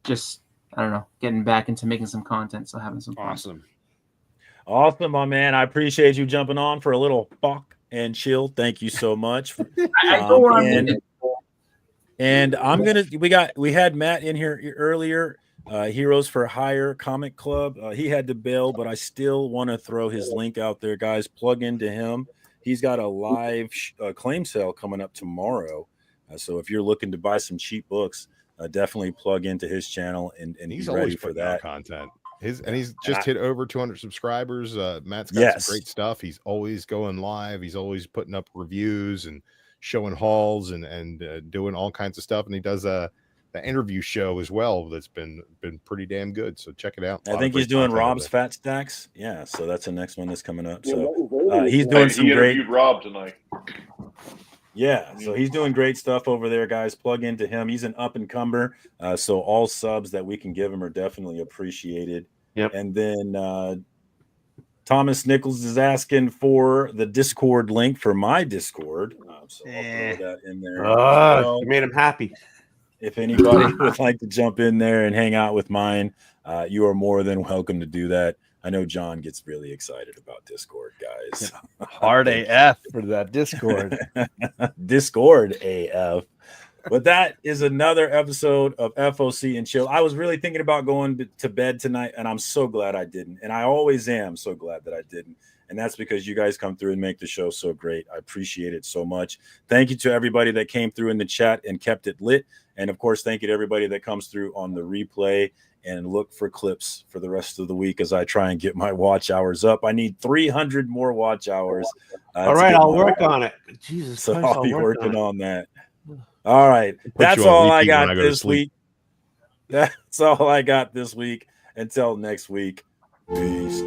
S10: just I don't know, getting back into making some content, so having some fun.
S2: Awesome, my man. I appreciate you jumping on for a little fuck and chill. Thank you so much.
S10: I know where I'm headed.
S2: And I'm gonna. We had Matt in here earlier. Heroes for Hire Comic Club. He had to bail, but I still want to throw his link out there, guys. Plug into him. He's got a live claim sale coming up tomorrow. So if you're looking to buy some cheap books, definitely plug into his channel and he's ready for that
S4: content. He's just hit over 200 subscribers. Matt's got some great stuff. He's always going live. He's always putting up reviews and showing hauls and doing all kinds of stuff. And he does the interview show as well. That's been pretty damn good. So check it out.
S2: I think he's doing Rob's Fat Stacks. Yeah, so that's the next one that's coming up. So he's doing some great.
S8: He interviewed Rob tonight.
S2: Yeah, so he's doing great stuff over there, guys. Plug into him. He's an up and comer, so all subs that we can give him are definitely appreciated.
S3: Yep.
S2: And then Thomas Nichols is asking for the Discord link for my Discord, so I'll throw that in there.
S3: You made him happy.
S2: If anybody would like to jump in there and hang out with mine, you are more than welcome to do that. I know John gets really excited about Discord, guys.
S11: Hard AF for that Discord.
S2: Discord AF. But that is another episode of FOC and Chill. I was really thinking about going to bed tonight, and I'm so glad I didn't. And I always am so glad that I didn't. And that's because you guys come through and make the show so great. I appreciate it so much. Thank you to everybody that came through in the chat and kept it lit. And, of course, thank you to everybody that comes through on the replay and look for clips for the rest of the week as I try and get my watch hours up. I need 300 more watch hours.
S3: All right, I'll work on it. Jesus
S2: so
S3: Christ,
S2: I'll be working on that. All right.
S4: Put
S2: That's
S4: you on
S2: all I
S4: repeat when
S2: got
S4: I go to
S2: this
S4: sleep.
S2: week. That's all I got this week. Until next week. Peace.